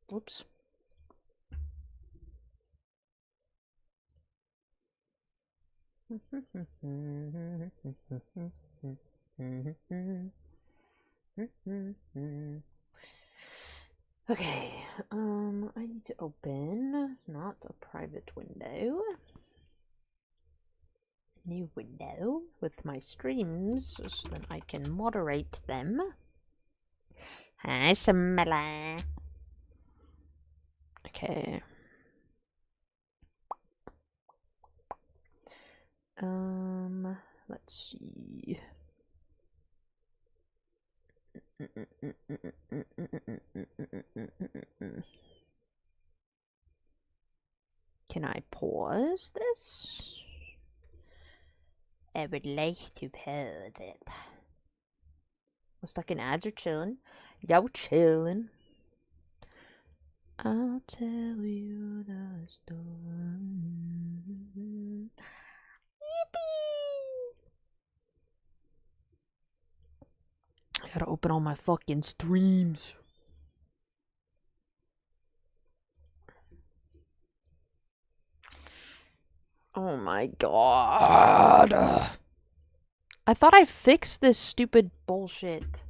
Whoops. Okay, I need to open not a private window, new window with my streams so that I can moderate them. Hi, Samela. Okay. Let's see. Can I pause this? I would like to pause it. Looks like ads are chilling. Yo, chilling. I'll tell you the story. Yippee! I gotta open all my fucking streams. Oh my god. I thought I fixed this stupid bullshit.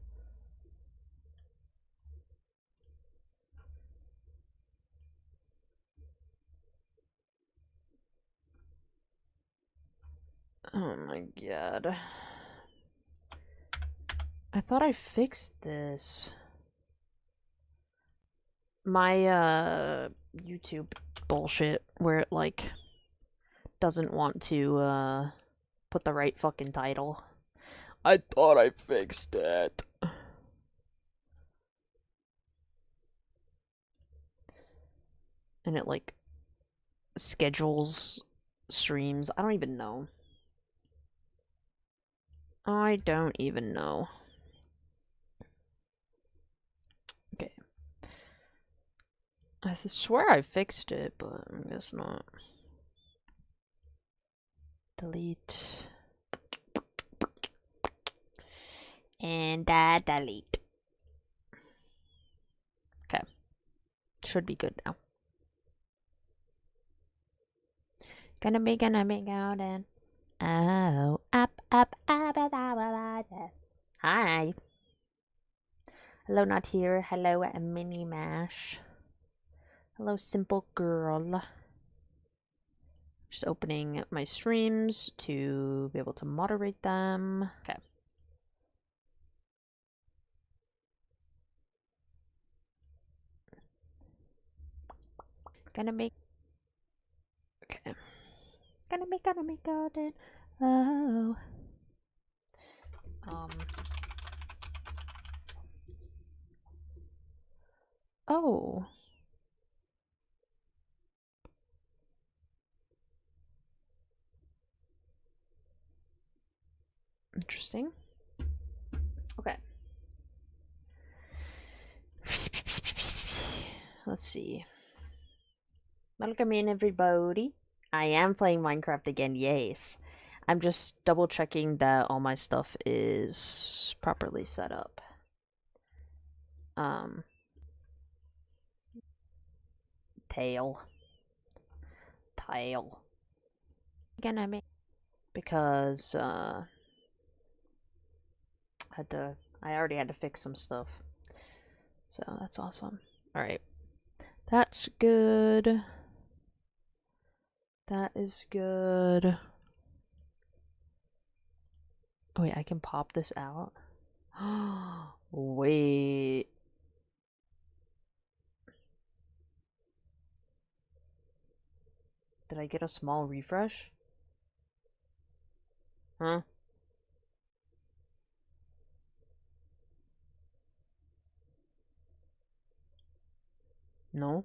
Oh my god. I thought I fixed this. My YouTube bullshit where it like doesn't want to put the right fucking title. I thought I fixed it. And it like schedules streams. I don't even know. I don't even know. Okay. I swear I fixed it, but I guess not. Delete. And delete. Okay. Should be good now. Gonna be golden. Oh, up, hi. Hello, not here. Hello, Mini Mash. Hello, simple girl. Just opening my streams to be able to moderate them. Okay. Gonna make. Okay. Gonna be golden. Oh. Oh. Interesting. Okay. Let's see. Welcome in, everybody. I am playing Minecraft again, yes. I'm just double checking that all my stuff is properly set up. Tail. Gonna make because I already had to fix some stuff. So that's awesome. Alright. That's good. That is good. Wait, I can pop this out? Wait. Did I get a small refresh? Huh? No?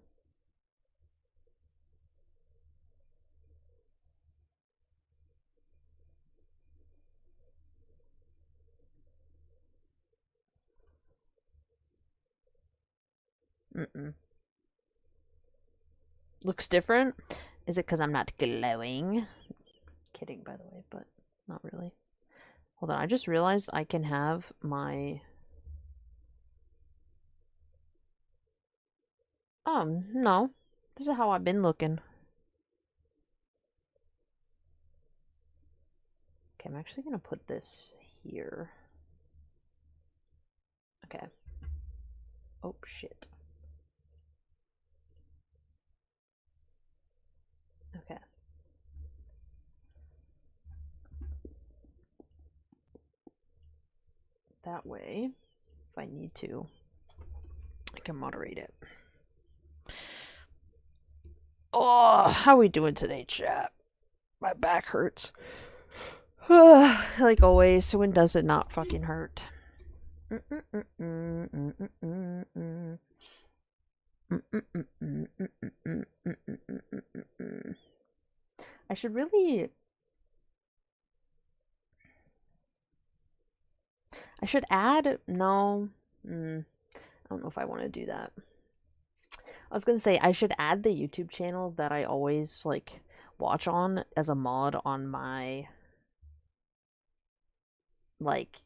Mm-mm. Looks different? Is it because I'm not glowing? Kidding, by the way, but not really. Hold on, I just realized I can have my... No. This is how I've been looking. Okay, I'm actually gonna put this here. Okay. Oh, shit. Okay. That way, if I need to, I can moderate it. Oh, how are we doing today, chat? My back hurts. Like always, when does it not fucking hurt? I should really... I should add... No. I don't know if I want to do that. I was gonna say, I should add the YouTube channel that I always, like, watch on as a mod on my... like...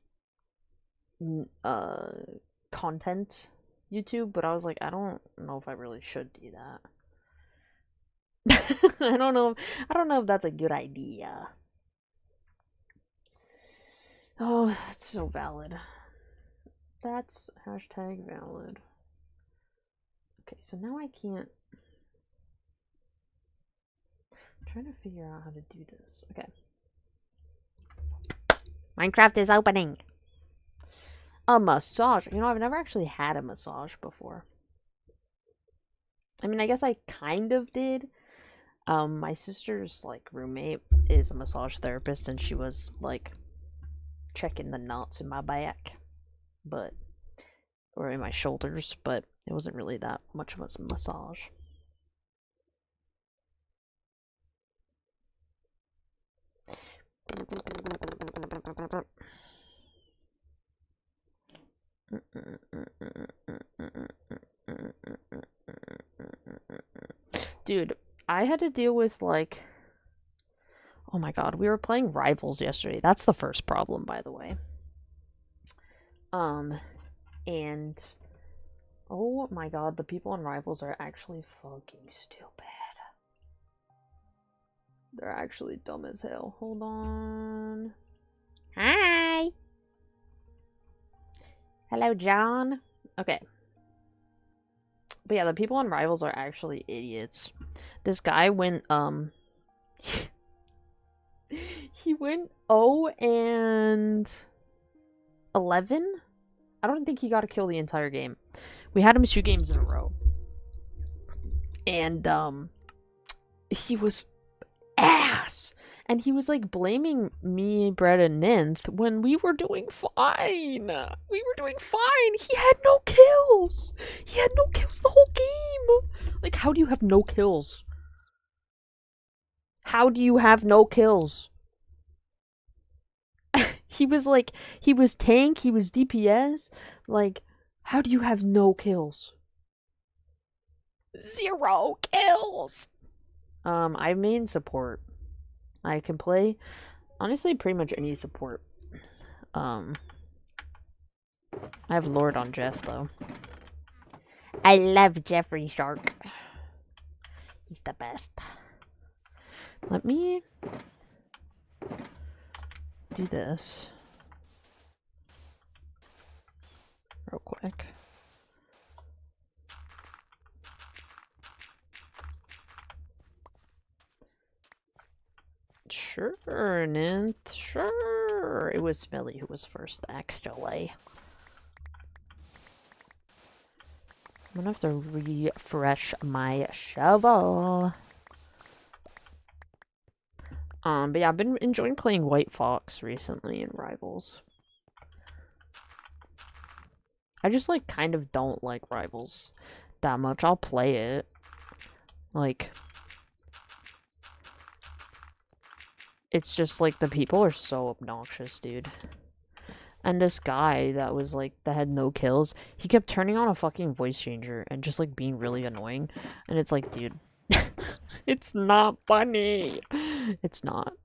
content YouTube, but I was like, I don't know if I really should do that. I don't know if that's a good idea. Oh, that's so valid. That's hashtag valid. Okay, so now I can't... I'm trying to figure out how to do this. Okay. Minecraft is opening. A massage. You know, I've never actually had a massage before. I mean, I guess I kind of did. My sister's, like, roommate is a massage therapist, and she was, like, checking the knots in my back. But... or in my shoulders, but it wasn't really that much of a massage. Dude, I had to deal with, like... oh my god, we were playing Rivals yesterday. That's the first problem, by the way. And... oh my god, the people on Rivals are actually fucking stupid. They're actually dumb as hell. Hold on. Hi! Hello, John. Okay. But yeah, the people on Rivals are actually idiots. This guy went, he went 0-11? I don't think he got a kill the entire game. We had him 2 games in a row. And, he was ass! And he was, like, blaming me, Brett, and Ninth when we were doing fine. We were doing fine. He had no kills. He had no kills the whole game. Like, how do you have no kills? How do you have no kills? He was, like, he was tank, he was DPS. Like, how do you have no kills? 0 kills! I main support. I can play, honestly, pretty much any support. I have Lord on Jeff, though. I love Jeffrey Shark. He's the best. Let me do this real quick. Sure, Ninth. Sure. It was Smelly who was first, actually. I'm gonna have to refresh my shovel. But yeah, I've been enjoying playing White Fox recently in Rivals. I just, like, kind of don't like Rivals that much. I'll play it. Like... it's just, like, the people are so obnoxious, dude. And this guy that was, like, that had no kills, he kept turning on a fucking voice changer and just, like, being really annoying. And it's like, dude, it's not funny. It's not.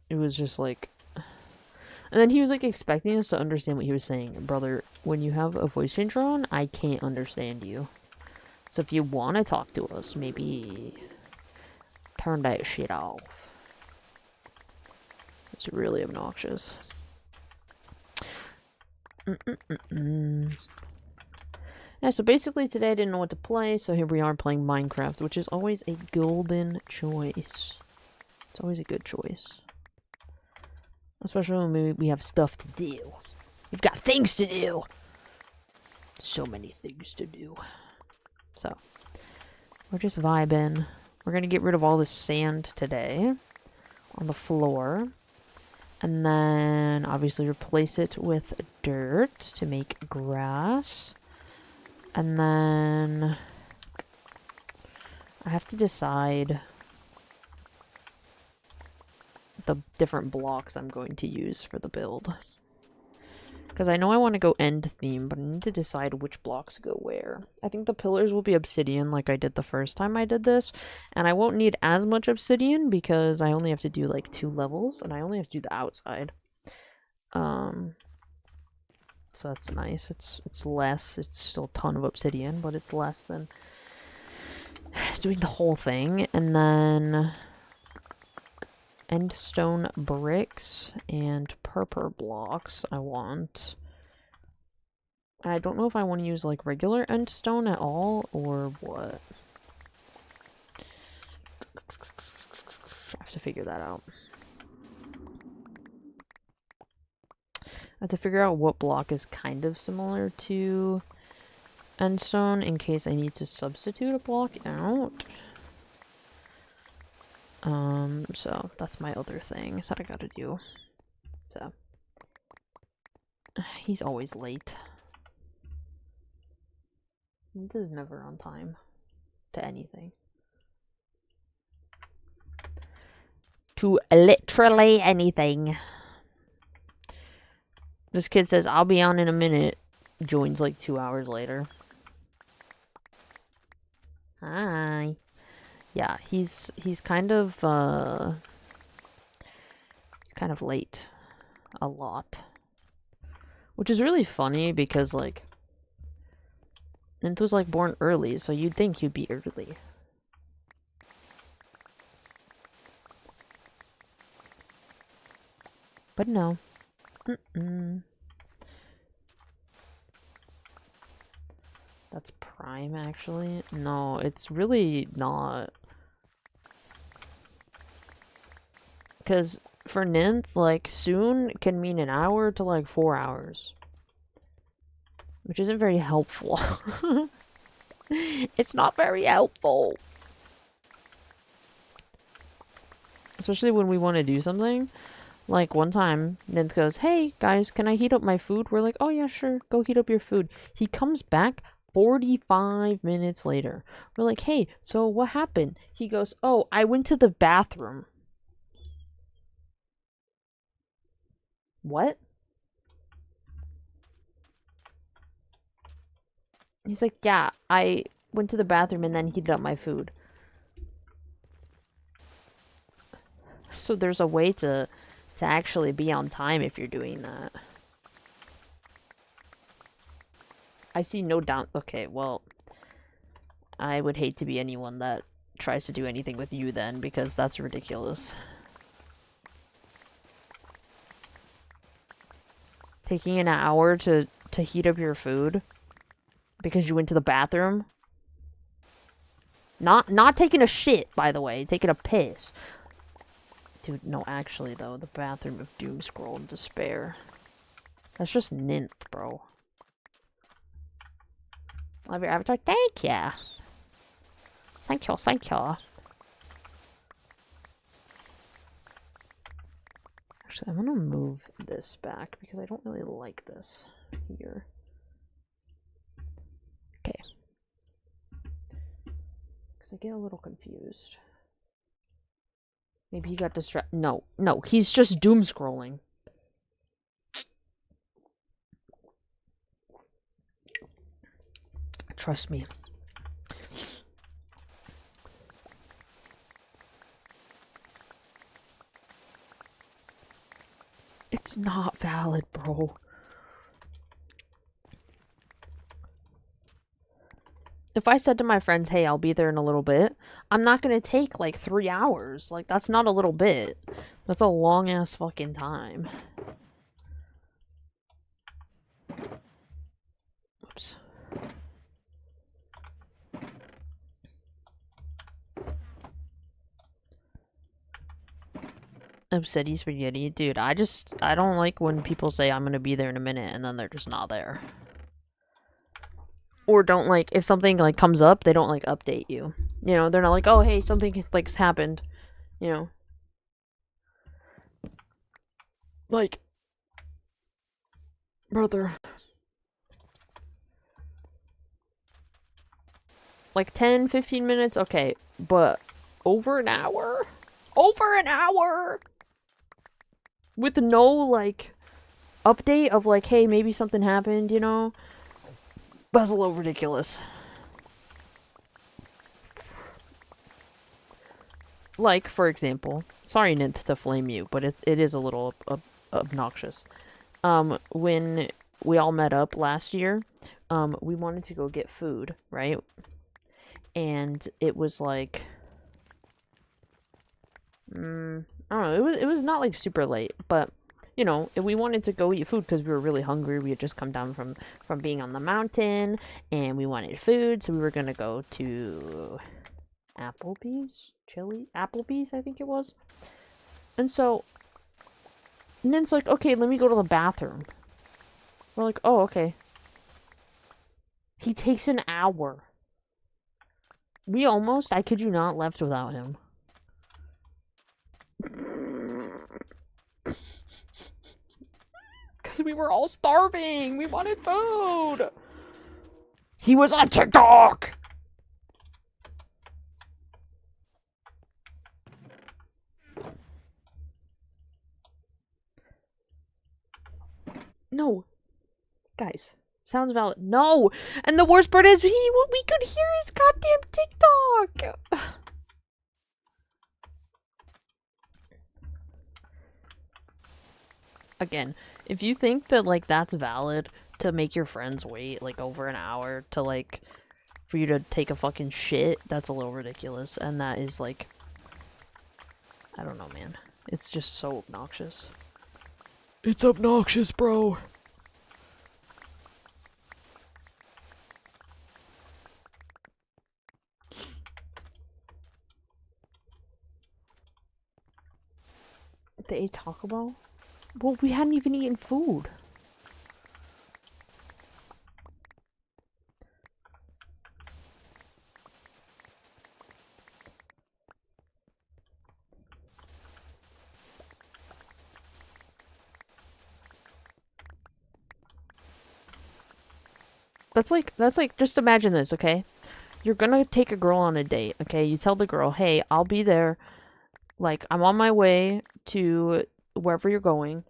It was just, like... and then he was, like, expecting us to understand what he was saying. Brother, when you have a voice changer on, I can't understand you. So if you want to talk to us, maybe turn that shit off. It's really obnoxious. Yeah, so basically today I didn't know what to play, so here we are playing Minecraft, which is always a golden choice. It's always a good choice. Especially when we have stuff to do. We've got things to do! So many things to do. So, we're just vibing. We're gonna get rid of all this sand today on the floor. And then, obviously, replace it with dirt to make grass. And then I have to decide the different blocks I'm going to use for the build. Because I know I want to go end theme, but I need to decide which blocks go where. I think the pillars will be obsidian like I did the first time I did this. And I won't need as much obsidian because I only have to do like 2 levels and I only have to do the outside. So that's nice. It's less. It's still a ton of obsidian, but it's less than doing the whole thing. And then endstone bricks and purple blocks I want. I don't know if I want to use like regular endstone at all or what. I have to figure that out. I have to figure out what block is kind of similar to endstone in case I need to substitute a block out. So that's my other thing that I gotta do. So he's always late. This is never on time to anything. To literally anything. This kid says, I'll be on in a minute. Joins like 2 hours later. Hi. Yeah, he's kind of late. A lot. Which is really funny because like Nint was like born early, so you'd think he'd be early. But no. That's prime, actually. No, it's really not. Because for Nint, like, soon can mean an hour to, like, 4 hours. Which isn't very helpful. It's not very helpful. Especially when we want to do something. Like, one time, Nint goes, hey, guys, can I heat up my food? We're like, oh, yeah, sure. Go heat up your food. He comes back 45 minutes later. We're like, hey, so what happened? He goes, oh, I went to the bathroom. What? He's like, yeah, I went to the bathroom and then heated up my food. So there's a way to actually be on time if you're doing that. I see no down. Okay, well, I would hate to be anyone that tries to do anything with you then, because that's ridiculous. Taking an hour to heat up your food because you went to the bathroom. Not taking a shit, by the way, taking a piss. Dude, no, actually, though, the bathroom of Doom Scroll and Despair. That's just Nint, bro. Love your avatar. Thank ya. Thank you, thank you. Actually, I'm gonna move this back because I don't really like this here. Okay. Because I get a little confused. Maybe he got distracted. No, he's just doom scrolling. Trust me. It's not valid, bro. If I said to my friends, hey, I'll be there in a little bit, I'm not gonna take like 3 hours. Like, that's not a little bit. That's a long ass fucking time. Oops. Obsidian spaghetti. Dude, I don't like when people say I'm gonna be there in a minute and then they're just not there. Or don't like, if something like comes up, they don't like update you. You know, they're not like, oh, hey, something like has happened. You know. Like, brother. Like 10, 15 minutes? Okay, but over an hour? Over an hour! With no, like, update of, like, hey, maybe something happened, you know? That's a little ridiculous. Like, for example, sorry, Nint, to flame you, but it is a little obnoxious. When we all met up last year, we wanted to go get food, right? And it was like, I don't know, it was not like super late, but you know, we wanted to go eat food because we were really hungry. We had just come down from being on the mountain, and we wanted food, so we were gonna go to Applebee's, I think it was. And so, Nin's like, okay, let me go to the bathroom. We're like, oh, okay. He takes an hour. We almost, I kid you not, left without him. Because we were all starving. We wanted food. He was on TikTok. No. Guys, sounds valid. No. And the worst part is we could hear his goddamn TikTok. Again, if you think that, like, that's valid to make your friends wait, like, over an hour to, like, for you to take a fucking shit, that's a little ridiculous. And that is, like, I don't know, man. It's just so obnoxious. It's obnoxious, bro. They ate Taco Bell? Well, we hadn't even eaten food. That's like, just imagine this, okay? You're gonna take a girl on a date, okay? You tell the girl, hey, I'll be there. Like, I'm on my way to wherever you're going.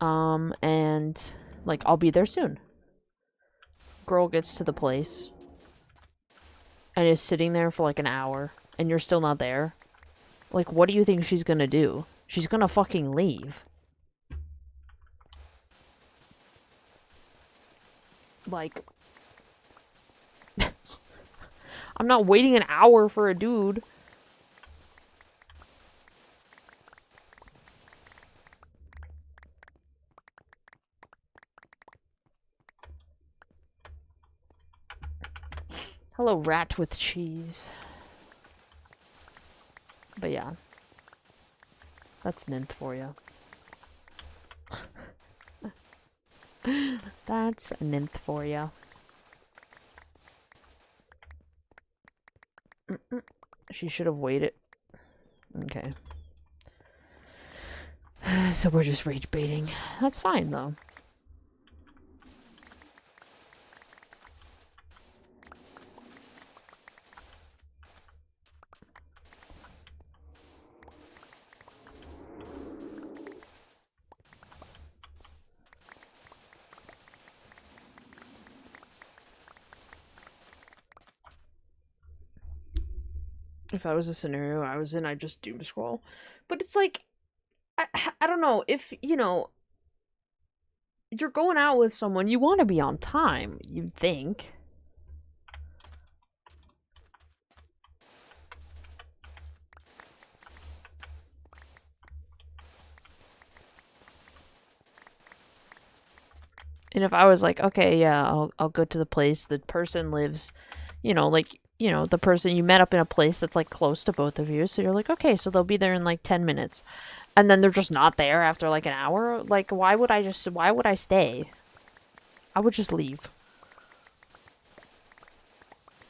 And, like, I'll be there soon. Girl gets to the place. And is sitting there for, like, an hour. And you're still not there. Like, what do you think she's gonna do? She's gonna fucking leave. Like... I'm not waiting an hour for a dude. Hello, rat with cheese. But yeah. That's Nymph for you. That's Nymph for you. She should have waited. Okay. So we're just rage baiting. That's fine, though. If that was a scenario I was in, I'd just doom scroll. But it's like, I don't know, if, you know, you're going out with someone, you want to be on time, you'd think. And if I was like, okay, yeah, I'll go to the place the person lives, like, the person you met up in a place that's like close to both of you. So you're like, okay, so they'll be there in like 10 minutes. And then they're just not there after like an hour. Like, why would I stay? I would just leave.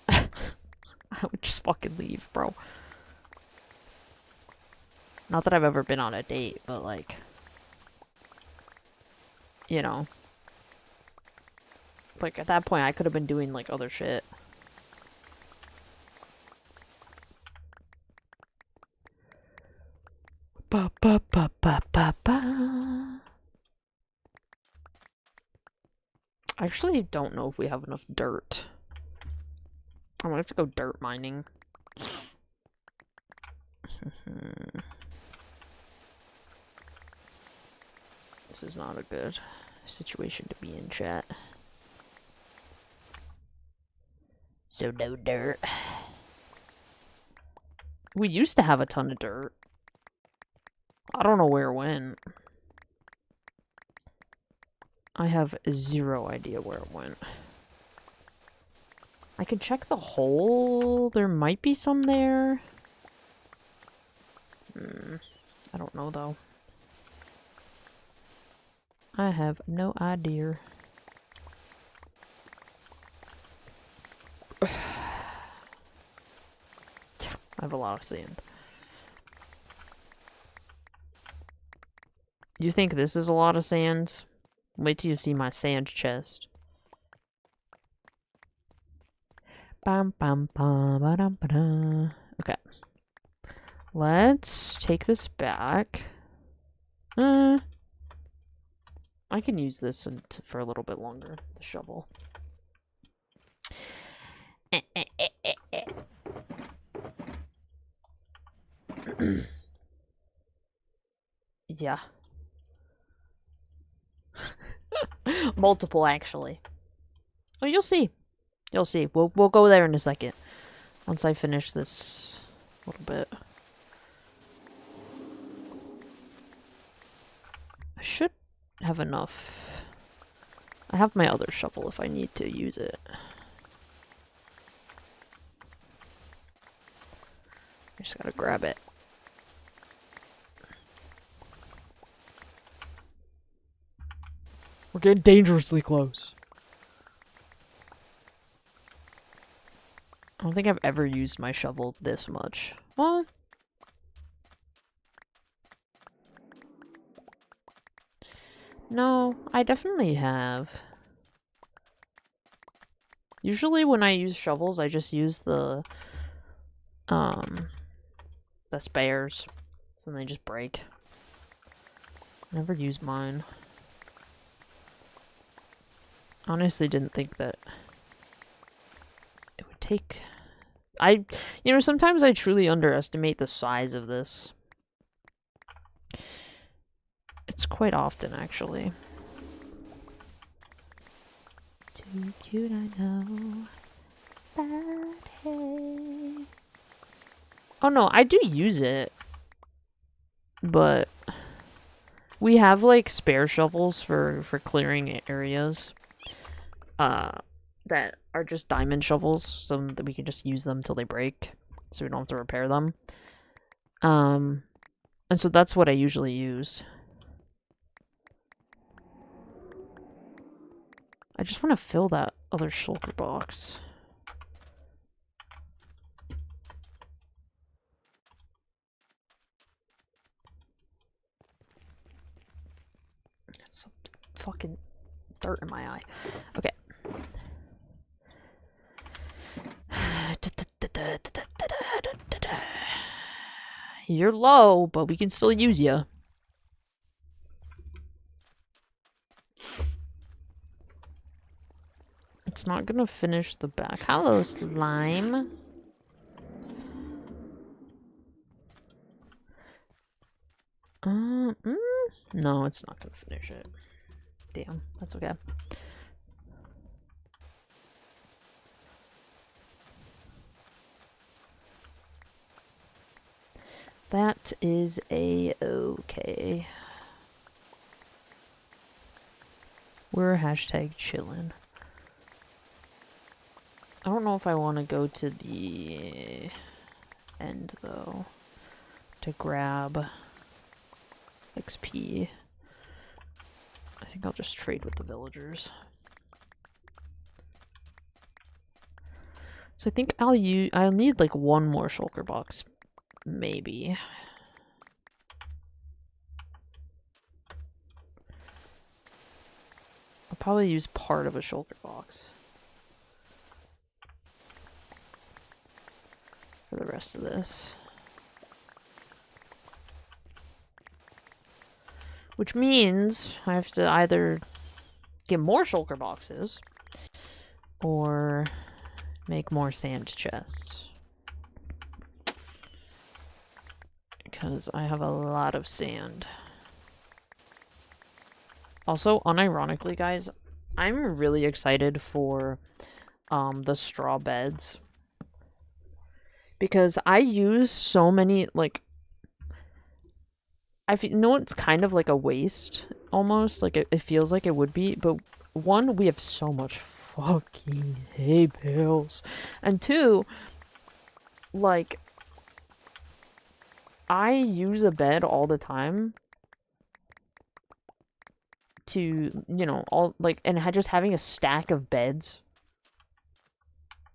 I would just fucking leave, bro. Not that I've ever been on a date, but like, like at that point I could have been doing like other shit. Ba ba ba ba ba ba. I actually don't know if we have enough dirt. I'm gonna have to go dirt mining. This is not a good situation to be in, chat. So no dirt. We used to have a ton of dirt. I don't know where it went. I have zero idea where it went. I can check the hole. There might be some there. I don't know though. I have no idea. I have a lot of sand. Do you think this is a lot of sand? Wait till you see my sand chest. Bam bam bam ba dum ba da. Okay. Let's take this back. I can use this for a little bit longer, the shovel. Yeah. Multiple, actually. Oh, you'll see. You'll see. We'll go there in a second. Once I finish this little bit. I should have enough. I have my other shovel if I need to use it. I just gotta grab it. We're getting dangerously close. I don't think I've ever used my shovel this much. Well, no, I definitely have. Usually when I use shovels, I just use the spares. So they just break. Never use mine. Honestly didn't think that it would take... sometimes I truly underestimate the size of this. It's quite often, actually. Too cute, I know. But hey. Oh no, I do use it. But we have like spare shovels for clearing areas. That are just diamond shovels, so that we can just use them till they break, so we don't have to repair them. And so that's what I usually use. I just want to fill that other shulker box. That's some fucking dirt in my eye. Okay. You're low, but we can still use you. It's not gonna finish the back. Hello, slime. No, it's not gonna finish it. Damn, that's okay. That is a-okay. We're hashtag chillin'. I don't know if I want to go to the end, though, to grab XP. I think I'll just trade with the villagers. So I think I'll need like one more shulker box, maybe. I'll probably use part of a shulker box for the rest of this. Which means I have to either get more shulker boxes or make more sand chests. Because I have a lot of sand. Also, unironically, guys, I'm really excited for the straw beds. Because I use so many, like, know it's kind of like a waste, almost. Like, it feels like it would be. But, one, we have so much fucking hay bales. And two, like, I use a bed all the time to, you know, and just having a stack of beds.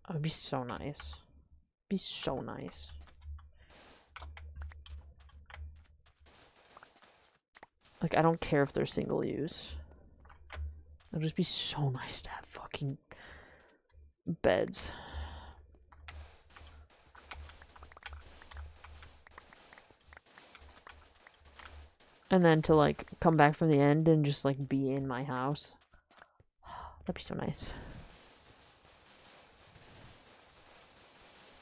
It would be so nice. Be so nice. Like, I don't care if they're single use. It'll just be so nice to have fucking beds. And then to, like, come back from the end and just, like, be in my house. That'd be so nice.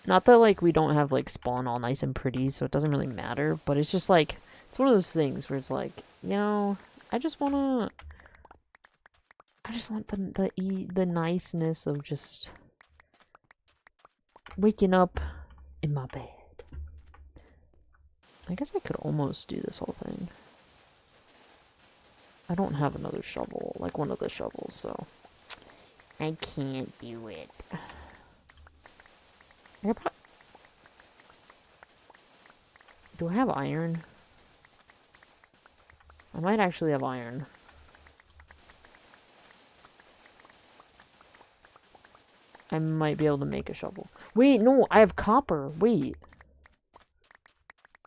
Not that, like, we don't have, like, spawn all nice and pretty, so it doesn't really matter, but it's just, like, it's one of those things where it's like, you know, I just want the niceness of just waking up in my bed. I guess I could almost do this whole thing. I don't have another shovel, like one of the shovels, so I can't do it. Do I have iron? I might actually have iron. I might be able to make a shovel. Wait, no, I have copper. Wait.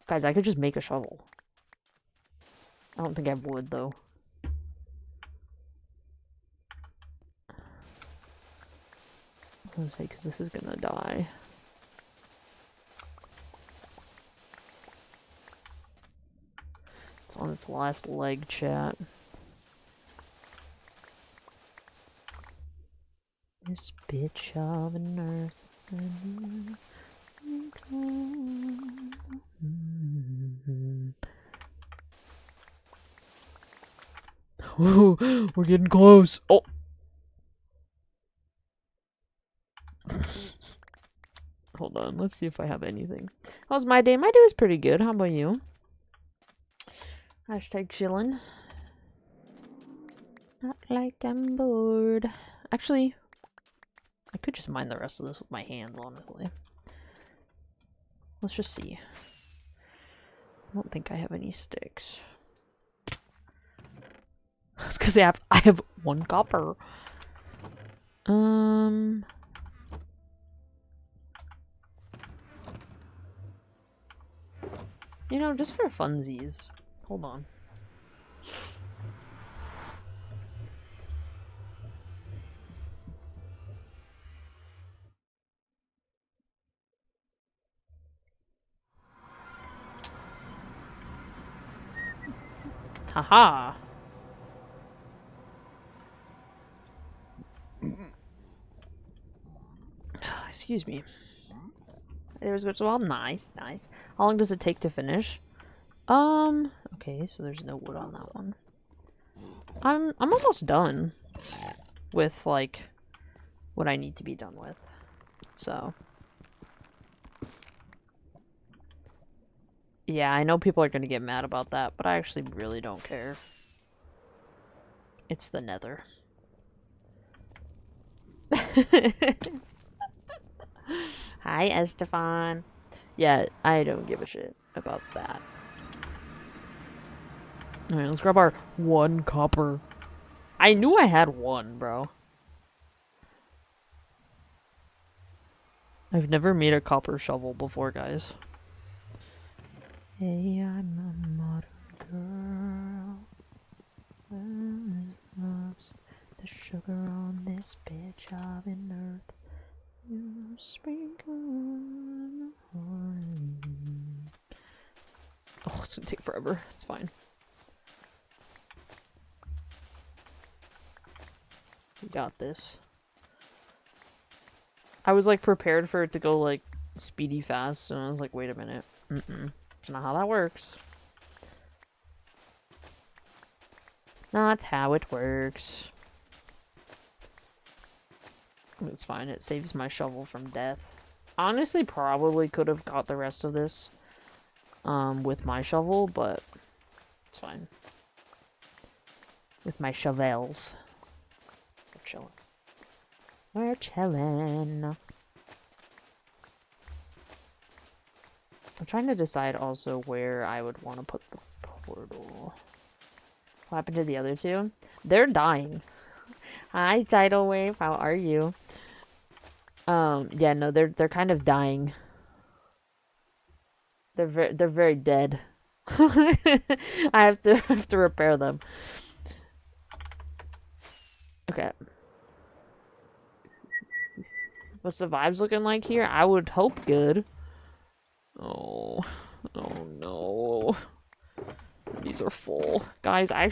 Guys, I could just make a shovel. I don't think I have wood, though. I was gonna say, because this is gonna die. It's on its last leg, chat. This bitch of an earth. Whoa, we're getting close. Oh. Hold on, let's see if I have anything. How's my day? My day was pretty good. How about you? Hashtag chillin'. Not like I'm bored. Actually, I could just mine the rest of this with my hands, honestly. Let's just see. I don't think I have any sticks. I was gonna say I have 1 copper. You know, just for funsies. Hold on. Haha. Excuse me. There's what's well, nice, nice. How long does it take to finish? Okay, so there's no wood on that one. I'm almost done with like what I need to be done with. So yeah, I know people are gonna get mad about that, but I actually really don't care. It's the Nether. Hi, Estefan. Yeah, I don't give a shit about that. Alright, let's grab our 1 copper. I knew I had 1, bro. I've never made a copper shovel before, guys. Hey, I'm a modern girl. Loves the sugar on this bitch of an earth. You sprinkle on the horn. Oh, it's gonna take forever. It's fine. We got this. I was like prepared for it to go like speedy fast, and I was like, wait a minute. That's not how that works. Not how it works. It's fine. It saves my shovel from death. Honestly, probably could have got the rest of this with my shovel, but it's fine. With my shovels. We're chilling. We're chilling. I'm trying to decide also where I would want to put the portal. What happened to the other two? They're dying. Hi, Tidal Wave. How are you? Yeah, no, they're kind of dying. They're very dead. I have to repair them. Okay. What's the vibes looking like here? I would hope good. Oh. Oh no. These are full. Guys, I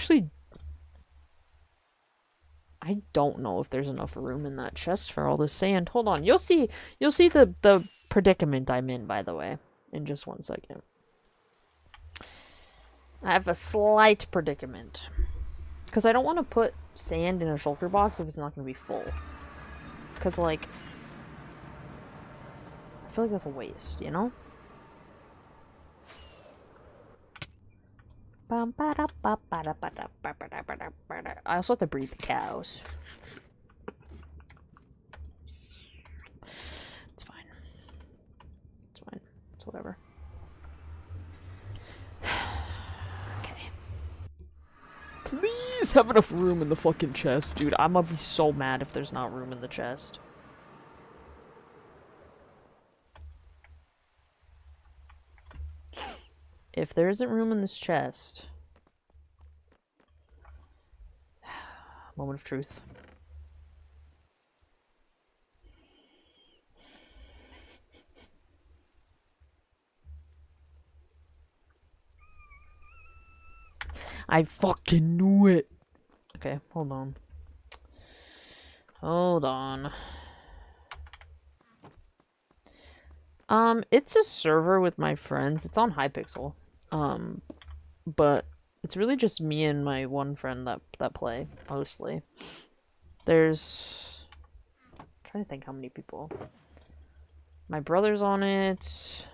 don't know if there's enough room in that chest for all this sand. Hold on. You'll see the predicament I'm in, by the way, in just 1 second. I have a slight predicament. Because I don't want to put sand in a shulker box if it's not going to be full. Because, like, I feel like that's a waste, you know? I also have to breed the cows. It's fine. It's fine. It's whatever. Okay. Please have enough room in the fucking chest, dude. I'm gonna be so mad if there's not room in the chest. If there isn't room in this chest... Moment of truth. I fucking knew it! Okay, hold on. Hold on. It's a server with my friends. It's on Hypixel. But it's really just me and my one friend that play, mostly. There's... I'm trying to think how many people. My brother's on it.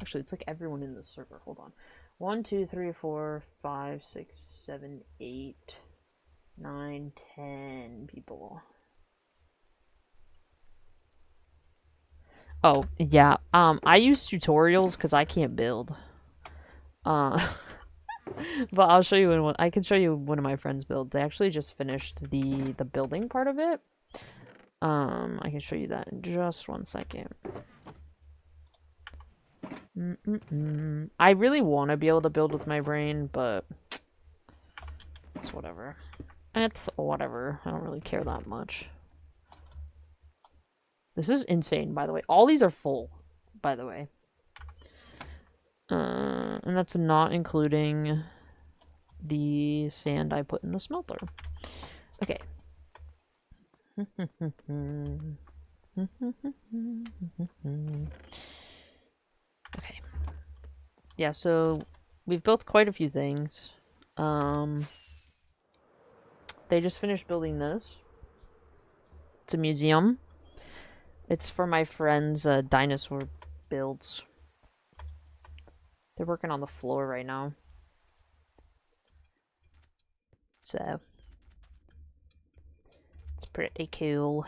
Actually, it's like everyone in the server. Hold on. 1, 2, 3, 4, 5, 6, 7, 8, 9, 10 people. Oh, yeah. I use tutorials because I can't build. But I'll show you one. I can show you one of my friends' build. They actually just finished the building part of it. I can show you that in just 1 second. I really want to be able to build with my brain, but it's whatever. It's whatever. I don't really care that much. This is insane, by the way. All these are full, by the way. And that's not including the sand I put in the smelter. Okay. Okay. Yeah, so we've built quite a few things. They just finished building this. It's a museum. It's for my friend's dinosaur builds. They're working on the floor right now. So It's pretty cool.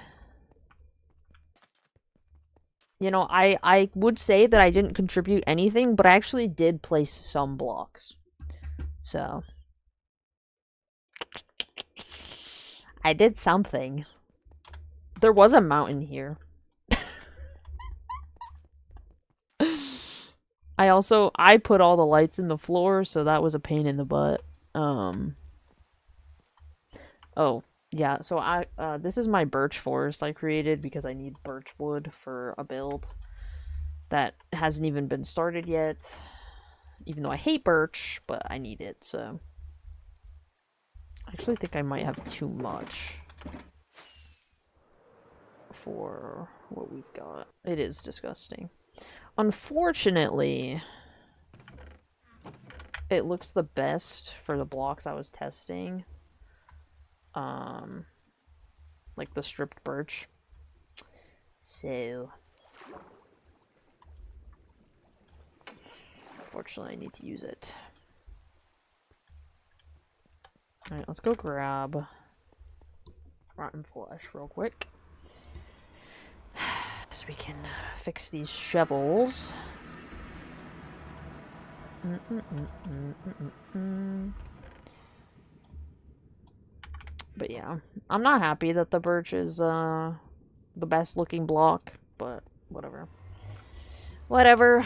You know, I would say that I didn't contribute anything, but I actually did place some blocks. So I did something. There was a mountain here. I put all the lights in the floor, so that was a pain in the butt. Oh, yeah, so this is my birch forest I created because I need birch wood for a build that hasn't even been started yet. Even though I hate birch, but I need it, so. I actually think I might have too much for what we've got. It is disgusting. Unfortunately, it looks the best for the blocks I was testing. Like the stripped birch. So, unfortunately, I need to use it. Alright, let's go grab rotten flesh real quick. So we can fix these shovels. But yeah, I'm not happy that the birch is the best looking block, but whatever. Whatever.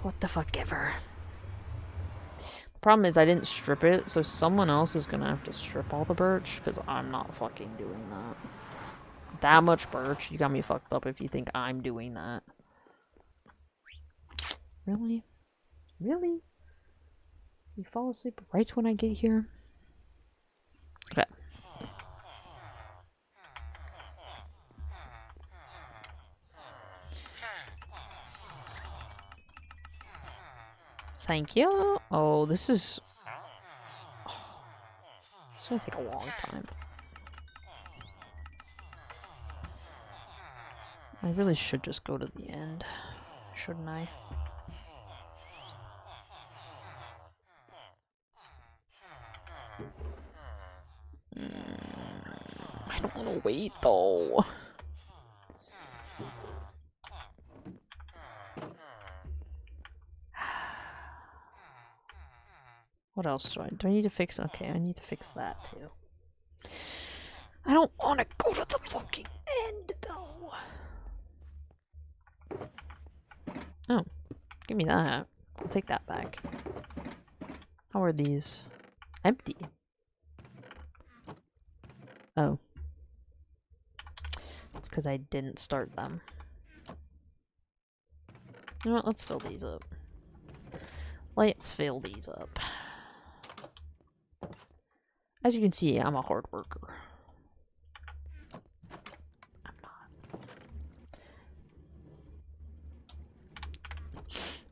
What the fuck ever. The problem is I didn't strip it, so someone else is gonna have to strip all the birch, because I'm not fucking doing that. That much birch? You got me fucked up if you think I'm doing that. Really? Really? You fall asleep right when I get here? Okay. Thank you. Oh, this is... Oh, it's gonna take a long time. I really should just go to the end, shouldn't I? I don't want to wait, though. What else do I need to fix? Okay, I need to fix that, too. I don't want to go to the fucking end, though. Oh, give me that. I'll take that back. How are these? Empty. Oh. It's because I didn't start them. You know what? Let's fill these up. Let's fill these up. As you can see, I'm a hard worker. I'm not.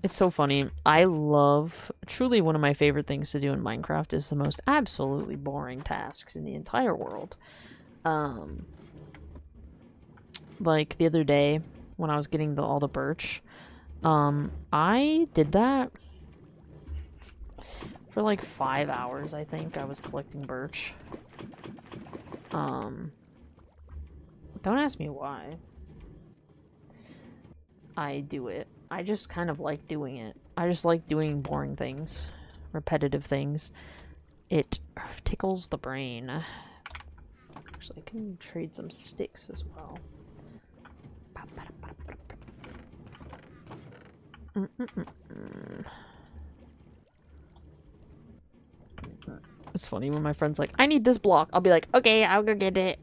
It's so funny. I love... Truly one of my favorite things to do in Minecraft is the most absolutely boring tasks in the entire world. Like the other day, when I was getting all the birch, I did that for like 5 hours, I think. I was collecting birch. Don't ask me why. I do it. I just kind of like doing it. I just like doing boring things. Repetitive things. It tickles the brain. Actually, I can trade some sticks as well. It's funny when my friend's like, I need this block. I'll be like, okay, I'll go get it.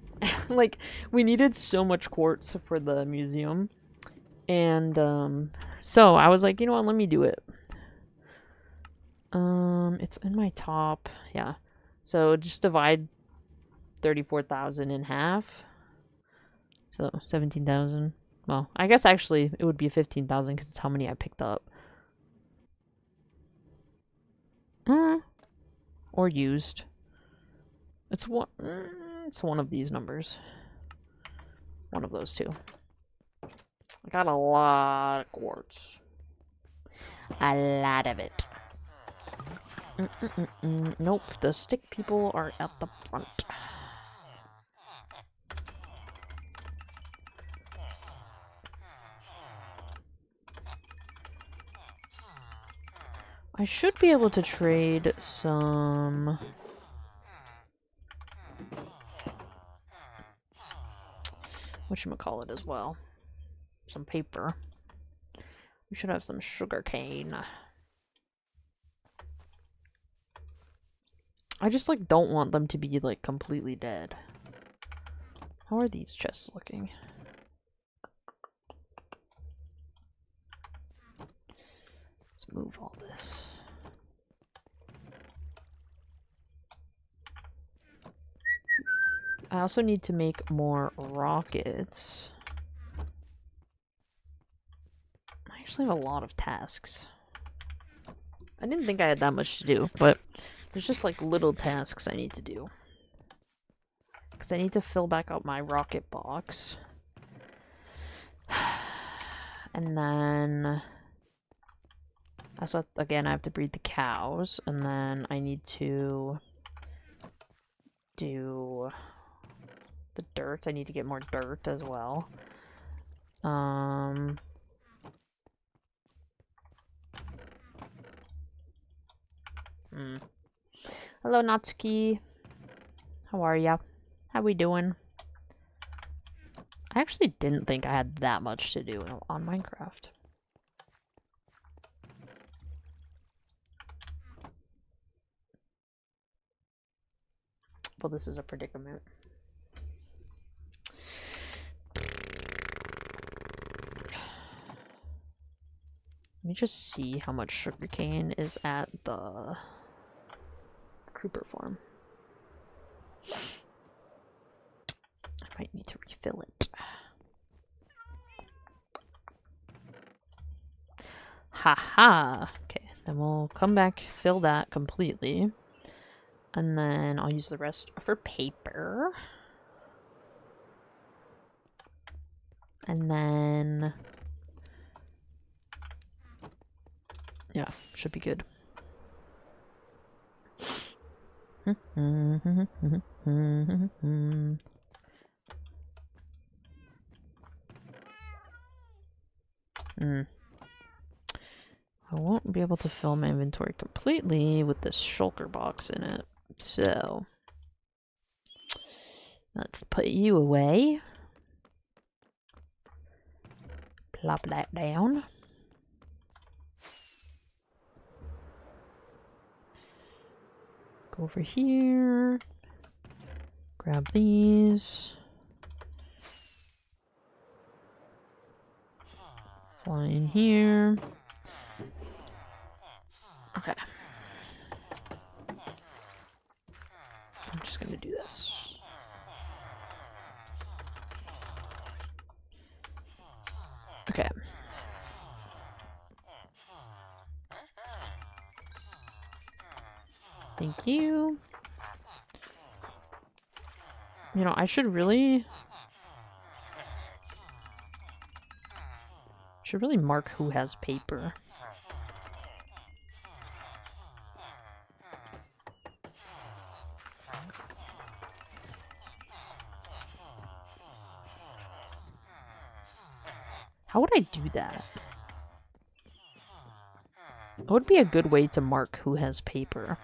Like, we needed so much quartz for the museum. And, so I was like, you know what, let me do it. It's in my top. Yeah. So just divide 34,000 in half. So 17,000. Well, I guess actually it would be 15,000 because it's how many I picked up. Or used. It's one of these numbers. One of those two. I got a lot of quartz. A lot of it. Nope, the stick people are at the front. I should be able to trade some... whatchamacallit as well. Some paper. We should have some sugar cane. I just, like, don't want them to be, like, completely dead. How are these chests looking? Let's move all this. I also need to make more rockets. I actually have a lot of tasks. I didn't think I had that much to do, but there's just like little tasks I need to do. Because I need to fill back up my rocket box. And then... also, again, I have to breed the cows. And then I need to do the dirt. I need to get more dirt as well. Hello, Natsuki. How are ya? How we doing? I actually didn't think I had that much to do on Minecraft. Well, this is a predicament. Let me just see how much sugarcane is at the Creeper farm. I might need to refill it. Haha! Okay, then we'll come back, fill that completely. And then I'll use the rest for paper. And then... yeah, should be good. I won't be able to fill my inventory completely with this shulker box in it. So, let's put you away. Plop that down. Go over here. Grab these. Fly in here. Okay. I'm just gonna do this. Okay. Thank you. You know, I should really mark who has paper. How would I do that? It would be a good way to mark who has paper.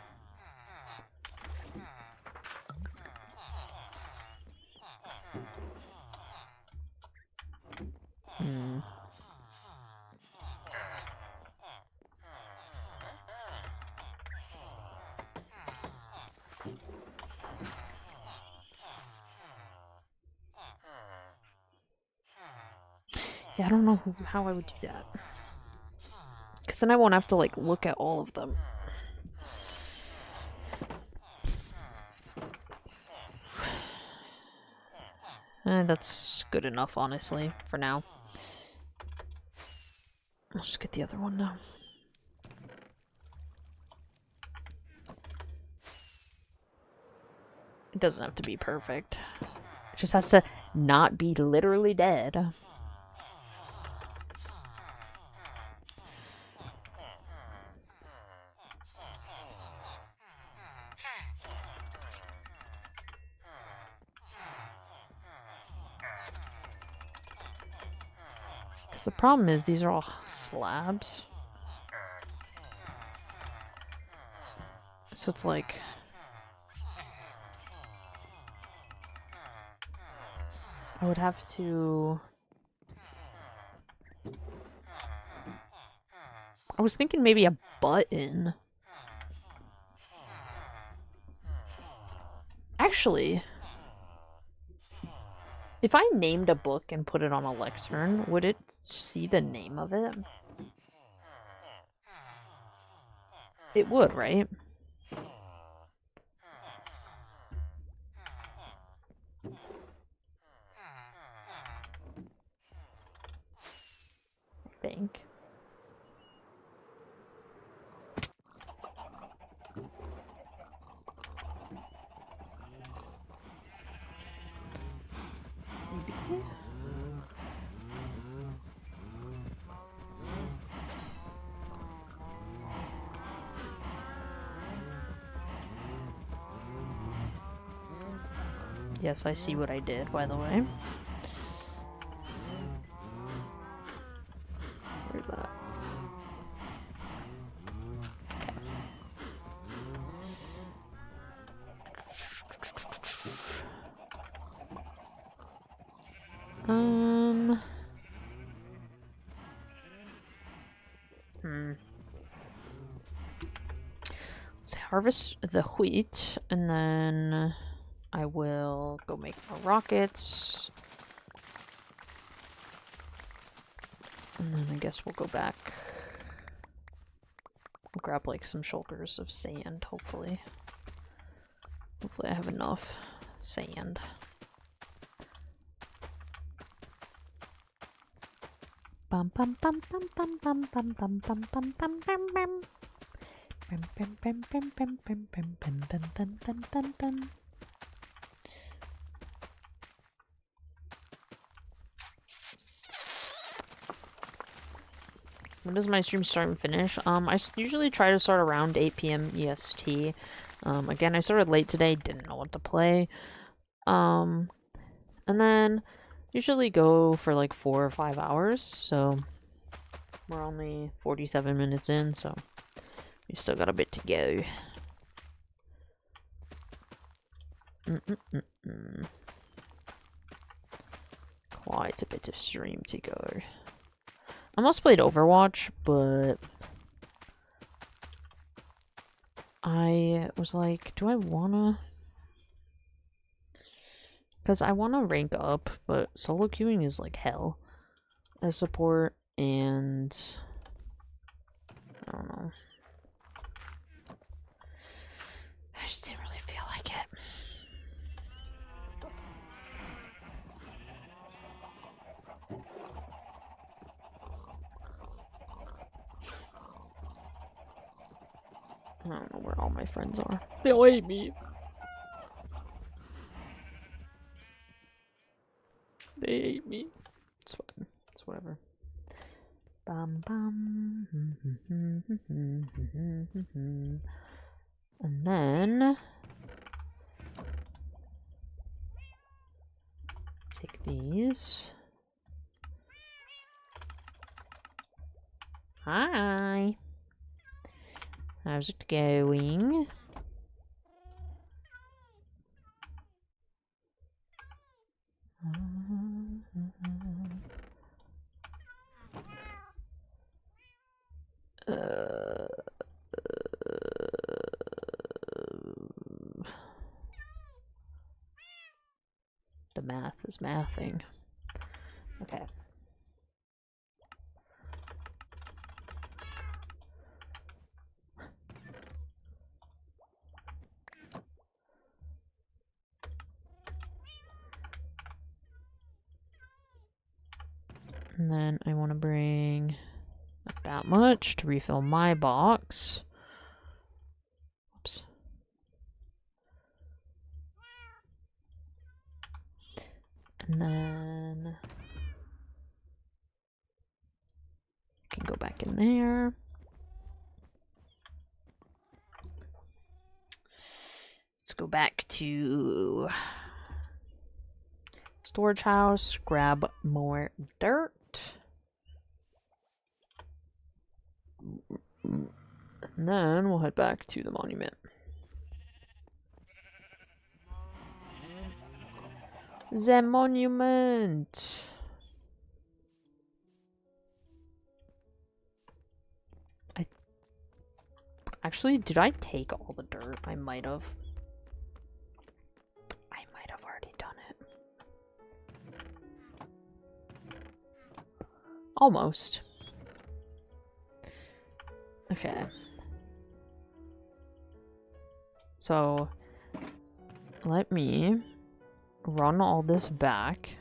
Yeah, I don't know how I would do that. Because then I won't have to, like, look at all of them. That's good enough, honestly, for now. I'll just get the other one now. It doesn't have to be perfect. It just has to not be literally dead. Because the problem is these are all slabs. So it's like... I would have to... I was thinking maybe a button. Actually, if I named a book and put it on a lectern, would it see the name of it? It would, right? I think. Maybe. Yes, I see what I did, by the way. Where's that? Let's harvest the wheat, and then I will go make more rockets. And then I guess we'll go back. We'll grab like some shoulders of sand, hopefully. Hopefully I have enough sand. Bum bum bum bum bum bum bum bum bum bum bum bum bum. Bum bum bum bum bum bum bum bum bum bum bum bum bum. When does my stream start and finish? I usually try to start around 8 p.m. EST. Again, I started late today, didn't know what to play. And then usually go for like 4 or 5 hours, so we're only 47 minutes in, so we've still got a bit to go. Quite a bit of stream to go. I almost played Overwatch, but I was like, do I wanna? Because I wanna rank up, but solo queuing is like hell as support, and I don't know. I just didn't really feel like it. I don't know where all my friends are. They all hate me. They hate me. It's fine. It's whatever. Bum bum. And then take these. Hi. How's it going? The math is mathing. Okay. And then I want to bring not that much to refill my box. Oops. And then I can go back in there. Let's go back to storage house, grab more dirt. And then we'll head back to the monument. The monument. Actually, did I take all the dirt? I might have. I might have already done it. Almost. Okay. So, let me run all this back.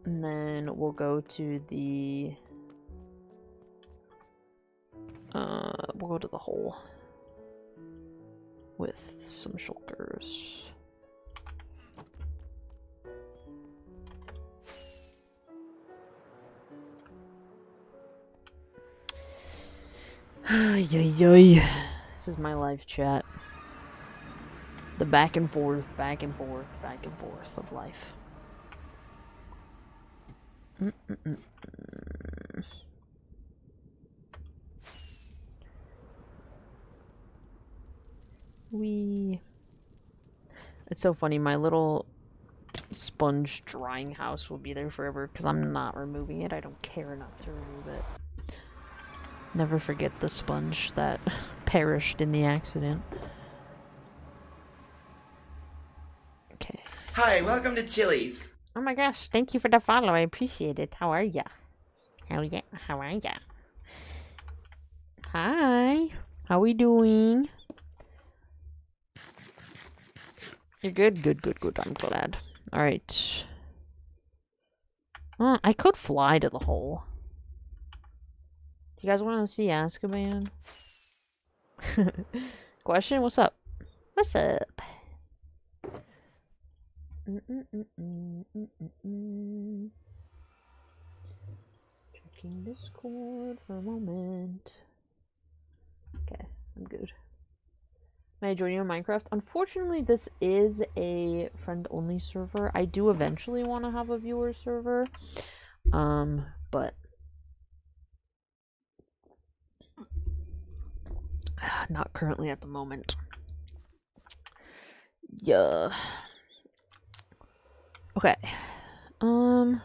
And then we'll go to the... we'll go to the hole. With some shoulders. This is my live chat. The back and forth, back and forth, back and forth of life. It's so funny, my little sponge drying house will be there forever because I'm not removing it. I don't care enough to remove it. Never forget the sponge that perished in the accident. Okay. Hi, welcome to Chili's. Oh my gosh, thank you for the follow. I appreciate it. How are ya? How are ya? Hi. How we doing? You're good? Good. I'm glad. Alright. I could fly to the hole. You guys want to see Azkaban? Question? What's up? What's up? Checking Discord for a moment. Okay, I'm good. May I join you in Minecraft? Unfortunately, this is a friend-only server. I do eventually want to have a viewer server. But not currently at the moment. Yeah. Okay. You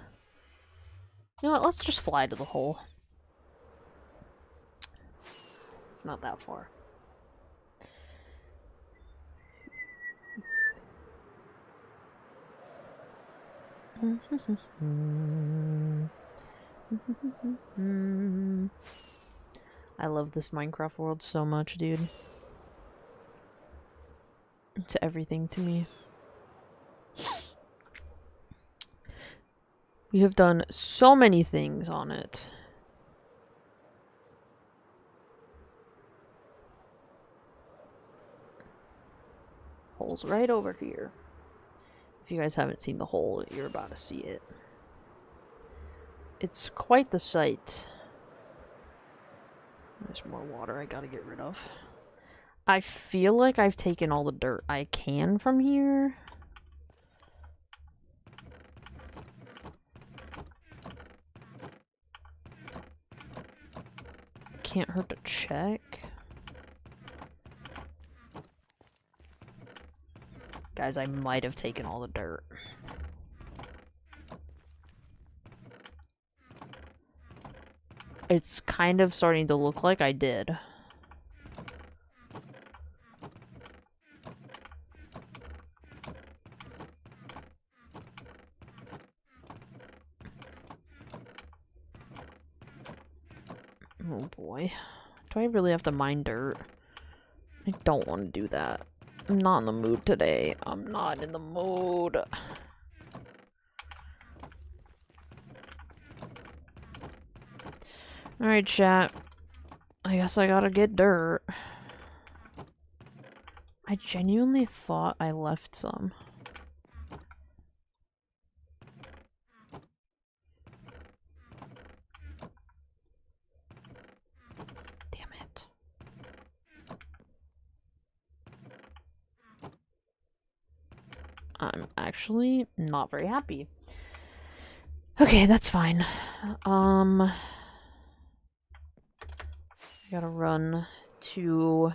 know what? Let's just fly to the hole. It's not that far. I love this Minecraft world so much, dude. It's everything to me. We have done so many things on it. Hole's right over here. If you guys haven't seen the hole, you're about to see it. It's quite the sight. There's more water I gotta get rid of. I feel like I've taken all the dirt I can from here. Can't hurt to check. Guys, I might have taken all the dirt. It's kind of starting to look like I did. Oh boy. Do I really have to mine dirt? I don't want to do that. I'm not in the mood today. I'm not in the mood. Alright, chat. I guess I gotta get dirt. I genuinely thought I left some. Damn it. I'm actually not very happy. Okay, that's fine. I gotta run to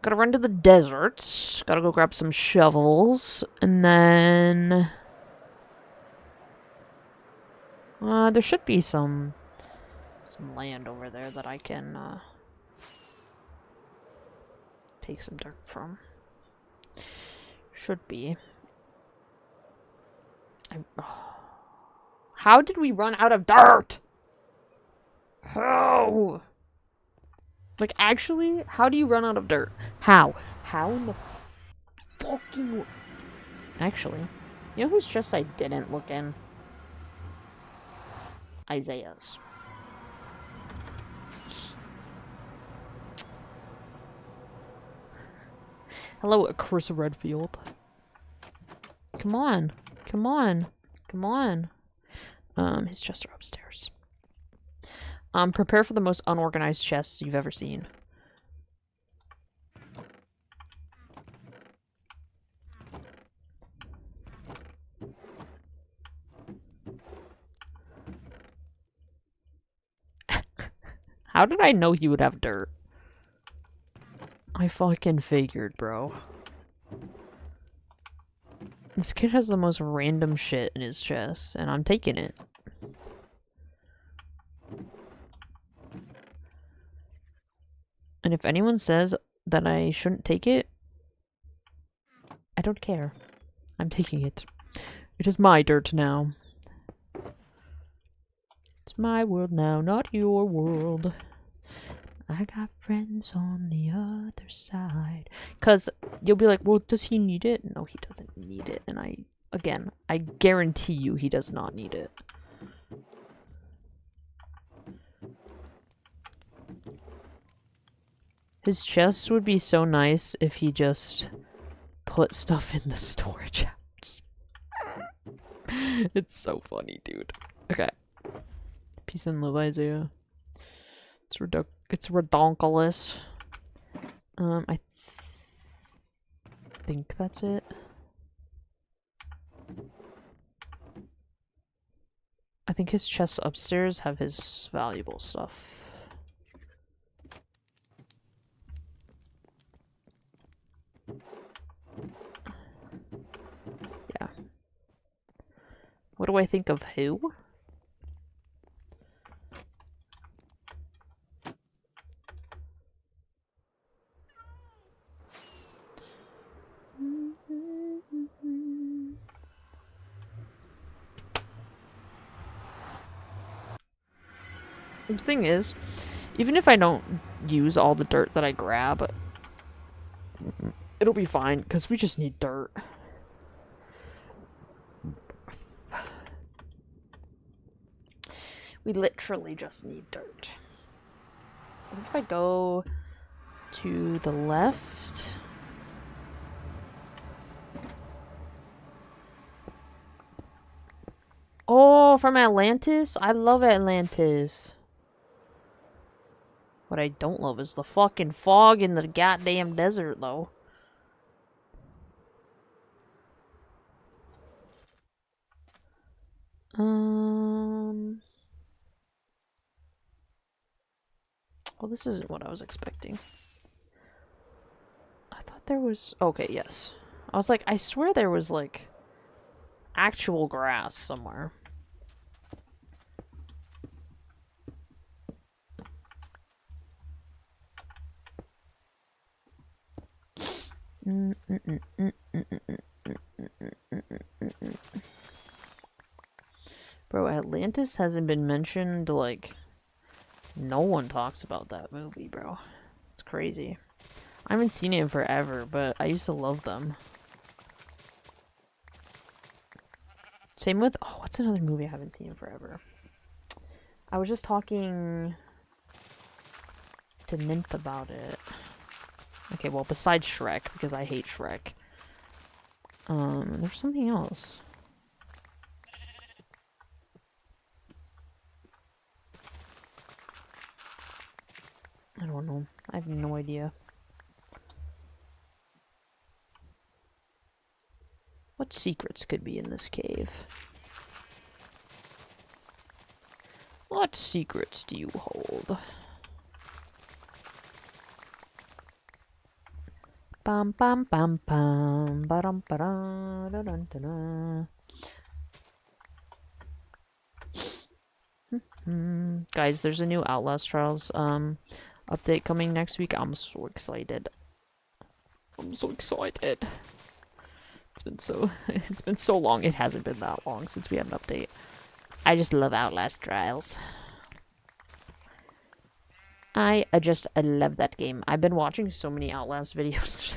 Gotta run to the desert. Gotta go grab some shovels. And then... there should be some land over there that I can, take some dirt from. Should be. How did we run out of dirt? How? Like, actually, how do you run out of dirt? How? How in the fucking... Actually, you know whose chest I didn't look in? Isaiah's. Hello, Chris Redfield. Come on. Come on. Come on. His chests are upstairs. Prepare for the most unorganized chests you've ever seen. How did I know he would have dirt? I fucking figured, bro. This kid has the most random shit in his chest, and I'm taking it. And if anyone says that I shouldn't take it, I don't care. I'm taking it. It is my dirt now. It's my world now, not your world. I got friends on the other side. Because you'll be like, well, does he need it? No, he doesn't need it. And I guarantee you he does not need it. His chest would be so nice if he just put stuff in the storage house. It's so funny, dude. Okay. Peace and love, Isaiah. It's redonkulous. I think that's it. I think his chests upstairs have his valuable stuff. Yeah. What do I think of who? The thing is, even if I don't use all the dirt that I grab, it'll be fine, because we just need dirt. We literally just need dirt. What if I go to the left? Oh, from Atlantis? I love Atlantis. What I don't love is the fucking fog in the goddamn desert, though. Well, this isn't what I was expecting. I thought there was... Okay, yes. I was like, I swear there was, like, actual grass somewhere. Bro, Atlantis hasn't been mentioned, like... No one talks about that movie, bro. It's crazy. I haven't seen it in forever, but I used to love them. Same with... Oh, what's another movie I haven't seen in forever? I was just talking to Nymph about it. Okay, well, besides Shrek, because I hate Shrek. There's something else. I don't know. I have no idea. What secrets could be in this cave? What secrets do you hold? Bum bum bum bum ba-dum ba-da da dun dun dun. Guys, there's a new Outlast Trials update coming next week. I'm so excited. I'm so excited. It's been so long. It hasn't been that long since we had an update. I just love Outlast Trials. I love that game. I've been watching so many Outlast videos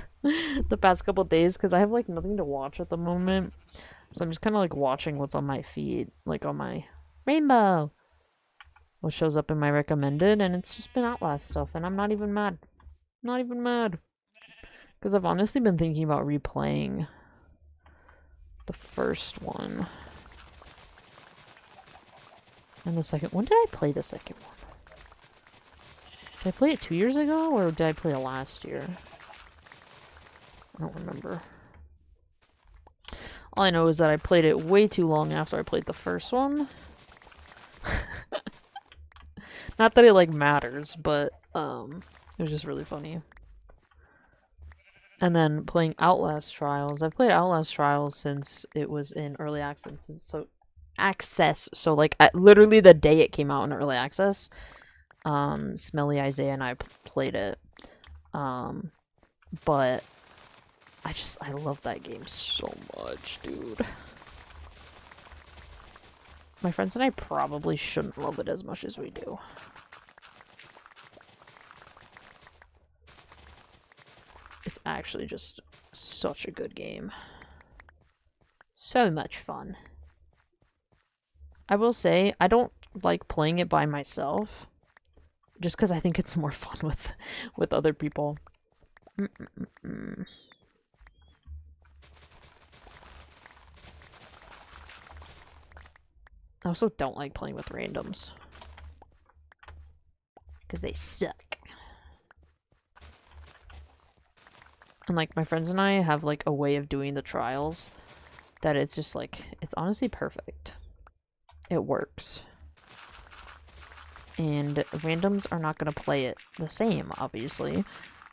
the past couple days because I have like nothing to watch at the moment. So I'm just kind of like watching what's on my feed, like on my Rainbow. What shows up in my recommended, and it's just been Outlast stuff, and I'm not even mad. Not even mad. Because I've honestly been thinking about replaying the first one. And the second. When did I play the second one? Did I play it 2 years ago, or did I play it last year? I don't remember. All I know is that I played it way too long after I played the first one. Not that it, like, matters, but, it was just really funny. And then playing Outlast Trials. I've played Outlast Trials since it was in early access, so like literally the day it came out in early access. Smelly Isaiah and I played it. But I love that game so much, dude. My friends and I probably shouldn't love it as much as we do. It's actually just such a good game. So much fun. I will say, I don't like playing it by myself. Just because I think it's more fun with other people. I also don't like playing with randoms. Because they suck. And like my friends and I have like a way of doing the trials that it's just like, it's honestly perfect. It works. And randoms are not going to play it the same, obviously.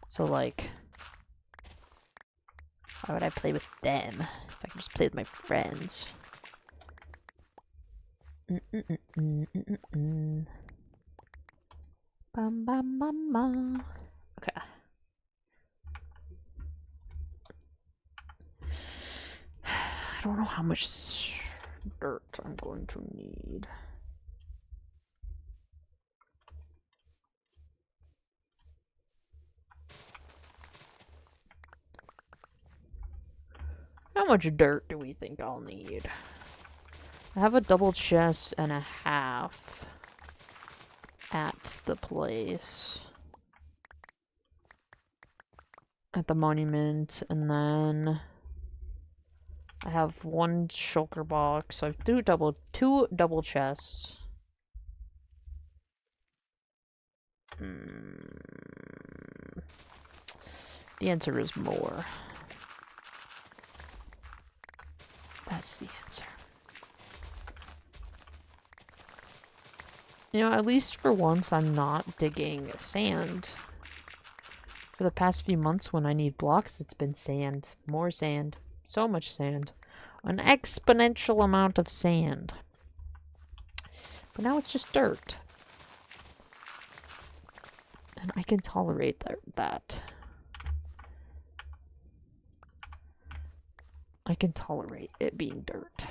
So like, why would I play with them if I can just play with my friends? Bum bum bum bum. Okay. I don't know how much dirt I'm going to need. How much dirt do we think I'll need? I have a double chest and a half at the place. At the monument, and then I have one shulker box, so I have two double chests. The answer is more. That's the answer. You know, at least for once, I'm not digging sand. For the past few months, when I need blocks, it's been sand. More sand. So much sand. An exponential amount of sand. But now it's just dirt. And I can tolerate that. I can tolerate it being dirt.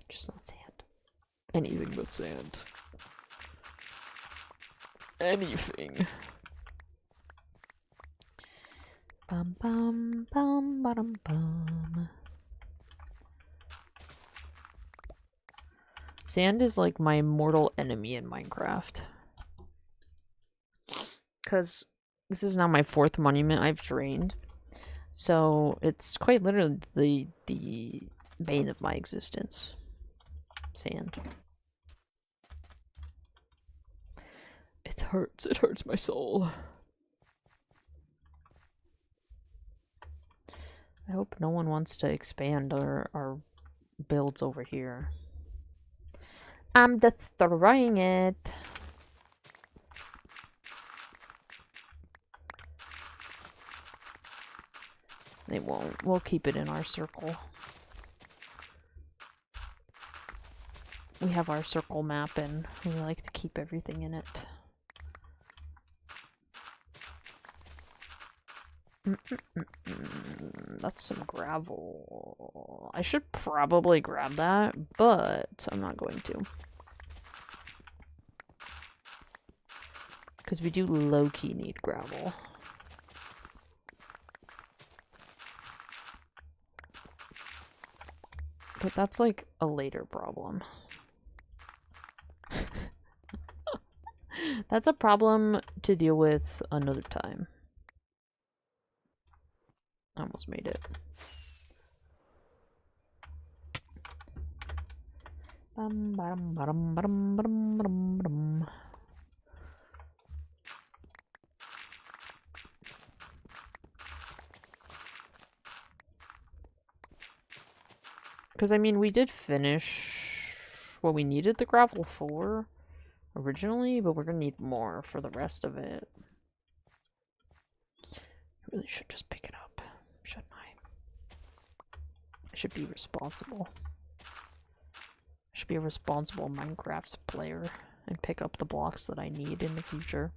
Just not sand. Anything but sand. Anything. Bum bum bum bum bum. Sand is like my mortal enemy in Minecraft. Because this is now my 4th monument I've drained. So it's quite literally the bane of my existence. Sand. It hurts my soul. I hope no one wants to expand our builds over here. I'm destroying it. They won't. We'll keep it in our circle. We have our circle map and we like to keep everything in it. That's some gravel. I should probably grab that, but I'm not going to. Because we do low-key need gravel. But that's like a later problem. That's a problem to deal with another time. I almost made it. Because, I mean, we did finish what we needed the gravel for originally, but we're gonna need more for the rest of it. I really should just pick it up, shouldn't I? I should be responsible. I should be a responsible Minecraft player and pick up the blocks that I need in the future.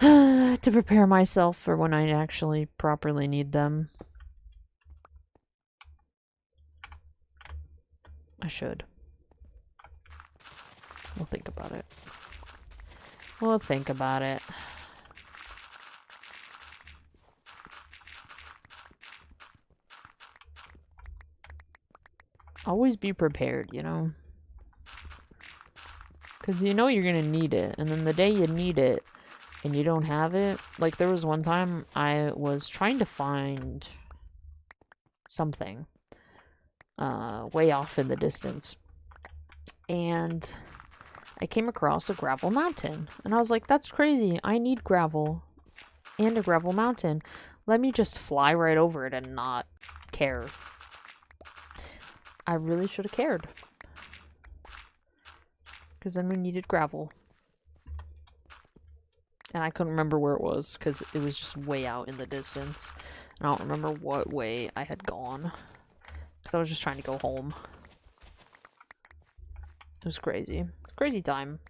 To prepare myself for when I actually properly need them. I should. We'll think about it. We'll think about it. Always be prepared, you know? Because you know you're gonna need it, and then the day you need it and you don't have it, like there was one time I was trying to find something way off in the distance, and I came across a gravel mountain, and I was like, that's crazy, I need gravel and a gravel mountain. Let me just fly right over it and not care. I really should have cared. Because then we needed gravel. And I couldn't remember where it was, because it was just way out in the distance. And I don't remember what way I had gone. Because I was just trying to go home. It was crazy. It's a crazy time.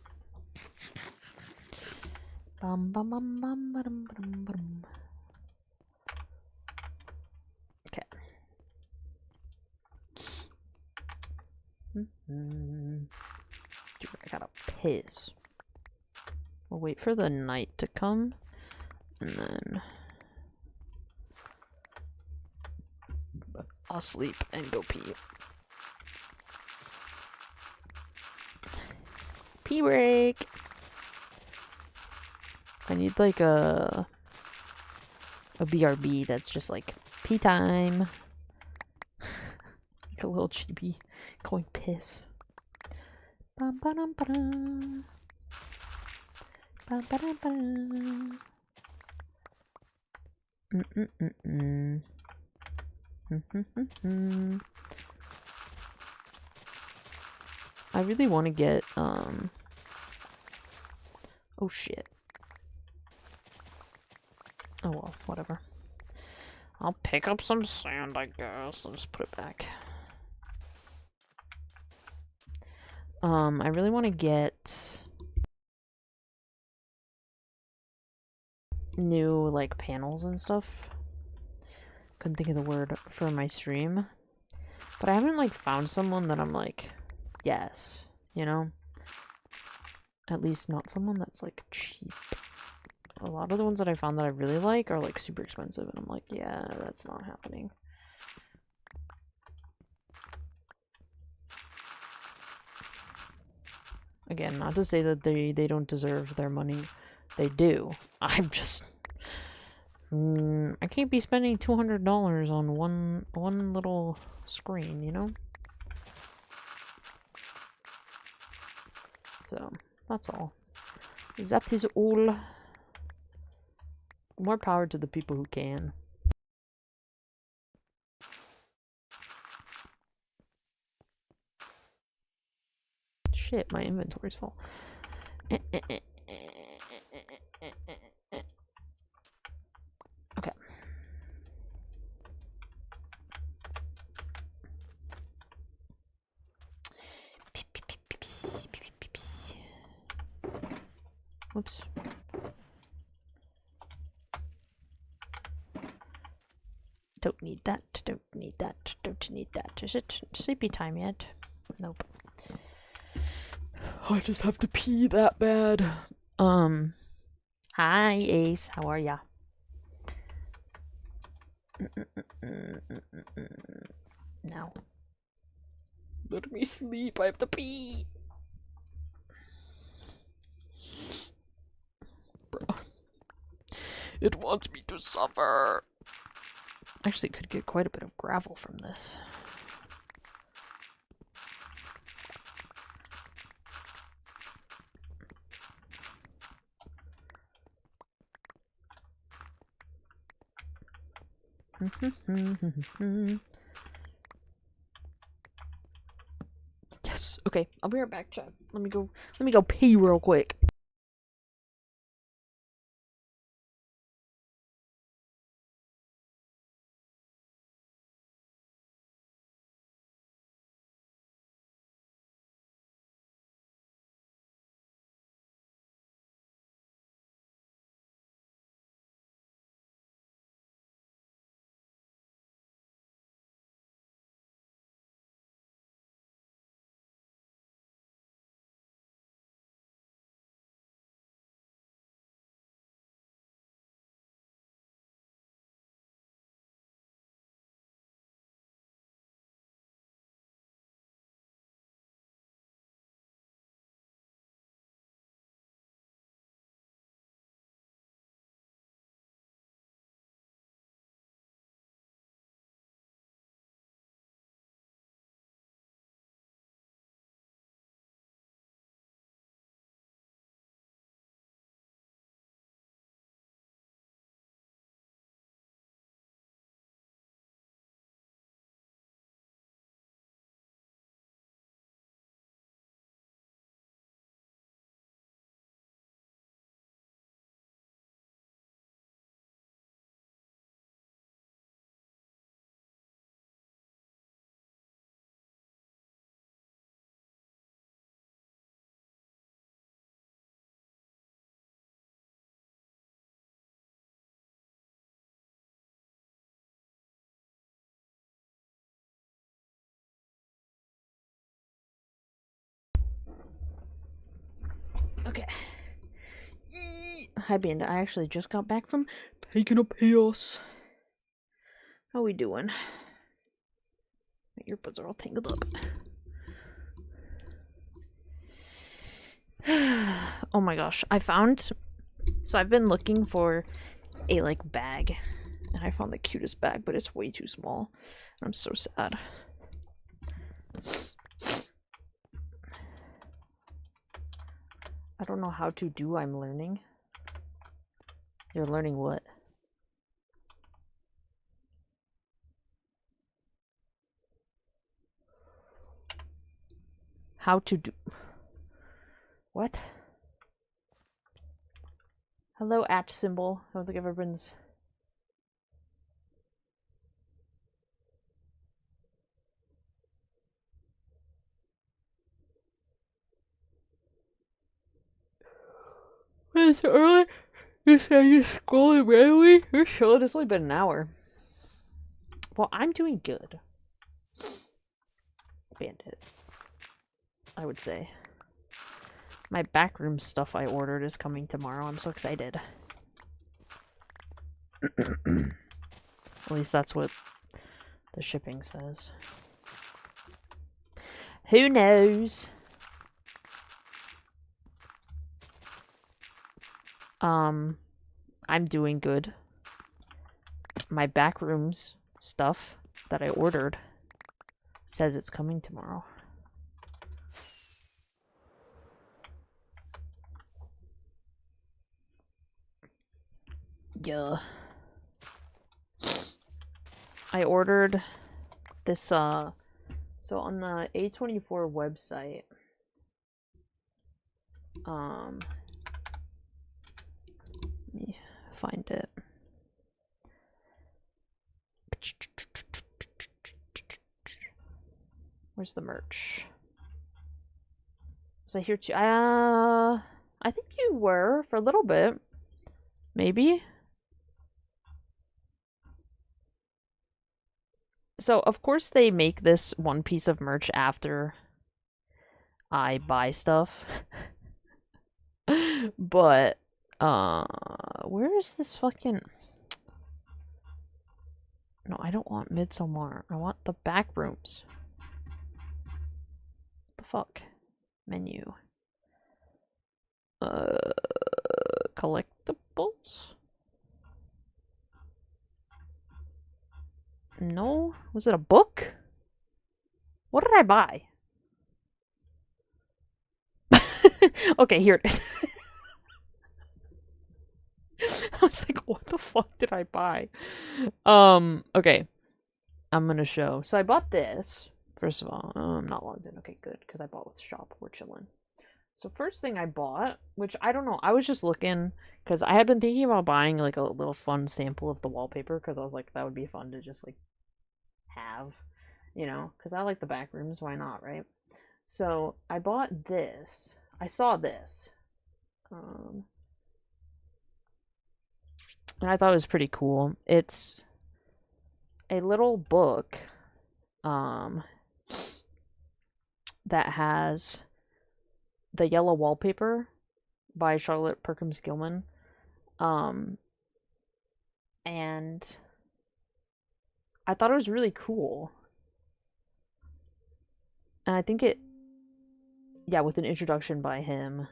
Bum, bum, bum, bum, ba-dum, ba-dum, ba-dum. Okay. Dude, I gotta piss. We'll wait for the night to come, and then I'll sleep and go pee. Pee break! I need like a BRB that's just like pee time. Like a little chibi going piss. Bum, ba-dum, ba-dum. Bum, ba-dum, ba-dum. I really want to get, oh shit. Oh well, whatever. I'll pick up some sand, I guess. I'll just put it back. I really want to get new, like, panels and stuff. Couldn't think of the word for my stream. But I haven't, like, found someone that I'm like, yes, you know? At least not someone that's, like, cheap. A lot of the ones that I found that I really like are, like, super expensive, and I'm like, yeah, that's not happening. Again, not to say that they don't deserve their money. They do. I'm just... I can't be spending $200 on one little screen, you know? So, that's all. That is all. More power to the people who can. Shit, my inventory's full. Okay. Whoops. Don't need that, don't need that, don't need that. Is it sleepy time yet? Nope. I just have to pee that bad. Hi Ace, how are ya? No. Let me sleep, I have to pee. Bruh. It wants me to suffer. Actually, could get quite a bit of gravel from this. Yes. Okay, I'll be right back, chat. Let me go pee real quick. Okay. Hi, Banda. I actually just got back from taking a piss. How we doing? My earbuds are all tangled up. Oh my gosh, I found. So I've been looking for a like bag, and I found the cutest bag, but it's way too small. I'm so sad. I don't know how to do. I'm learning. You're learning what? How to do. What? Hello, @symbol. I don't think I've ever been. It's early. You say you're scrolling randomly? You're sure it's only been an hour. Well, I'm doing good. Bandit. I would say. My backroom stuff I ordered is coming tomorrow. I'm so excited. At least that's what the shipping says. Who knows? I'm doing good. My backrooms stuff that I ordered says it's coming tomorrow. Yeah. I ordered this, so on the A24 website, let me find it. Where's the merch? Was I here too? I think you were for a little bit. Maybe. So, of course, they make this one piece of merch after I buy stuff. But, where is this fucking... No, I don't want Midsommar. I want the back rooms. What the fuck? Menu. Collectibles? No? Was it a book? What did I buy? Okay, here it is. I was like, what the fuck did I buy? Okay. I'm gonna show. So I bought this. First of all, I'm not logged in. Okay, good, because I bought with shop. We're chilling. So first thing I bought, which I don't know, I was just looking, because I had been thinking about buying like a little fun sample of the wallpaper, because I was like, that would be fun to just like have, you know, because I like the back rooms, why not, right? So I bought this. I saw this. And I thought it was pretty cool. It's a little book that has The Yellow Wallpaper by Charlotte Perkins Gilman. And I thought it was really cool. And I think it, yeah, with an introduction by him.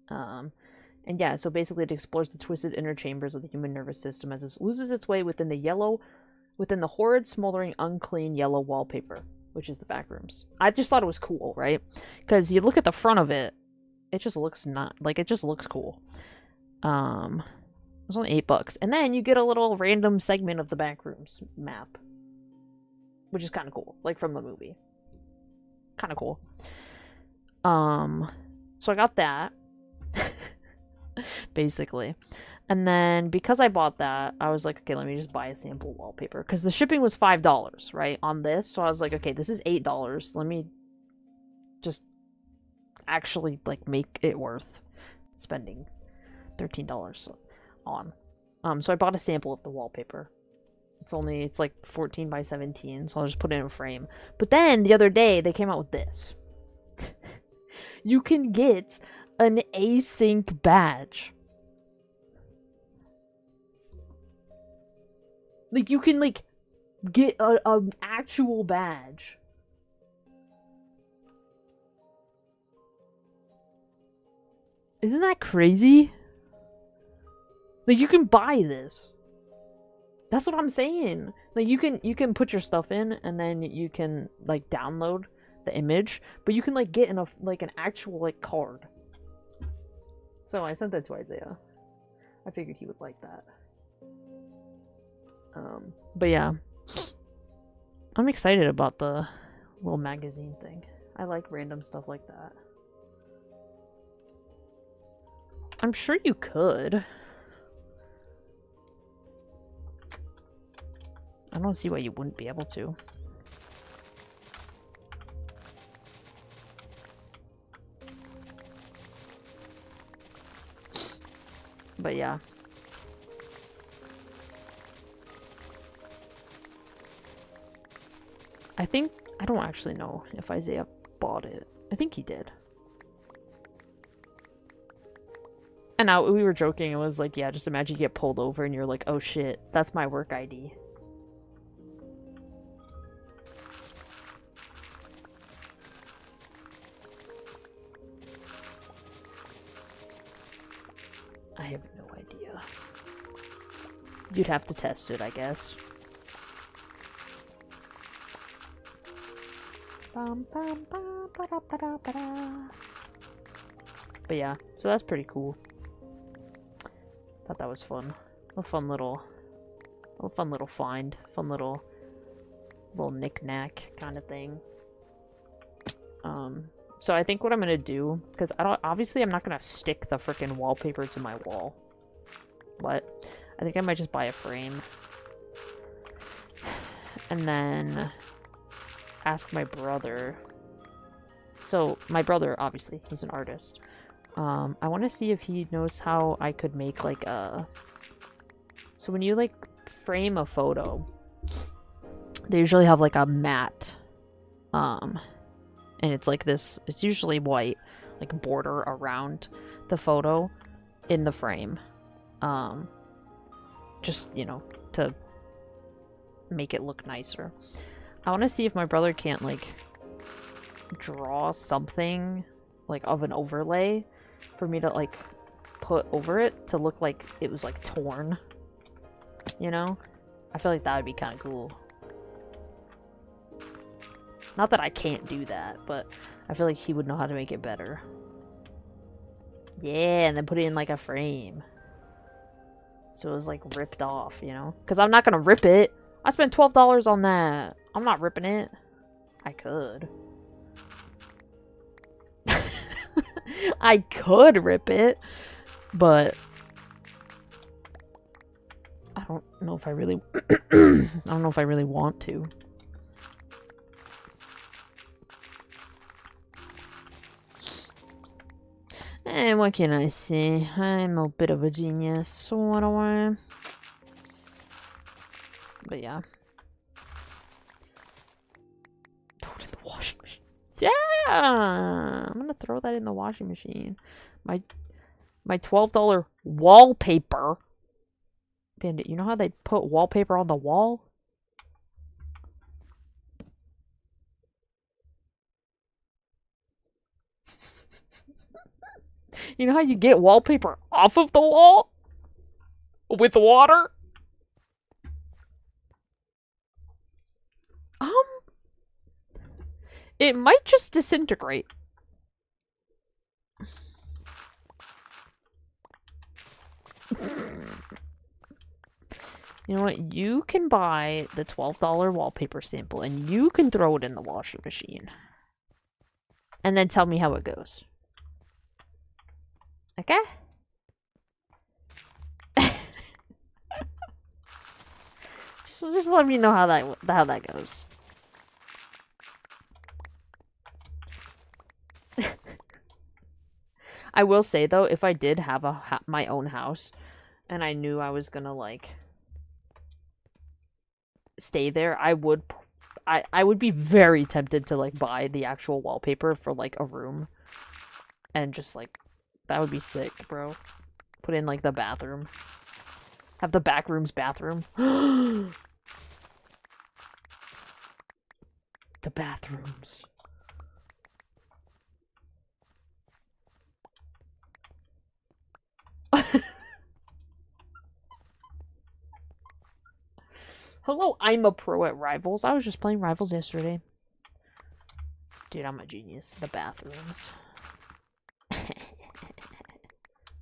And yeah, so basically it explores the twisted inner chambers of the human nervous system as it loses its way within the horrid, smoldering, unclean yellow wallpaper, which is the back rooms. I just thought it was cool, right? Because you look at the front of it, it just looks it just looks cool. It was only $8. And then you get a little random segment of the back rooms map, which is kind of cool, like from the movie. Kind of cool. So I got that. Basically. And then because I bought that, I was like, okay, let me just buy a sample wallpaper. Because the shipping was $5, right, on this. So I was like, okay, this is $8. Let me just actually, like, make it worth spending $13 on. So I bought a sample of the wallpaper. It's like 14 by 17, so I'll just put it in a frame. But then, the other day, they came out with this. You can get an async badge. Like, you can, like, get an actual badge. Isn't that crazy? Like, you can buy this. That's what I'm saying. Like, you can put your stuff in, and then you can, like, download the image, but you can, like, get an actual, like, card. So I sent that to Isaiah. I figured he would like that. But yeah, I'm excited about the little magazine thing. I like random stuff like that. I'm sure you could. I don't see why you wouldn't be able to. But yeah. I don't actually know if Isaiah bought it. I think he did. And now we were joking, it was like, yeah, just imagine you get pulled over and you're like, oh shit, that's my work ID. I have no idea. You'd have to test it, I guess. But yeah, so that's pretty cool. Thought that was fun. A fun little find. Fun little knick-knack kind of thing. So I think what I'm gonna do, because obviously I'm not gonna stick the freaking wallpaper to my wall. But I think I might just buy a frame. And then ask my brother. So my brother, obviously, he's an artist. I want to see if he knows how I could make like a... So when you like frame a photo, they usually have like a mat. And it's like this, it's usually white, like border around the photo in the frame. Just, you know, to make it look nicer. I want to see if my brother can't like draw something like of an overlay for me to like put over it to look like it was like torn, you know? I feel like that would be kind of cool. Not that I can't do that, but I feel like he would know how to make it better. Yeah, and then put it in like a frame. So it was like ripped off, you know? Because I'm not gonna rip it. I spent $12 on that. I'm not ripping it. I could. I could rip it, but I don't know if I really I don't know if I really want to. And what can I say? I'm a bit of a genius, so what do I? But yeah. Throw it in the washing machine. Yeah! I'm gonna throw that in the washing machine. My $12 wallpaper. Bandit, you know how they put wallpaper on the wall? You know how you get wallpaper off of the wall? With water? It might just disintegrate. You know what? You can buy the $12 wallpaper sample and you can throw it in the washing machine. And then tell me how it goes. Okay? just let me know how that goes. I will say though, if I did have my own house and I knew I was gonna like stay there, I would be very tempted to like buy the actual wallpaper for like a room and just like that would be sick, bro. Put in like the bathroom. Have the back room's bathroom. The bathrooms. Hello, I'm a pro at Rivals. I was just playing Rivals yesterday. Dude, I'm a genius. The bathrooms.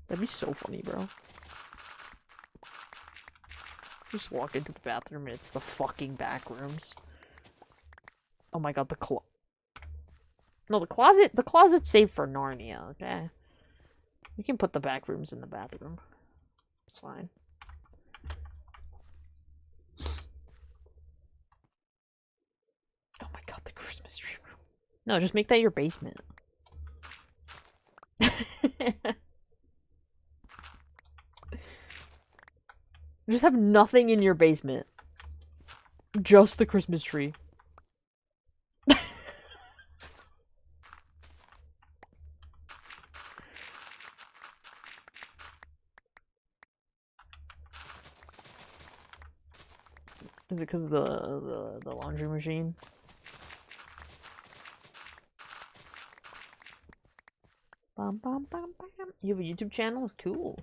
That'd be so funny, bro. Just walk into the bathroom and it's the fucking back rooms. Oh my god, No, the closet's safe for Narnia, okay? We can put the back rooms in the bathroom. It's fine. Oh my god, the Christmas tree room. No, just make that your basement. Just have nothing in your basement. Just the Christmas tree. Is it because of the laundry machine? Bum, bum, bum, bum. You have a YouTube channel? Cool.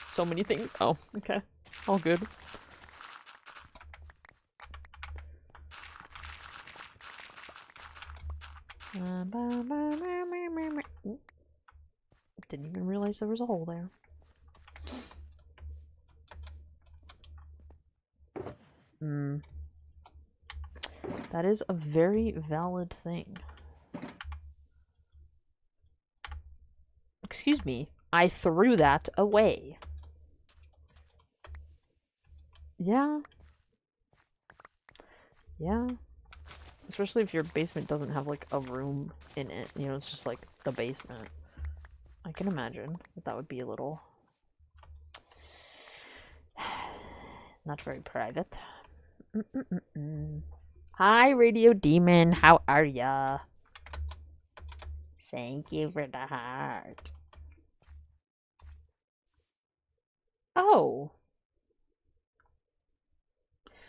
So many things. Oh, okay. All good. Ooh. Didn't even realize there was a hole there. That is a very valid thing. Excuse me. I threw that away. Yeah. Yeah. Especially if your basement doesn't have, like, a room in it. You know, it's just, like, the basement. I can imagine that would be a little not very private. Hi, Radio Demon. How are ya? Thank you for the heart. Oh.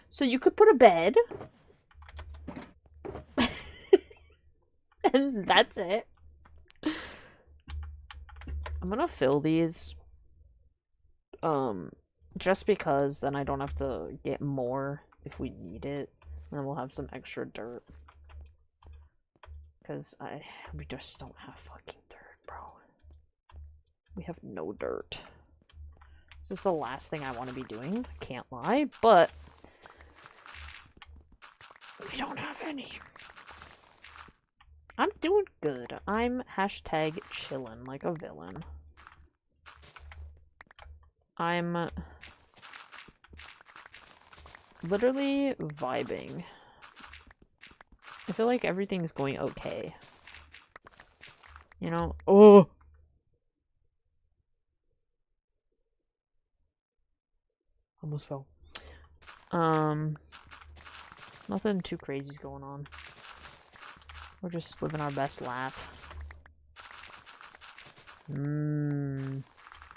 So you could put a bed. And that's it. I'm gonna fill these. Just because then I don't have to get more if we need it. And then we'll have some extra dirt. Because we just don't have fucking dirt, bro. We have no dirt. This is the last thing I want to be doing, can't lie, but we don't have any. I'm doing good. I'm hashtag chillin' like a villain. I'm literally vibing. I feel like everything's going okay. You know? Oh! Almost fell. Nothing too crazy's going on. We're just living our best life.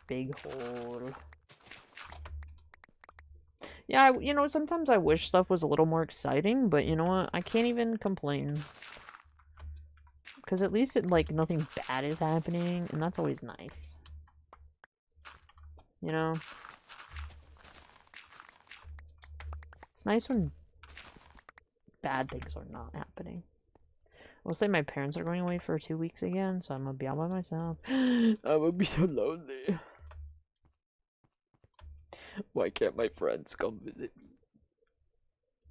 Big hole. Yeah, you know, sometimes I wish stuff was a little more exciting, but you know what? I can't even complain. Because at least like, nothing bad is happening, and that's always nice. You know? It's nice when bad things are not happening. I will say my parents are going away for 2 weeks again, so I'm gonna be all by myself. I'm gonna be so lonely. Why can't my friends come visit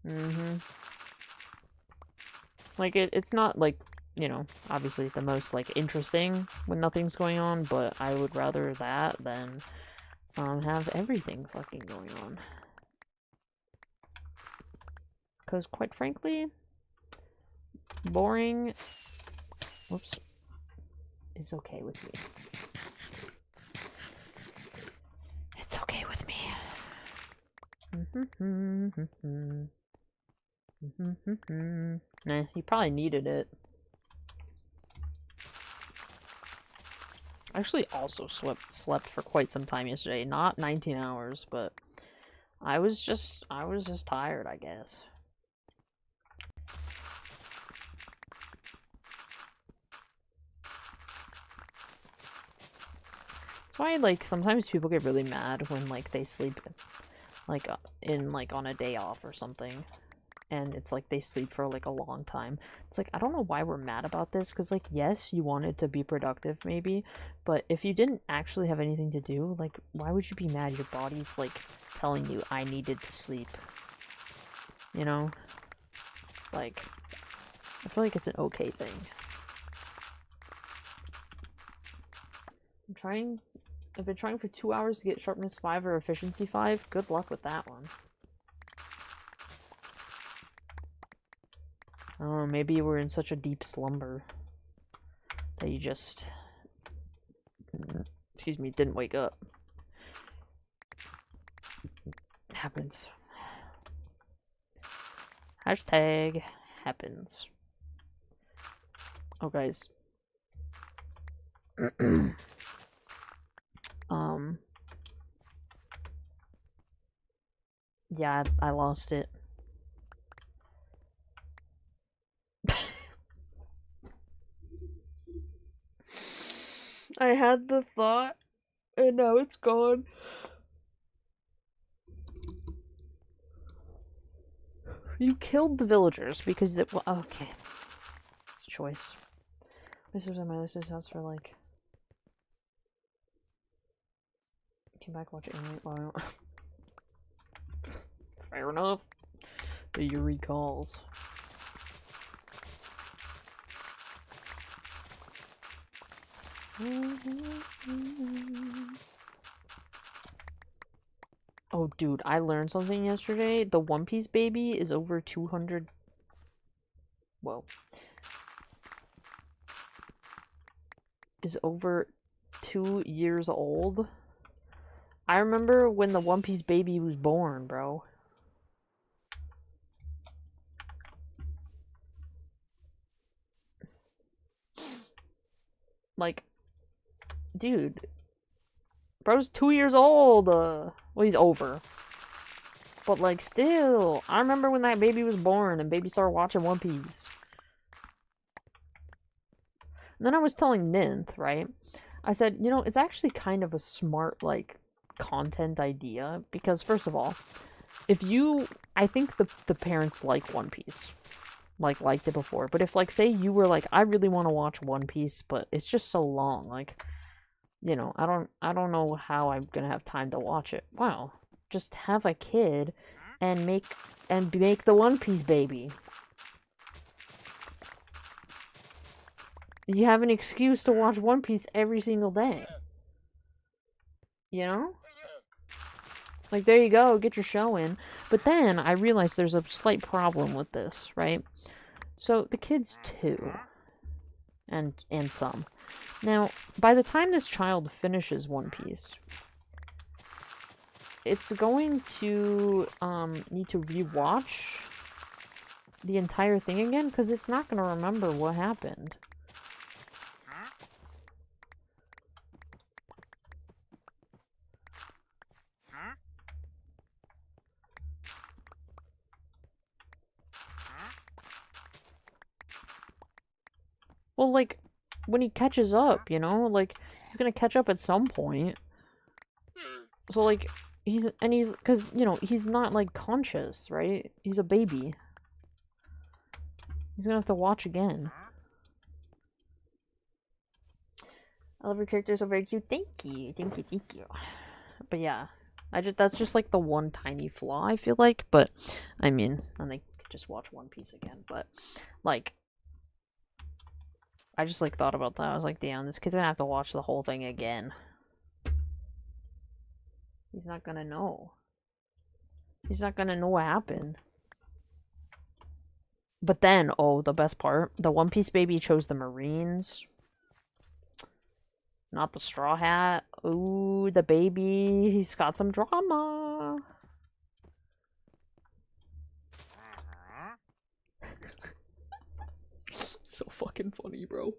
me? Like, it's not, like, you know, obviously the most, like, interesting when nothing's going on, but I would rather that than, have everything fucking going on. Because, quite frankly, boring, whoops, is okay with me. It's okay with me. Nah, he probably needed it. I actually also slept for quite some time yesterday. Not 19 hours, but I was just tired, I guess. That's why, like, sometimes people get really mad when, like, they sleep, like, on a day off or something. And it's like they sleep for, like, a long time. It's like, I don't know why we're mad about this, because, like, yes, you wanted to be productive, maybe, but if you didn't actually have anything to do, like, why would you be mad? Your body's, like, telling you, I needed to sleep. You know? Like, I feel like it's an okay thing. I've been trying for 2 hours to get sharpness 5 or efficiency 5. Good luck with that one. I don't know, maybe we're in such a deep slumber that you just, excuse me, didn't wake up. It happens. Hashtag happens. Oh, guys. Yeah, I lost it. I had the thought, and now it's gone. You killed the villagers because it. Well, okay. It's a choice. This was at my lister's house for like. Came back, watch it anime. Well, fair enough. Your recalls. Oh, dude, I learned something yesterday. The One Piece baby is over 200. Whoa. Is over 2 years old. I remember when the One Piece baby was born, bro. Like, dude. Bro's 2 years old. Well, he's over. But, like, still. I remember when that baby was born and baby started watching One Piece. And then I was telling Ninth, right? I said, you know, it's actually kind of a smart, like, content idea. Because, first of all, if you... I think the parents like One Piece. Like, liked it before. But if, like, say you were like, I really want to watch One Piece, but it's just so long. Like, you know, I don't know how I'm gonna have time to watch it. Well, just have a kid and make the One Piece baby. You have an excuse to watch One Piece every single day. You know? Like, there you go, get your show in. But then I realized there's a slight problem with this, right? So the kid's 2. And some. Now, by the time this child finishes One Piece, it's going to need to rewatch the entire thing again, because it's not going to remember what happened. Well, like, when he catches up, you know? Like, he's gonna catch up at some point. So, like, because, you know, he's not, like, conscious, right? He's a baby. He's gonna have to watch again. I love your characters, are very cute. Thank you. Thank you, thank you. But yeah, that's just, like, the one tiny flaw, I feel like. But, I mean, and they could just watch One Piece again. But, like... I just, like, thought about that. I was like, damn, this kid's gonna have to watch the whole thing again. He's not gonna know. He's not gonna know what happened. But then, oh, the best part. The One Piece baby chose the Marines. Not the Straw Hat. Ooh, the baby. He's got some drama. So fucking funny, bro.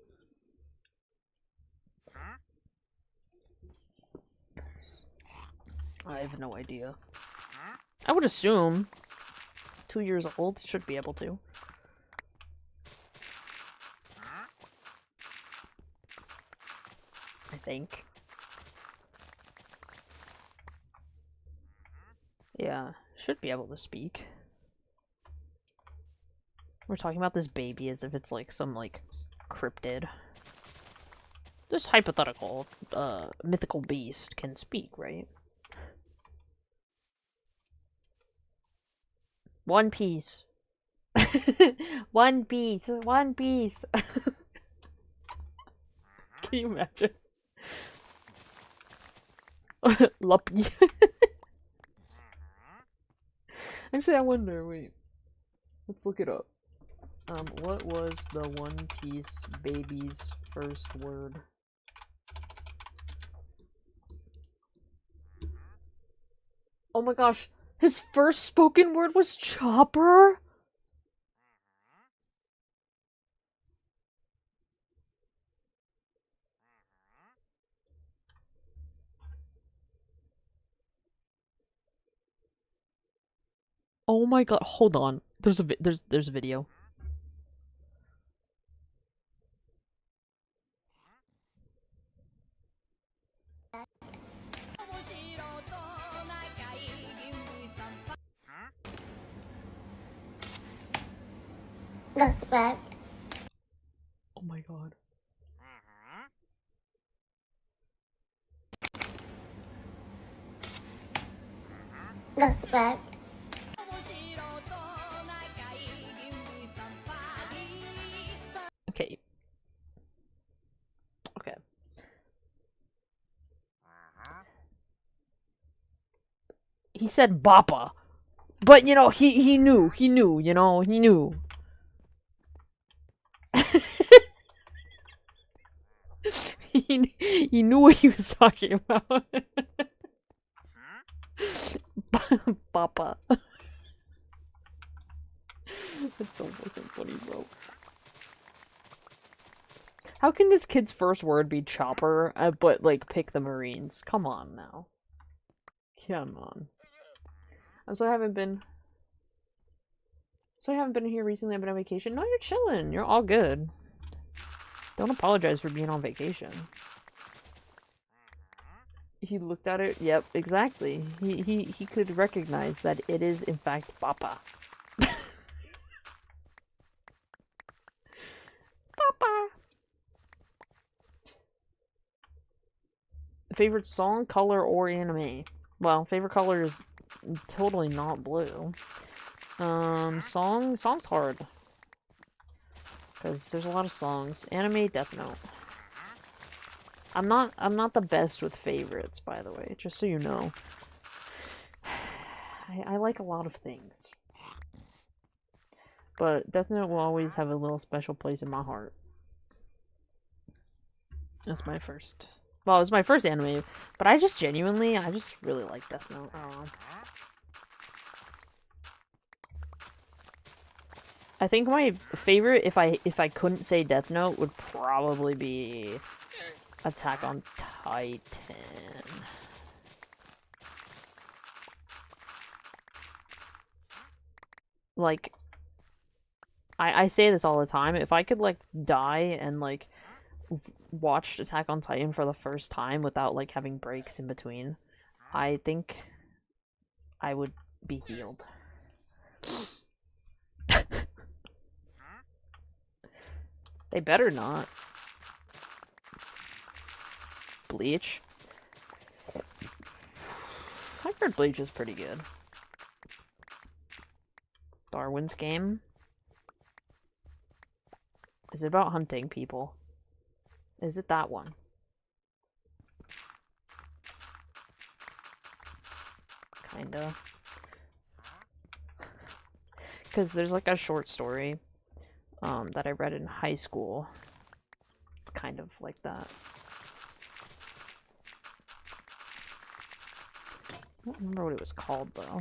I have no idea. I would assume 2 years old should be able to. I think. Yeah, should be able to speak. We're talking about this baby as if it's like some like cryptid. This hypothetical mythical beast can speak, right? One Piece. One Piece. One Piece. Can you imagine? Luppy. Actually, I wonder, wait. Let's look it up. What was the One Piece baby's first word? Oh my gosh, his first spoken word was chopper? Oh my god, hold on. There's a video. That's bad. Oh my god. That's bad. Okay. Okay. He said Bappa. But, you know, he knew, you know, he knew. He he knew what he was talking about. Papa. That's so fucking funny, bro. How can this kid's first word be chopper, but, like, pick the Marines? Come on now. Come on. So I haven't been here recently. I've been on vacation. No, you're chilling. You're all good. Don't apologize for being on vacation. He looked at it. Yep, exactly. He could recognize that it is in fact Papa. Papa. Favorite song, color, or anime? Well, favorite color is totally not blue. Song's hard. Because there's a lot of songs. Anime, Death Note. I'm not the best with favorites, by the way, just so you know. I like a lot of things. But Death Note will always have a little special place in my heart. That's my first. Well, it was my first anime, but I just really like Death Note. I don't know. I think my favorite, if I couldn't say Death Note, would probably be Attack on Titan. Like, I say this all the time. If I could, like, die and, like, watch Attack on Titan for the first time without, like, having breaks in between, I think I would be healed. They better not. Bleach. I've heard Bleach is pretty good. Darwin's Game. Is it about hunting people? Is it that one? Kinda. Because there's like a short story that I read in high school. It's kind of like that. I don't remember what it was called though.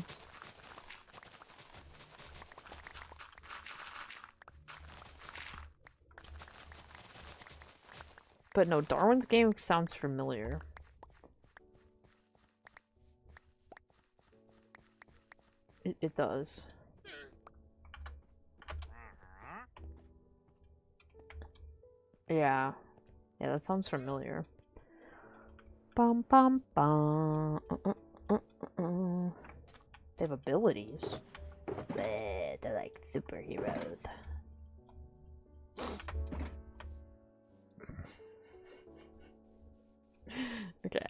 But no, Darwin's Game sounds familiar. It does. Yeah. Yeah, that sounds familiar. Bum bum bum. They have abilities. They're like superheroes. Okay.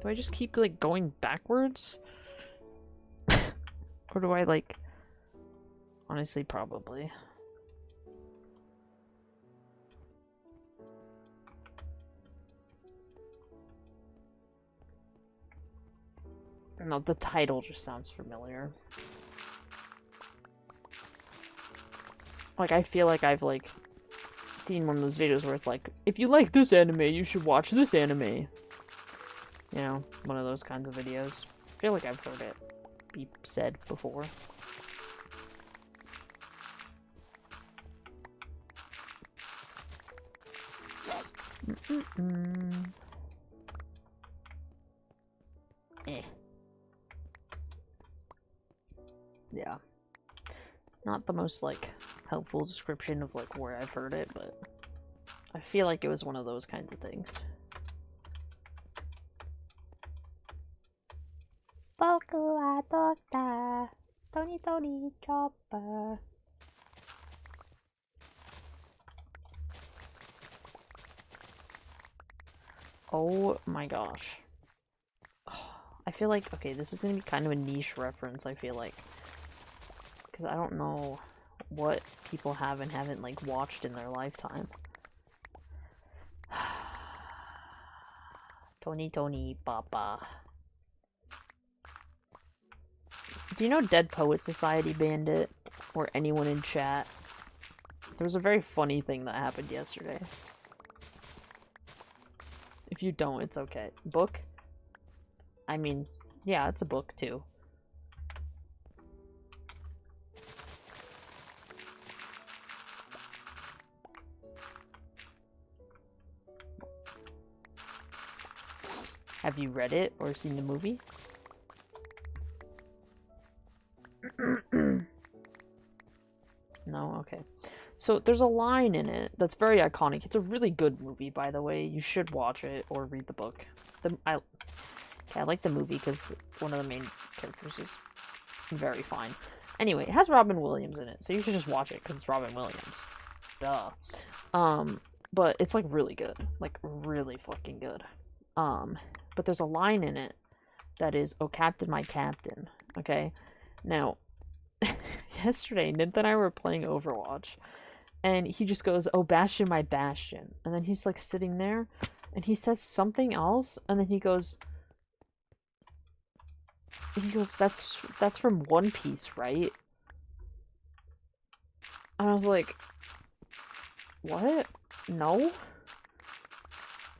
Do I just keep like going backwards? Or do I like honestly probably. No, the title just sounds familiar. Like, I feel like I've, like, seen one of those videos where it's like, if you like this anime, you should watch this anime. You know, one of those kinds of videos. I feel like I've heard it be said before. Eh. Yeah. Not the most, like, helpful description of, like, where I've heard it, but I feel like it was one of those kinds of things. Boku wa Doctor Tony Tony Chopper. Oh my gosh. I feel like, okay, this is gonna be kind of a niche reference, I feel like. Because I don't know what people have and haven't, like, watched in their lifetime. Tony Tony Papa. Do you know Dead Poet Society Bandit? Or anyone in chat? There was a very funny thing that happened yesterday. If you don't, it's okay. Book? I mean, yeah, it's a book too. Have you read it or seen the movie? No? Okay. So there's a line in it that's very iconic. It's a really good movie, by the way. You should watch it or read the book. I like the movie because one of the main characters is very fine. Anyway, it has Robin Williams in it, so you should just watch it because it's Robin Williams. Duh. But it's like really good. Like really fucking good. But there's a line in it that is, "Oh, Captain, my Captain." Okay? Now, yesterday, Nint and I were playing Overwatch, and he just goes, "Oh, Bastion, my Bastion." And then he's like sitting there, and he says something else, and then he goes, that's from One Piece, right? And I was like, what? No?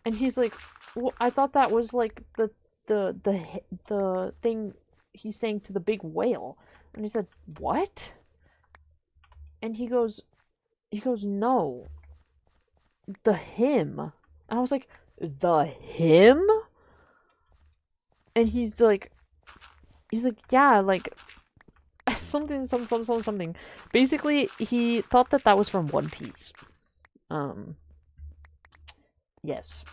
And he's like, well, I thought that was like the thing he's saying to the big whale. And he said, what? And he goes, no. The him. And I was like, the him? And he's like, yeah, like, something. Basically, he thought that was from One Piece. Yes.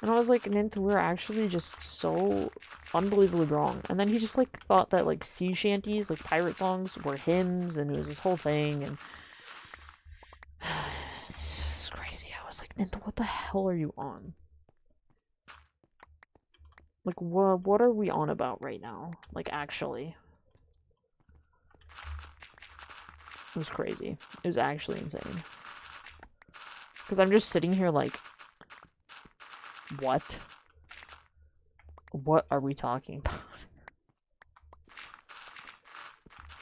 And I was like, Nint, we're actually just so unbelievably wrong. And then he just, like, thought that, like, sea shanties, like, pirate songs were hymns, and it was this whole thing, and... it's just crazy. I was like, Nint, what the hell are you on? Like, what are we on about right now? Like, actually. It was crazy. It was actually insane. Because I'm just sitting here like... What? What are we talking about?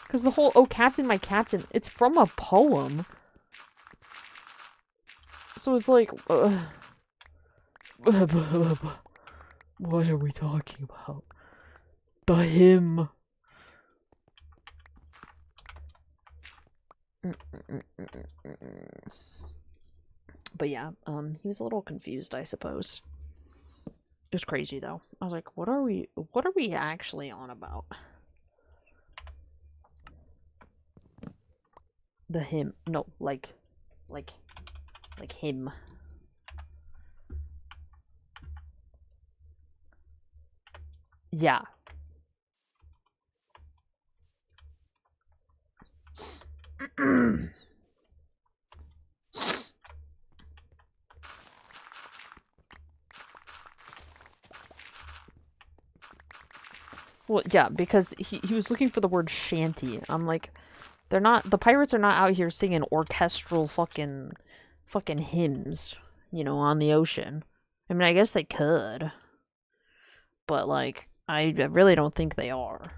Because the whole, "Oh, Captain, my Captain," it's from a poem. So it's like... what are we talking about? The hymn. But yeah, he was a little confused, I suppose. It was crazy though. I was like, what are we actually on about? The hymn. No, like him. Yeah. Well, yeah, because he was looking for the word shanty. I'm like, the pirates are not out here singing orchestral fucking hymns, you know, on the ocean. I mean, I guess they could. But, like, I really don't think they are.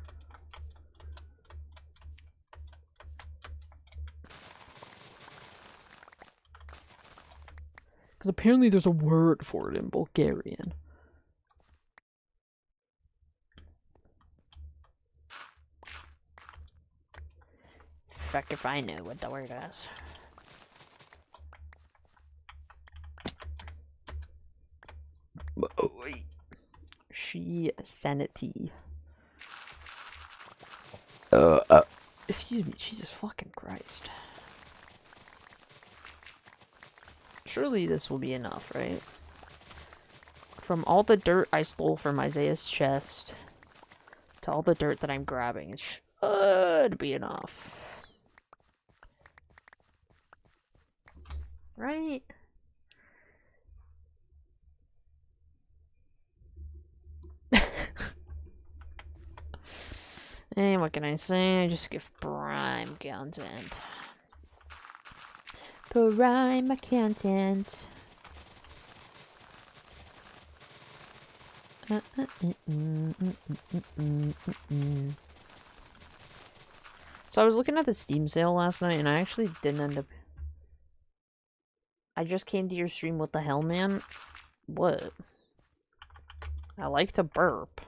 Because apparently there's a word for it in Bulgarian. Fuck if I know what the word is. She sanity. Excuse me, Jesus fucking Christ. Surely this will be enough, right? From all the dirt I stole from Isaiah's chest to all the dirt that I'm grabbing, it should be enough. Right? And what can I say? I just give prime content. Prime content. So So I was looking at the Steam sale last night, and I actually didn't end up... I just came to your stream. What the hell, man? What? I like to burp.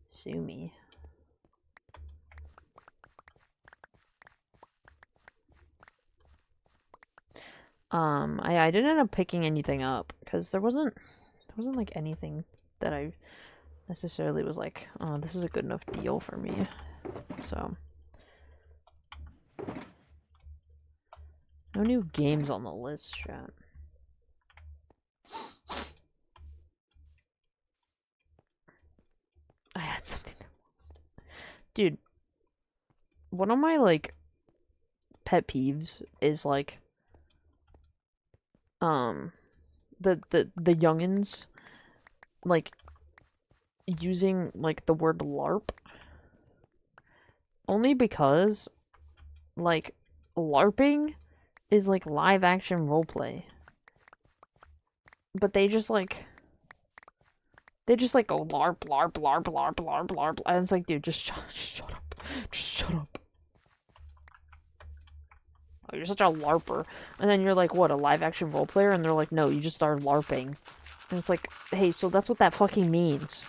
Sue me. I didn't end up picking anything up because there wasn't like anything that I necessarily was like, oh, this is a good enough deal for me. So no new games on the list, chat. I had something that was... Dude, one of my like pet peeves is like the youngins like using like the word LARP, only because like LARPing is like live action roleplay, but they just like go LARP, LARP, LARP, LARP, LARP, LARP, and it's like, dude, just shut up, just shut up. Oh, you're such a LARPer. And then you're like, what, a live action role player? And they're like, no, you just started LARPing. And it's like, hey, so that's what that fucking means.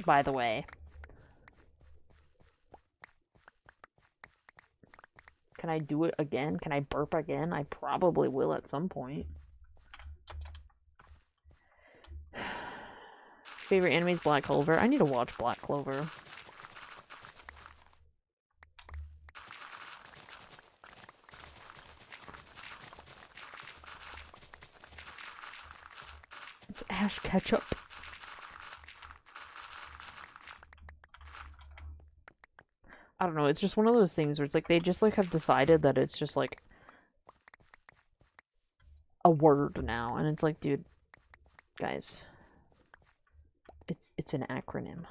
By the way. Can I do it again? Can I burp again? I probably will at some point. Favorite anime is Black Clover. I need to watch Black Clover. It's Ash Ketchup. I don't know, it's just one of those things where it's like they just like have decided that it's just like a word now, and it's like, dude, guys, it's an acronym.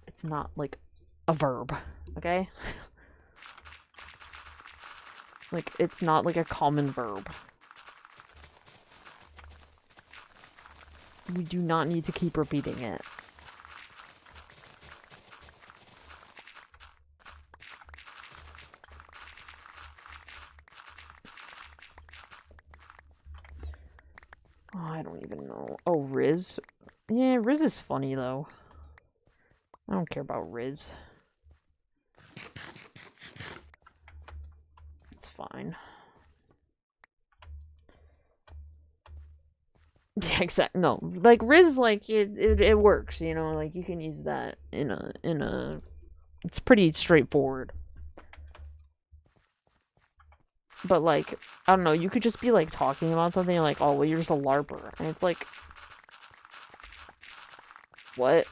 It's not like a verb, okay? Like, it's not like a common verb. We do not need to keep repeating it. Oh, I don't even know. Oh, Riz? Yeah, Riz is funny, though. I don't care about Riz. It's fine. Yeah, exactly. No, like Riz, like it works, you know. Like you can use that in a. It's pretty straightforward. But like, I don't know. You could just be like talking about something like, oh, well, you're just a LARPer, and it's like, what?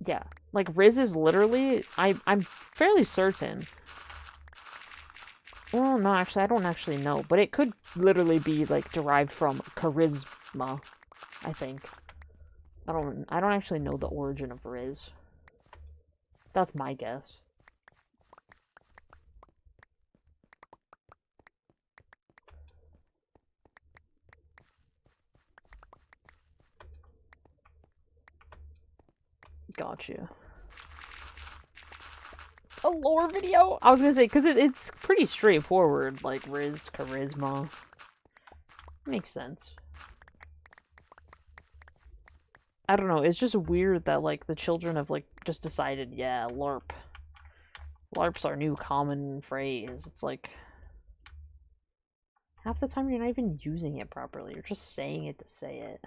Yeah, like Riz is literally, I'm fairly certain. Well, no, actually, I don't actually know, but it could literally be like derived from charisma, I think. I don't actually know the origin of Riz. That's my guess. Gotcha. A lore video? I was gonna say, because it's pretty straightforward, like Riz, charisma. Makes sense. I don't know, it's just weird that, like, the children have, like, just decided, yeah, LARP. LARP's our new common phrase. It's like, half the time you're not even using it properly, you're just saying it to say it.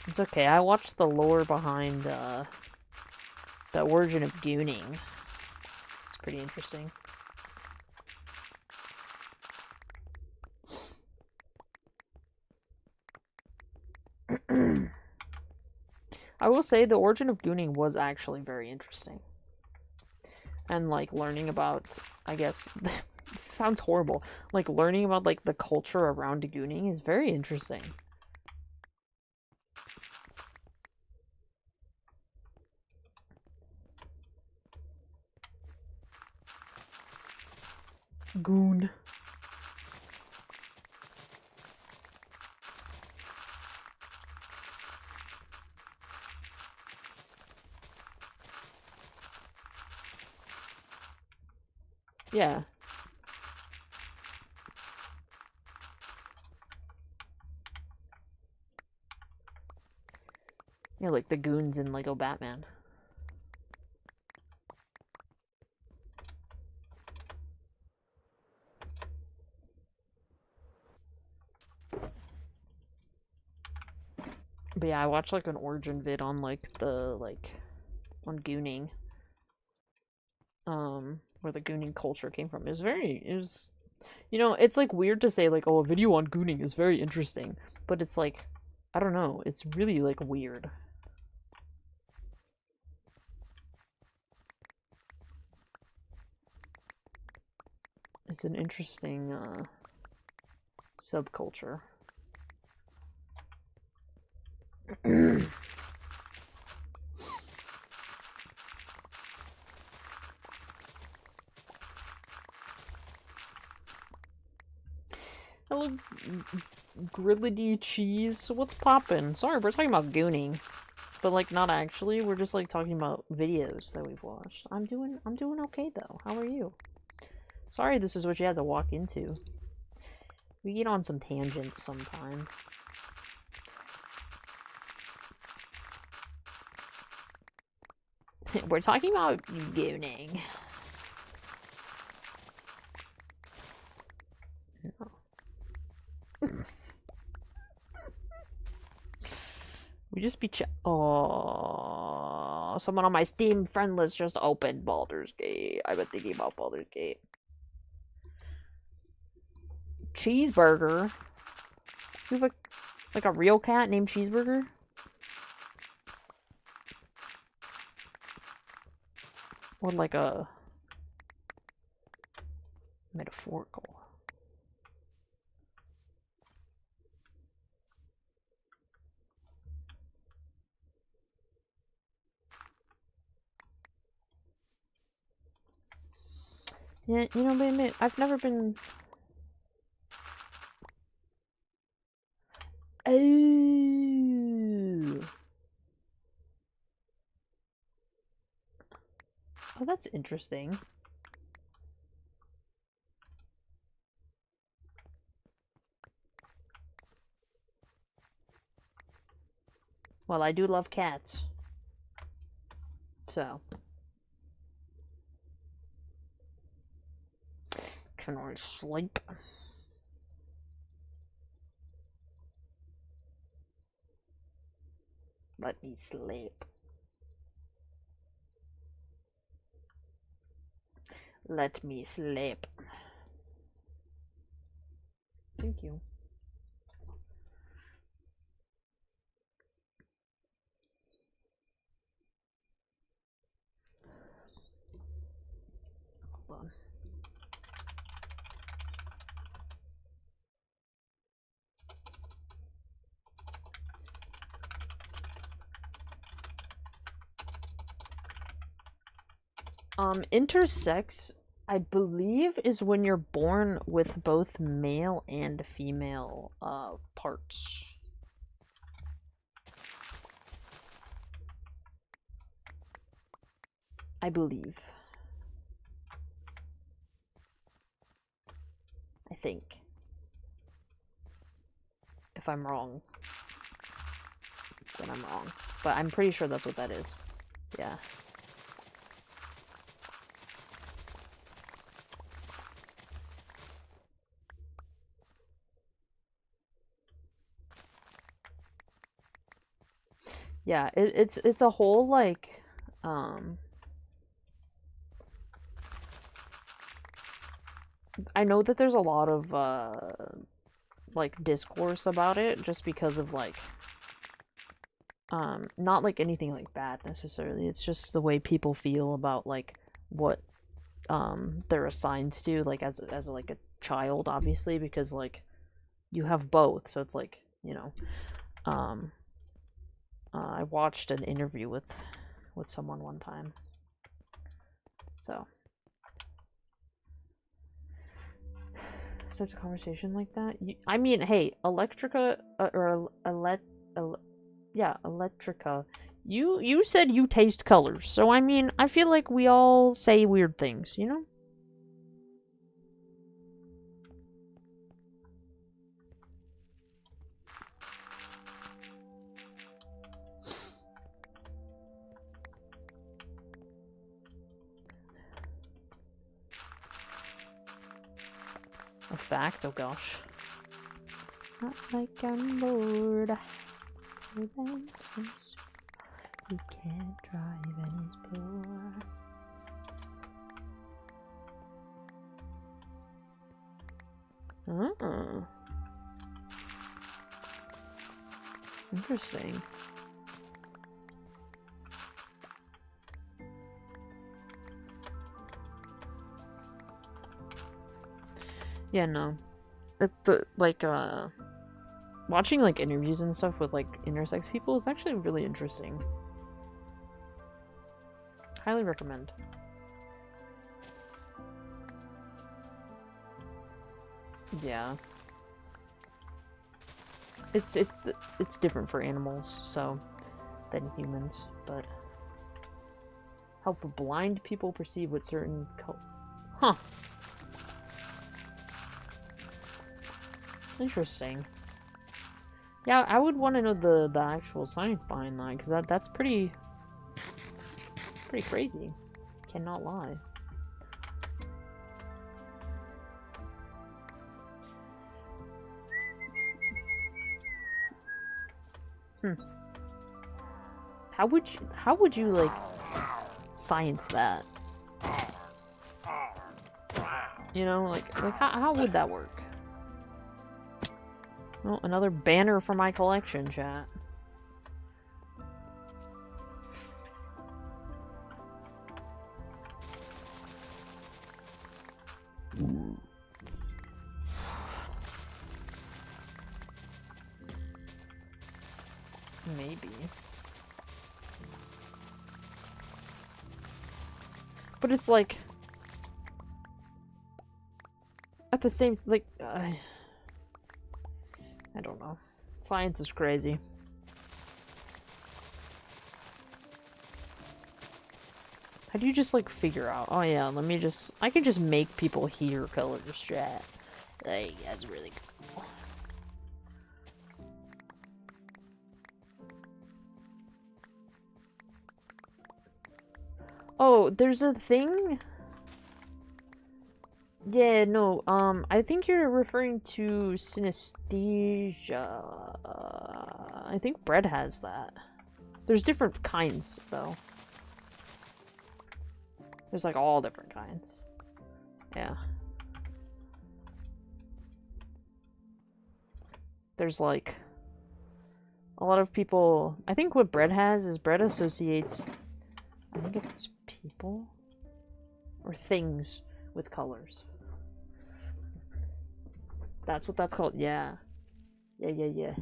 It's okay, I watched the lore behind, the origin of gooning. It's pretty interesting. I will say the origin of gooning was actually very interesting. And like learning about, I guess, this sounds horrible. Like learning about like the culture around gooning is very interesting. Goon. Yeah. Yeah, like the goons in Lego Batman. But yeah, I watched like an origin vid on like on gooning. Where the gooning culture came from. It was you know, it's like weird to say like, oh, a video on gooning is very interesting, but it's like I don't know, it's really like weird. It's an interesting subculture. Hello, Grilledy Cheese. So what's poppin'? Sorry, we're talking about gooning, but like not actually. We're just like talking about videos that we've watched. I'm doing okay though. How are you? Sorry, this is what you had to walk into. We get on some tangents sometime. We're talking about gooning. We just be oh, someone on my Steam friend list just opened Baldur's Gate. I've been thinking about Baldur's Gate. Cheeseburger. You have like a real cat named Cheeseburger? Or like a metaphorical. Yeah, you know, man, I've never been. Oh. Oh, that's interesting. Well, I do love cats. So. Can I sleep? Let me sleep. Let me sleep. Thank you. Hold on. Intersex, I believe, is when you're born with both male and female parts. I believe. I think. If I'm wrong, then I'm wrong. But I'm pretty sure that's what that is. Yeah. Yeah, it's a whole like I know that there's a lot of like discourse about it just because of like not like anything like bad necessarily. It's just the way people feel about like what they're assigned to like as like a child, obviously, because like you have both. So it's like, you know, I watched an interview with someone one time. So starts a conversation like that. I mean, hey, Electrica yeah, Electrica. You said you taste colors, so I mean, I feel like we all say weird things, you know? A fact? Oh gosh. Not like I'm bored. We can't drive and he's poor. Oh. Interesting. Yeah, no. Watching like interviews and stuff with like intersex people is actually really interesting. Highly recommend. Yeah. It's different for animals, so, than humans, but help blind people perceive what certain Huh. Interesting. Yeah, I would want to know the actual science behind that, because that's pretty crazy. Cannot lie. How would you like science that? You know, like how would that work? Well, another banner for my collection, chat. Maybe. But it's like at the same I don't know. Science is crazy. How do you just like figure out? Oh yeah, I can just make people hear colors, chat. Like, that's really cool. Oh, there's a thing? Yeah, no, I think you're referring to synesthesia. I think bread has that. There's different kinds, though. There's like all different kinds. Yeah. There's like a lot of people. I think what bread has is bread associates, I think it's people or things with colors. That's what that's called. Yeah. Yeah.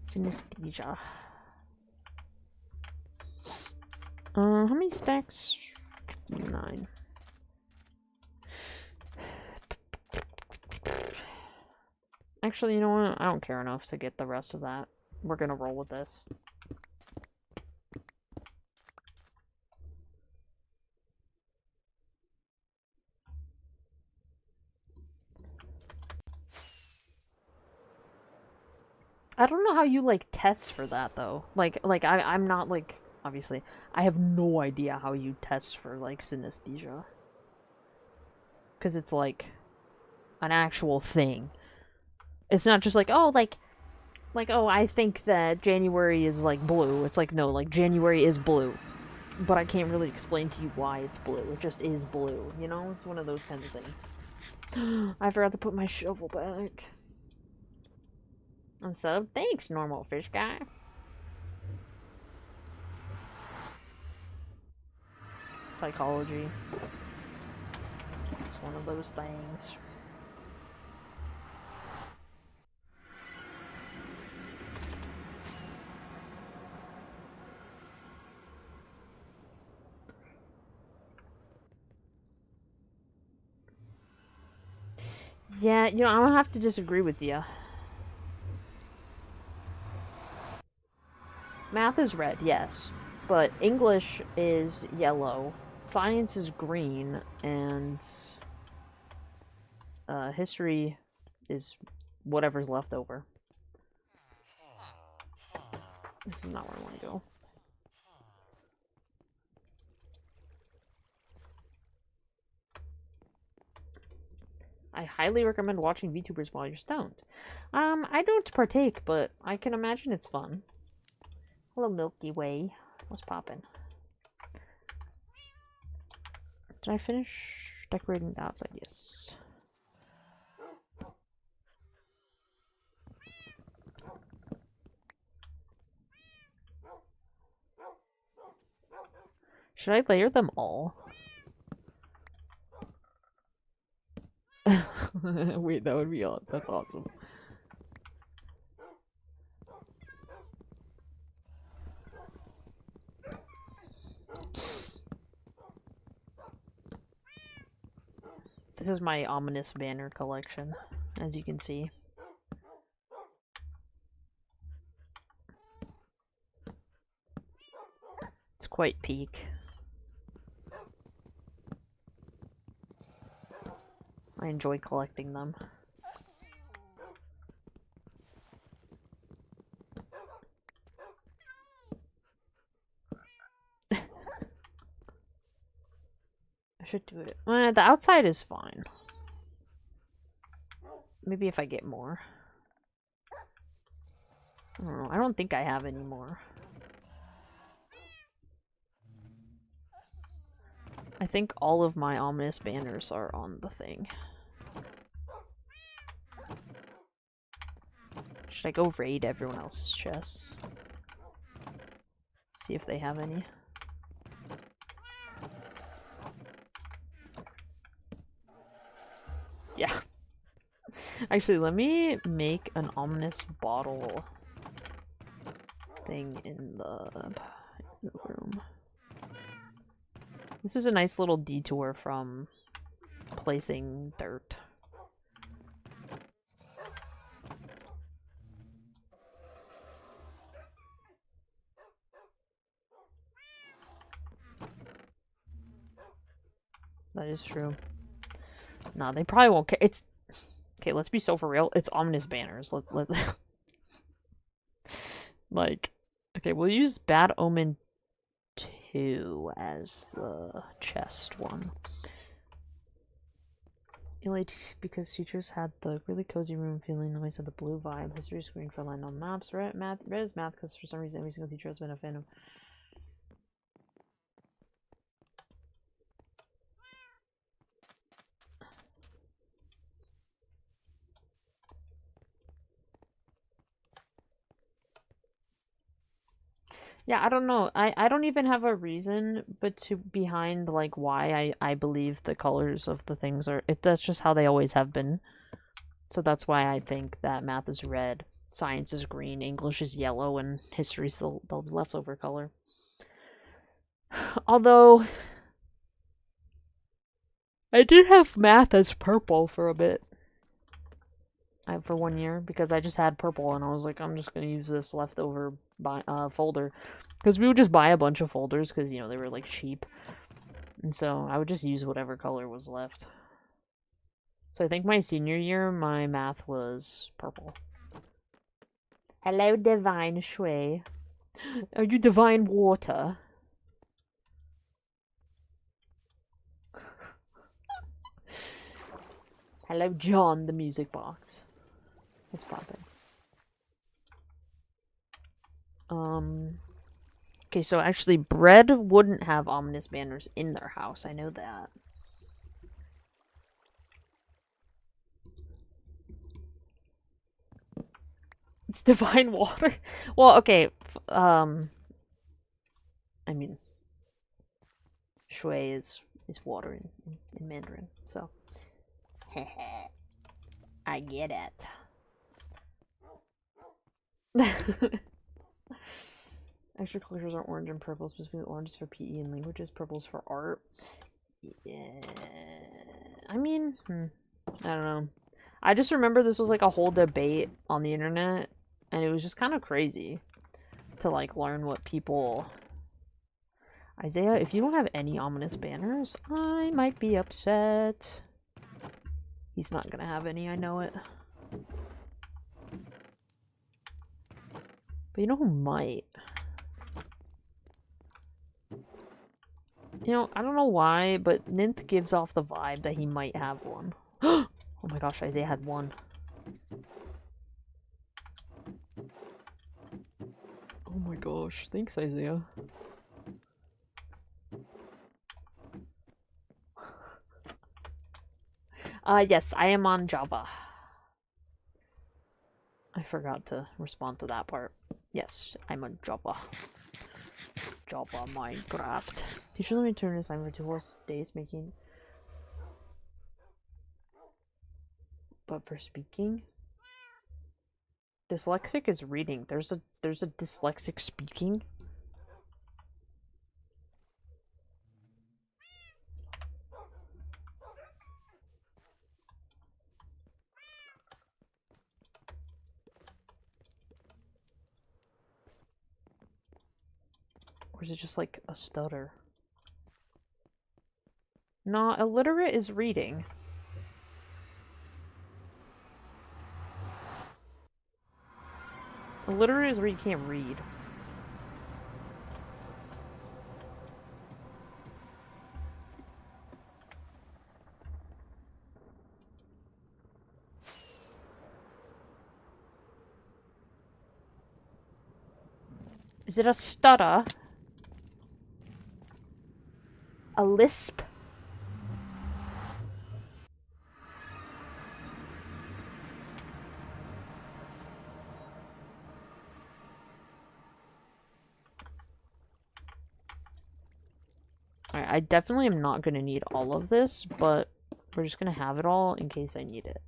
Synesthesia. How many stacks? 9. Actually, you know what? I don't care enough to get the rest of that. We're gonna roll with this. I don't know how you, like, test for that, though. I'm not, like, obviously, I have no idea how you test for, like, synesthesia. Because it's, like, an actual thing. It's not just like, oh, oh, I think that January is, like, blue. It's like, no, like, January is blue. But I can't really explain to you why it's blue. It just is blue, you know? It's one of those kinds of things. I forgot to put my shovel back. I'm so thanks, normal fish guy. Psychology. It's one of those things. Yeah, you know, I'm gonna have to disagree with you. Math is red, yes, but English is yellow, science is green, and history is whatever's left over. This is not where I want to go. I highly recommend watching VTubers while you're stoned. I don't partake, but I can imagine it's fun. Hello, Milky Way. What's poppin'? Did I finish decorating the outside? Yes. Should I layer them all? Wait, that would be odd. That's awesome. This is my ominous banner collection, as you can see. It's quite peak. I enjoy collecting them. I should do it. The outside is fine. Maybe if I get more. I don't know. I don't think I have any more. I think all of my ominous banners are on the thing. Should I go raid everyone else's chests? See if they have any. Yeah. Actually, let me make an ominous bottle thing in the room. This is a nice little detour from placing dirt. That is true. Nah, they probably won't care. It's okay. Let's be so for real. It's ominous banners. Let like, okay, we'll use Bad Omen 2 as the chest one. Because teachers had the really cozy room feeling, nice with the blue vibe. History screen for line on maps. Red is math because for some reason every single teacher has been a fan of. Yeah, I don't know. I don't even have a reason but to behind like why I believe the colors of the things are that's just how they always have been. So that's why I think that math is red, science is green, English is yellow, and history's the leftover color. Although I did have math as purple for a bit. For 1 year because I just had purple and I was like, I'm just gonna use this leftover folder because we would just buy a bunch of folders because you know they were like cheap, and so I would just use whatever color was left. So I think my senior year my math was purple. Hello, Divine Shui. Are you Divine Water? Hello, John, the music box. What's poppin'? Okay, so actually, Bread wouldn't have ominous banners in their house. I know that. It's divine water. Well, okay. I mean, shui is water in Mandarin, so. I get it. Extra colors are orange and purple, specifically orange is for PE and languages, purple's for art. Yeah. I mean, I don't know. I just remember this was like a whole debate on the internet, and it was just kind of crazy to like learn what people. Isaiah, if you don't have any ominous banners, I might be upset. He's not gonna have any, I know it. But you know who might? You know, I don't know why, but Ninth gives off the vibe that he might have one. Oh my gosh, Isaiah had one. Oh my gosh, thanks Isaiah. Yes, I am on Java. I forgot to respond to that part. Yes, I'm on Java. Java Minecraft. Teacher let me turn an assignment for 2 whole days making. But for speaking? Dyslexic is reading. There's a dyslexic speaking. Or is it just like a stutter? No, illiterate is reading. Illiterate is where you can't read. Is it a stutter? A lisp? Alright, I definitely am not going to need all of this, but we're just going to have it all in case I need it.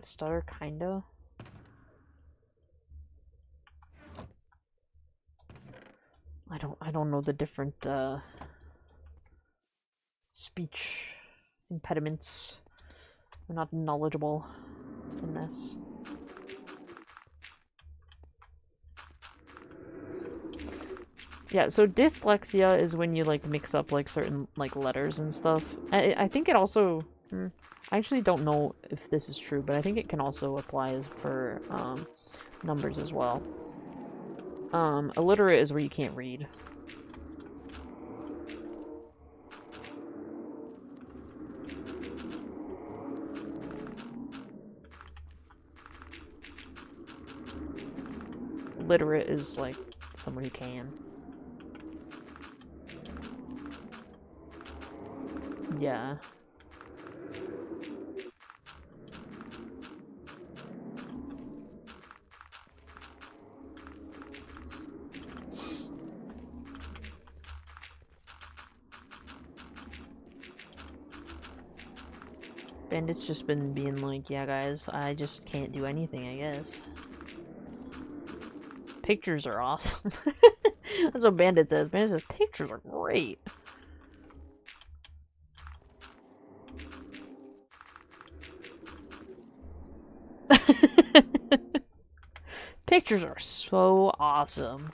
Stutter, kinda. I don't know the different speech impediments. I'm not knowledgeable in this. Yeah, so dyslexia is when you like mix up like certain like letters and stuff. I think it also I actually don't know if this is true, but I think it can also apply for numbers as well. Illiterate is where you can't read. Literate is like someone who can. Yeah. Bandit's just been being like, yeah guys, I just can't do anything, I guess. Pictures are awesome. That's what Bandit says. Bandit says pictures are great. Pictures are so awesome.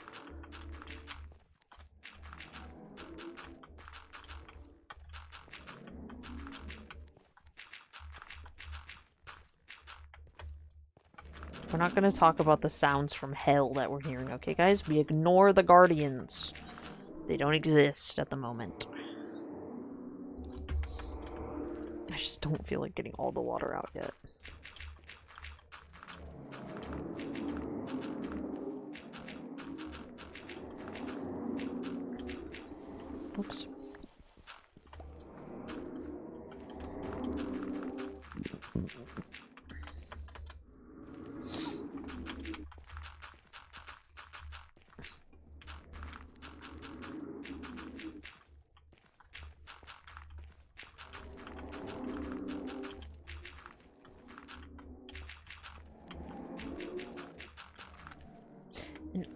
We're not going to talk about the sounds from hell that we're hearing, okay, guys? We ignore the guardians. They don't exist at the moment. I just don't feel like getting all the water out yet. Oops.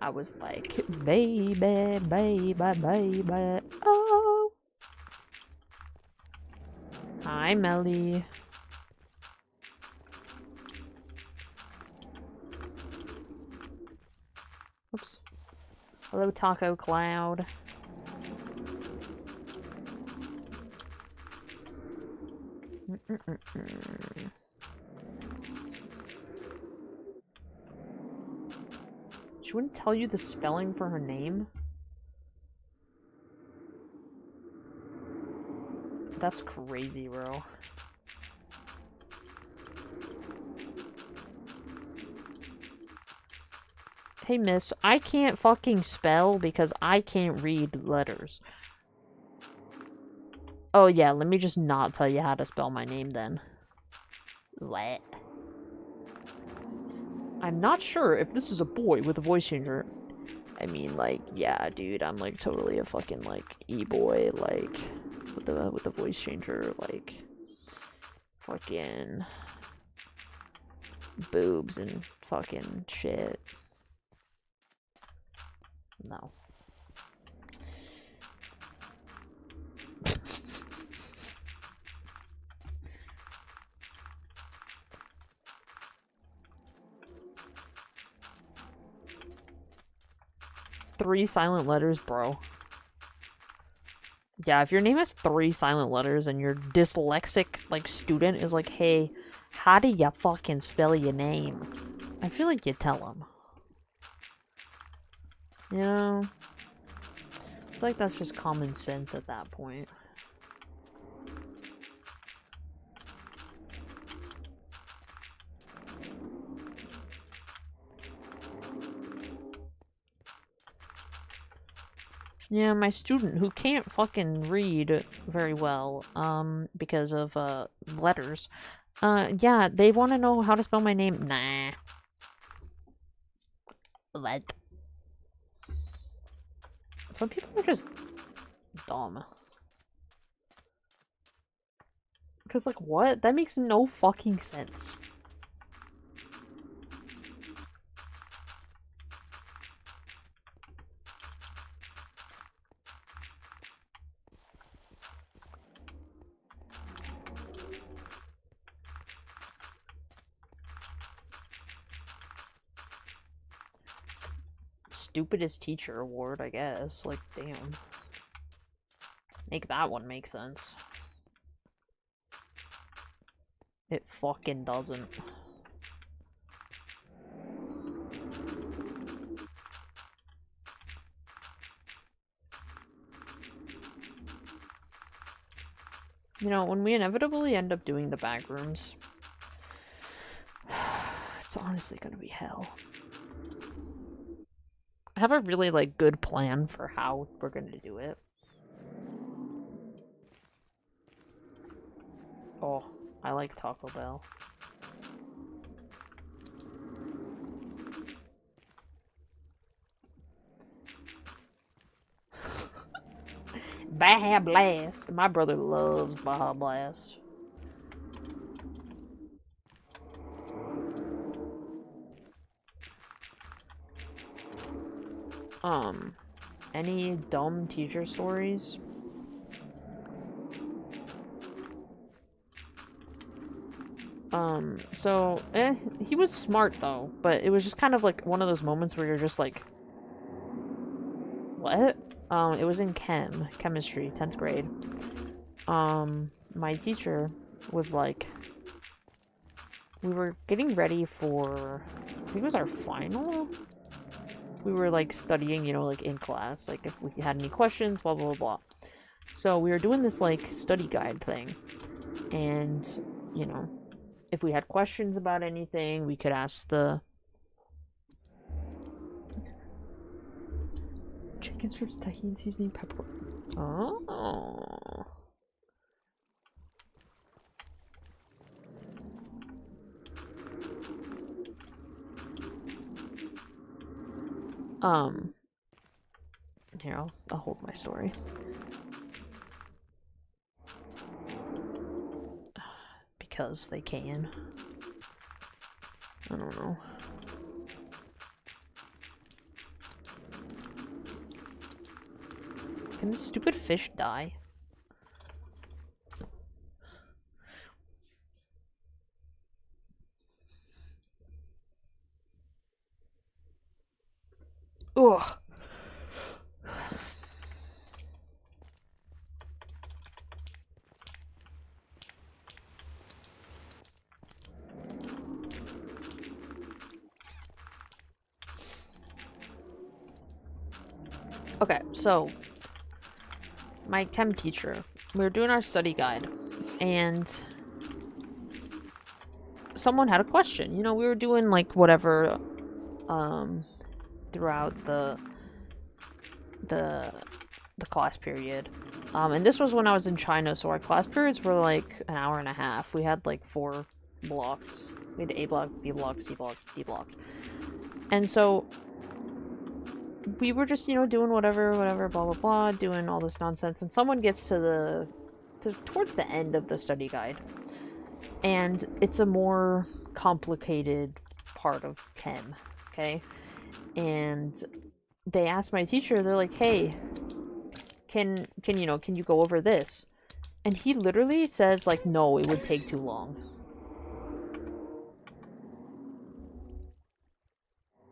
I was like, baby, baby, baby. Oh. Hi, Melly. Oops. Hello, Taco Cloud. She wouldn't tell you the spelling for her name? That's crazy, bro. Hey, miss, I can't fucking spell because I can't read letters. Oh, yeah, let me just not tell you how to spell my name then. What? I'm not sure if this is a boy with a voice changer. I mean, like, yeah, dude, I'm like totally a fucking like e-boy, like with the voice changer, like fucking boobs and fucking shit. No. Three silent letters, bro. Yeah, if your name has 3 silent letters and your dyslexic, like, student is like, hey, how do you fucking spell your name? I feel like you tell them. You know? I feel like that's just common sense at that point. Yeah, my student who can't fucking read very well, because of, letters. Yeah, they want to know how to spell my name. Nah. What? Some people are just dumb. Because, like, what? That makes no fucking sense. Stupidest teacher award, I guess. Like, damn. Make that one make sense. It fucking doesn't. You know, when we inevitably end up doing the back rooms, it's honestly gonna be hell. I have a really, like, good plan for how we're gonna do it. Oh, I like Taco Bell. Baja Blast! My brother loves Baja Blast. Any dumb teacher stories? He was smart though, but it was just kind of like one of those moments where you're just like, what? It was in chemistry, 10th grade. My teacher was like, we were getting ready for, I think it was our final? We were like studying, you know, like in class, like if we had any questions, blah, blah, blah, blah. So we were doing this like study guide thing. And, you know, if we had questions about anything, we could ask the chicken strips, tahini seasoning, pepper. Oh. Here, I'll hold my story. Because they can. I don't know. Can this stupid fish die? Ugh. Okay, so my chem teacher, we were doing our study guide, and someone had a question. You know, we were doing like whatever throughout the class period. And this was when I was in China, so our class periods were like an hour and a half. We had like 4 blocks. We had A block, B block, C block, D block. And so we were just, you know, doing whatever, blah blah blah, doing all this nonsense, and someone gets to towards the end of the study guide. And it's a more complicated part of chem, okay? And they asked my teacher, they're like, "Hey, can you go over this?" And he literally says like, "No, it would take too long."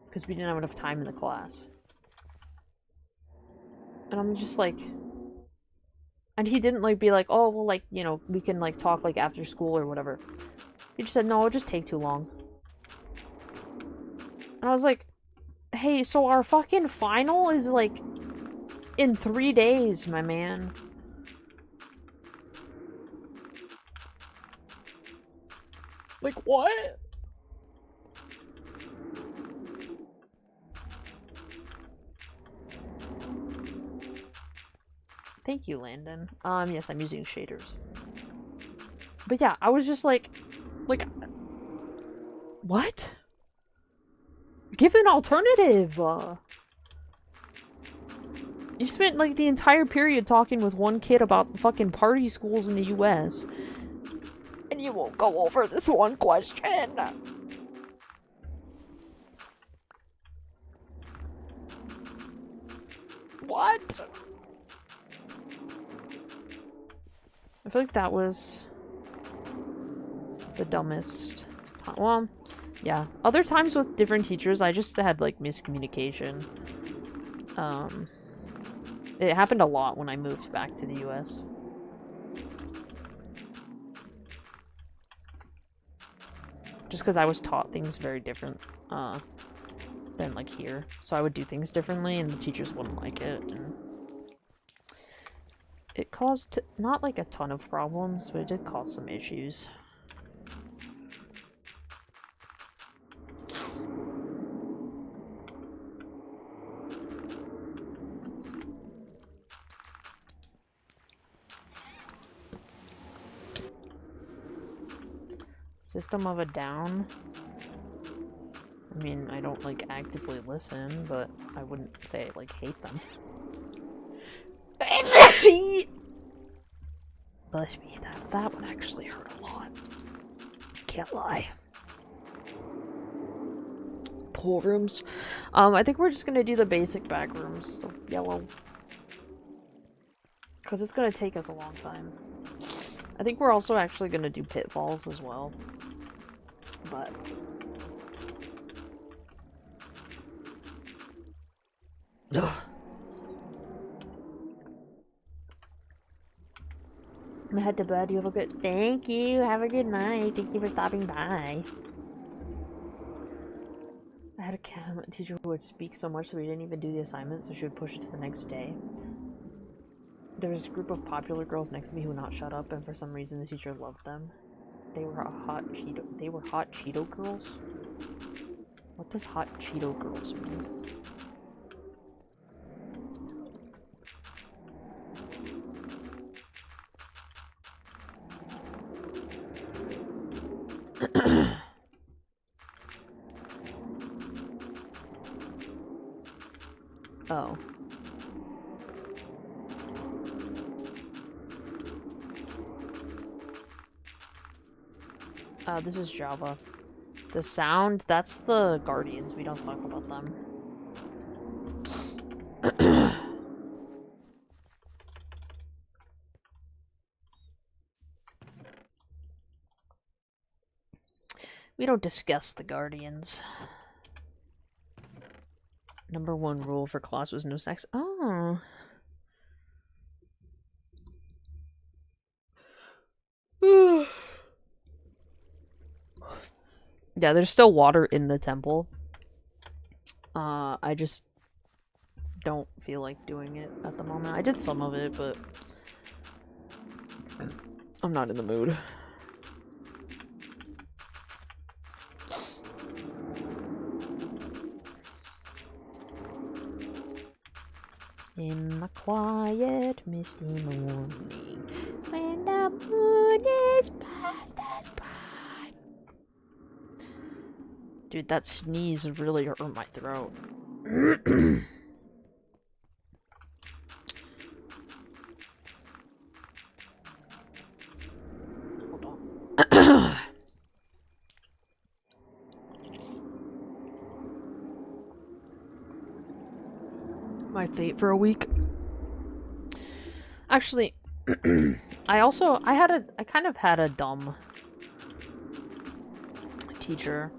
Because we didn't have enough time in the class. And I'm just like, and he didn't like be like, "Oh, well, like, you know, we can like talk like after school or whatever." He just said, "No, it'll just take too long." And I was like, "Hey, so our fucking final is like in 3 days, my man." Like, what? Thank you, Landon. Yes, I'm using shaders. But yeah, I was just like, what? Give an alternative! You spent, like, the entire period talking with one kid about fucking party schools in the US. And you won't go over this one question! What? I feel like that was the dumbest time. Well, yeah. Other times with different teachers, I just had, like, miscommunication. It happened a lot when I moved back to the US. Just because I was taught things very different, than, like, here. So I would do things differently, and the teachers wouldn't like it, and it caused, not like a ton of problems, but it did cause some issues. System of a Down? I mean, I don't, like, actively listen, but I wouldn't say I, like, hate them. Bless me, that one actually hurt a lot. Can't lie. Pool rooms. I think we're just gonna do the basic back rooms, so yellow. Because it's gonna take us a long time. I think we're also actually gonna do pitfalls as well. But ugh. I'm gonna head to bed. You have a good— Thank you. Have a good night. Thank you for stopping by. I had a chem teacher who would speak so much that we didn't even do the assignment, so she would push it to the next day. There was a group of popular girls next to me who would not shut up, and for some reason the teacher loved them. They were hot Cheeto girls? What does hot Cheeto girls mean? Oh. This is Java. The sound, that's the Guardians. We don't talk about them. We don't discuss the Guardians. Number 1 rule for class was no sex. Oh. Yeah, there's still water in the temple. I just don't feel like doing it at the moment. I did some of it, but I'm not in the mood. In the quiet, misty morning, when the moon is past us by. Dude, that sneeze really hurt my throat. Hold on. My fate for a week. Actually, I kind of had a dumb teacher.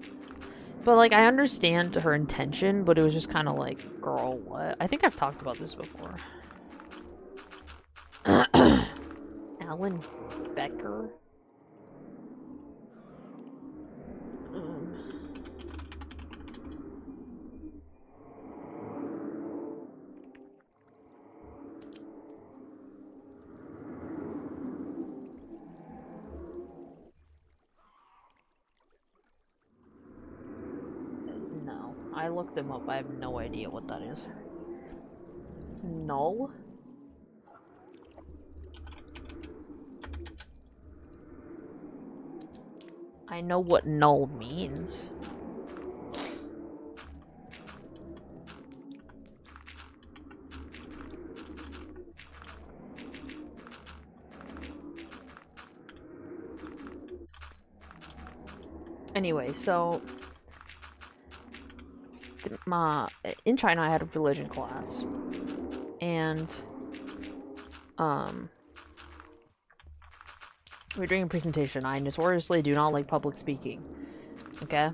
But, like, I understand her intention, but it was just kind of like, girl, what? I think I've talked about this before. Alan Becker? No. I looked them up. I have no idea what that is. Null? I know what null means. Anyway, so in China I had a religion class, and we were doing a presentation. I notoriously do not like public speaking. Okay?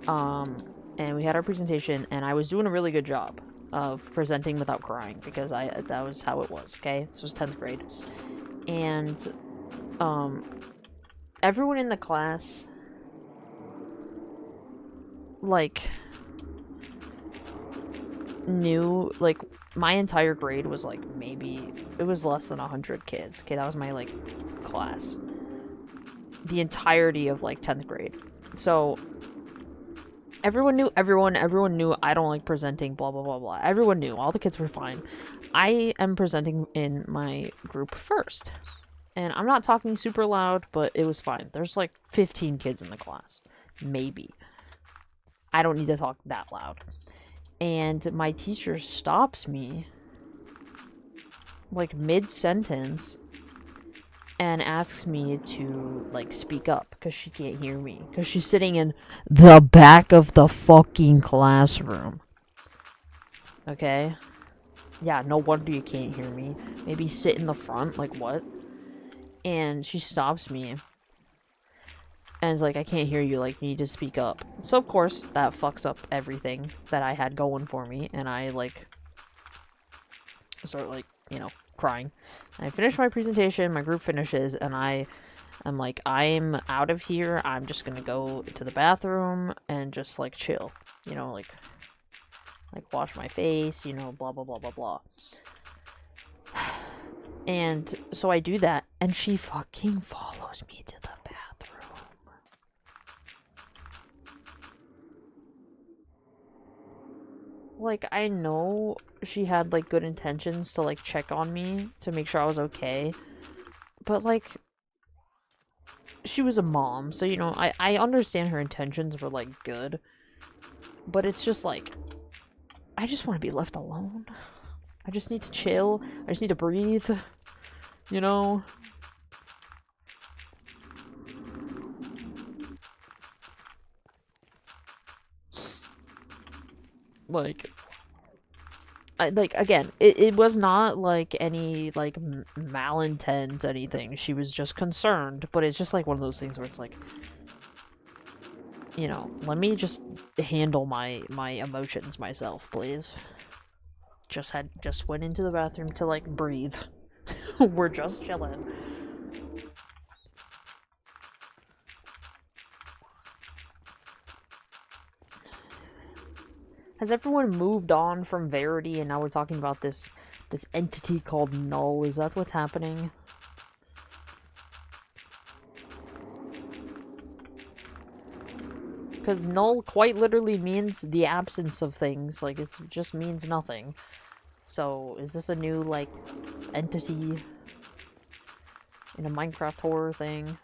And we had our presentation, and I was doing a really good job of presenting without crying, because that was how it was, okay? This was 10th grade. And, everyone in the class, like, knew, like, my entire grade was, like, maybe, it was less than 100 kids. Okay, that was my, like, class. The entirety of, like, 10th grade. So, everyone knew everyone knew I don't like presenting, blah, blah, blah, blah. Everyone knew, all the kids were fine. I am presenting in my group first. And I'm not talking super loud, but it was fine. There's, like, 15 kids in the class. Maybe. I don't need to talk that loud. And my teacher stops me, like, mid-sentence, and asks me to, like, speak up, because she can't hear me. Because she's sitting in the back of the fucking classroom. Okay? Yeah, no wonder you can't hear me. Maybe sit in the front, like, what? And she stops me. And is like, I can't hear you, like, you need to speak up. So, of course, that fucks up everything that I had going for me, and I, like, start, like, you know, crying. I finish my presentation, my group finishes, and I'm like, I'm out of here, I'm just gonna go to the bathroom and just, like, chill. You know, like, wash my face, you know, blah, blah, blah, blah, blah. And so I do that, and she fucking follows me to the bathroom. Like, I know she had, like, good intentions to, like, check on me to make sure I was okay. But, like, she was a mom, so, you know, I understand her intentions were, like, good. But it's just, like, I just want to be left alone. I just need to chill. I just need to breathe. You know? Like, again, it was not, like, any, like, malintent anything. She was just concerned, but it's just, like, one of those things where it's, like, you know, let me just handle my emotions myself, please. Just went into the bathroom to like breathe. We're just chilling. Has everyone moved on from Verity and now we're talking about this entity called Null? Is that what's happening? Because null quite literally means the absence of things. Like, it just means nothing. So, is this a new, like, entity in a Minecraft horror thing?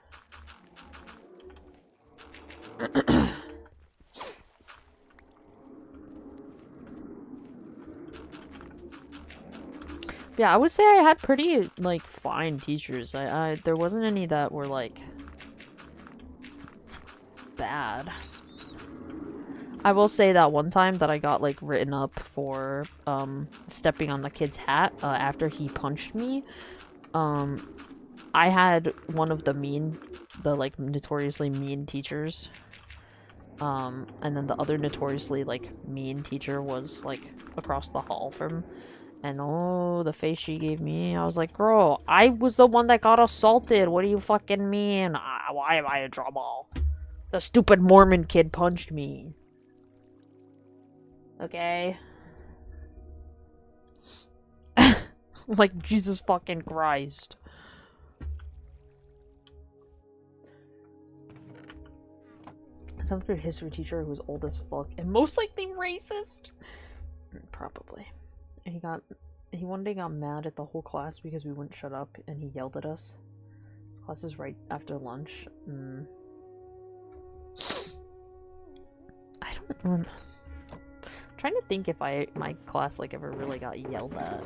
Yeah, I would say I had pretty, like, fine teachers. There wasn't any that were, like, bad. I will say that one time that I got, like, written up for, stepping on the kid's hat, after he punched me, I had one of the like, notoriously mean teachers, and then the other notoriously, like, mean teacher was, like, across the hall from, and oh, the face she gave me, I was like, girl, I was the one that got assaulted, what do you fucking mean? Why am I in trouble? The stupid Mormon kid punched me. Okay? Like, Jesus fucking Christ. Seventh grade history teacher who was old as fuck and most likely racist? Probably. And he one day got mad at the whole class because we wouldn't shut up and he yelled at us. His class is right after lunch. I don't know. I'm trying to think if my class like ever really got yelled at.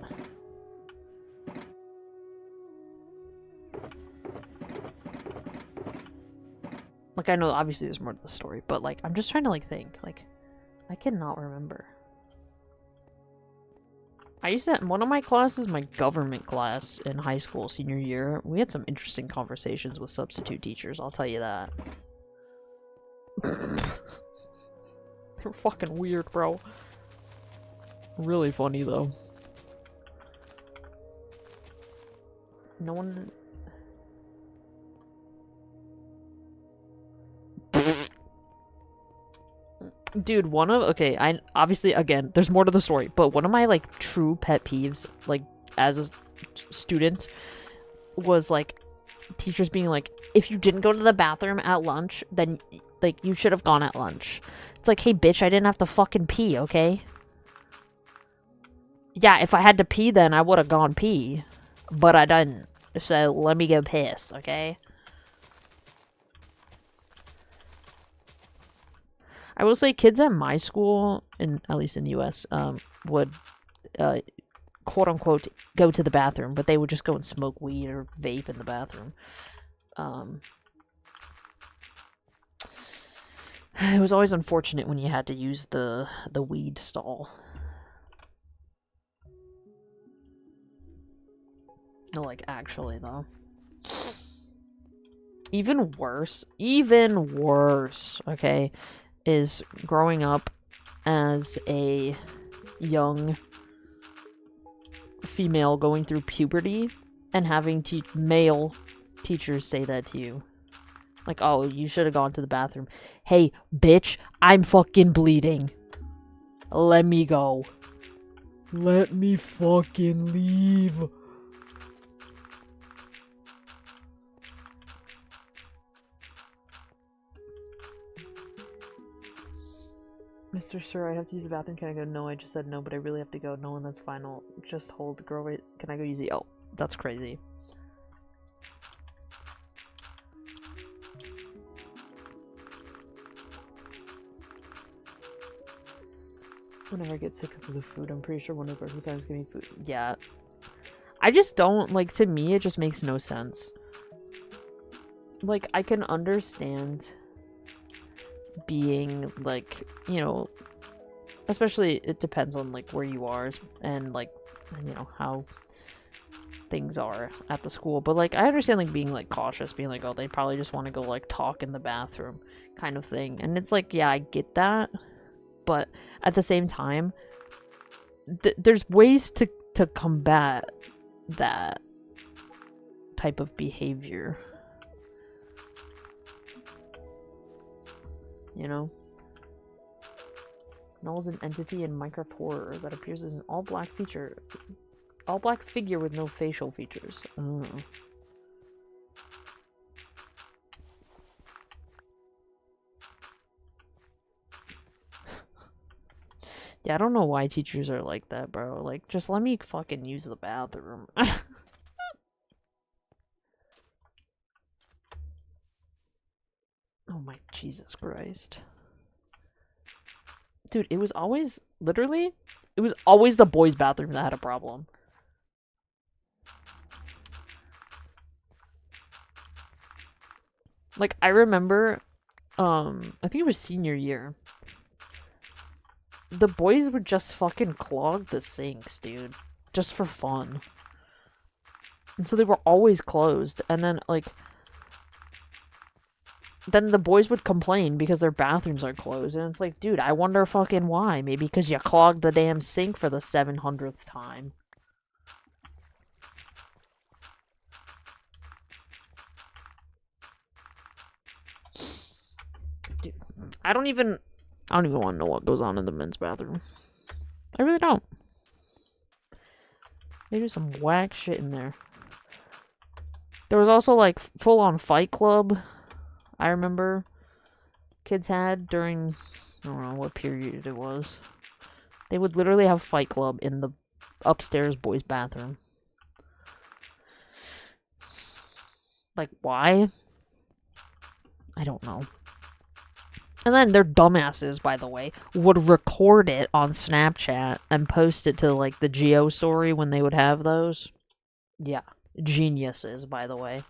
Like, I know obviously there's more to the story, but like I'm just trying to like think. Like, I cannot remember. I used to, in one of my classes, my government class in high school, senior year, we had some interesting conversations with substitute teachers, I'll tell you that. They're fucking weird, bro. Really funny, though. No one... Dude, okay, I obviously, again, there's more to the story, but one of my, like, true pet peeves, like, as a student, was, like, teachers being like, if you didn't go to the bathroom at lunch, then, like, you should have gone at lunch. It's like, hey, bitch, I didn't have to fucking pee, okay? Yeah, if I had to pee then, I would have gone pee. But I didn't. So, let me go piss, okay? I will say kids at my school, at least in the US, would, quote-unquote, go to the bathroom, but they would just go and smoke weed or vape in the bathroom. It was always unfortunate when you had to use the weed stall. No, like, actually, though. Even worse, okay, is growing up as a young female going through puberty and having male teachers say that to you. Like, oh, you should have gone to the bathroom. Hey, bitch, I'm fucking bleeding. Let me go. Let me fucking leave. Mr. Sir, I have to use the bathroom. Can I go? No, I just said no, but I really have to go. No, and that's final. Just hold. Girl, wait. Can I go use the... Oh, that's crazy. Whenever I get sick because of the food, I'm pretty sure one of our was giving food. Yeah. I just don't, like, to me, it just makes no sense. Like, I can understand being, like, you know, especially, it depends on, like, where you are, and, like, you know, how things are at the school. But like I understand like being like cautious, being like, oh, they probably just want to go like talk in the bathroom kind of thing. And it's like, yeah, I get that. But at the same time, there's ways to combat that type of behavior. You know? Null is an entity in Minecraft Horror that appears as an all-black figure with no facial features. Oh. Yeah, I don't know why teachers are like that, bro. Like, just let me fucking use the bathroom. Oh my Jesus Christ. Dude, it was always, literally, it was always the boys' bathroom that had a problem. Like, I remember, I think it was senior year. The boys would just fucking clog the sinks, dude. Just for fun. And so they were always closed. And then, like, then the boys would complain because their bathrooms are closed. And it's like, dude, I wonder fucking why. Maybe because you clogged the damn sink for the 700th time. Dude, I don't even want to know what goes on in the men's bathroom. I really don't. They do some whack shit in there. There was also, like, full-on Fight Club, I remember, kids had during, I don't know what period it was. They would literally have Fight Club in the upstairs boys' bathroom. Like, why? I don't know. And then their dumbasses, by the way, would record it on Snapchat and post it to, like, the Geo story when they would have those. Yeah. Geniuses, by the way.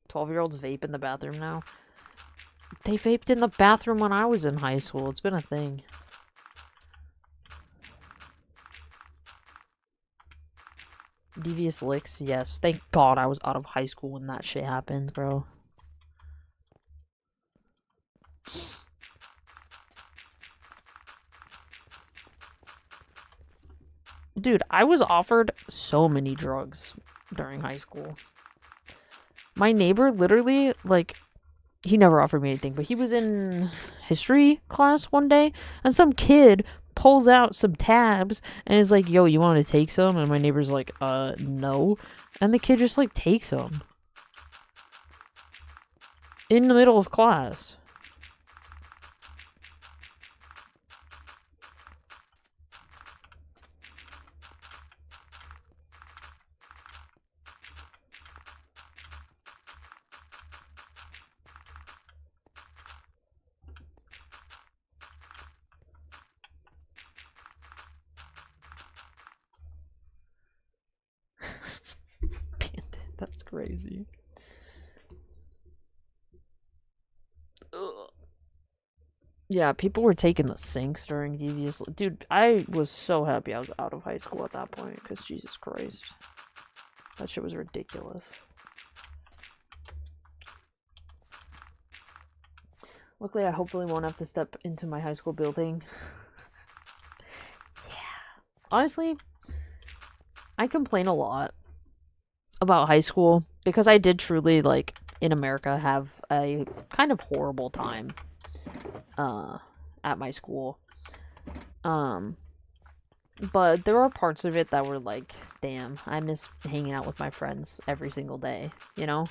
"12-year-olds vape in the bathroom now." They vaped in the bathroom when I was in high school. It's been a thing. Devious licks, yes. Thank God I was out of high school when that shit happened, bro. Dude, I was offered so many drugs during high school. My neighbor literally, like, he never offered me anything, but he was in history class one day, and some kid pulls out some tabs and is like, yo, you want to take some? And my neighbor's like, no. And the kid just, like, takes them. In the middle of class. That's crazy. Ugh. Yeah, people were taking the sinks during devious. Dude, I was so happy I was out of high school at that point, because Jesus Christ. That shit was ridiculous. Luckily, I hopefully won't have to step into my high school building. Yeah. Honestly, I complain a lot about high school because I did truly, like, in America, have a kind of horrible time at my school. But there are parts of it that were like, damn, I miss hanging out with my friends every single day, you know?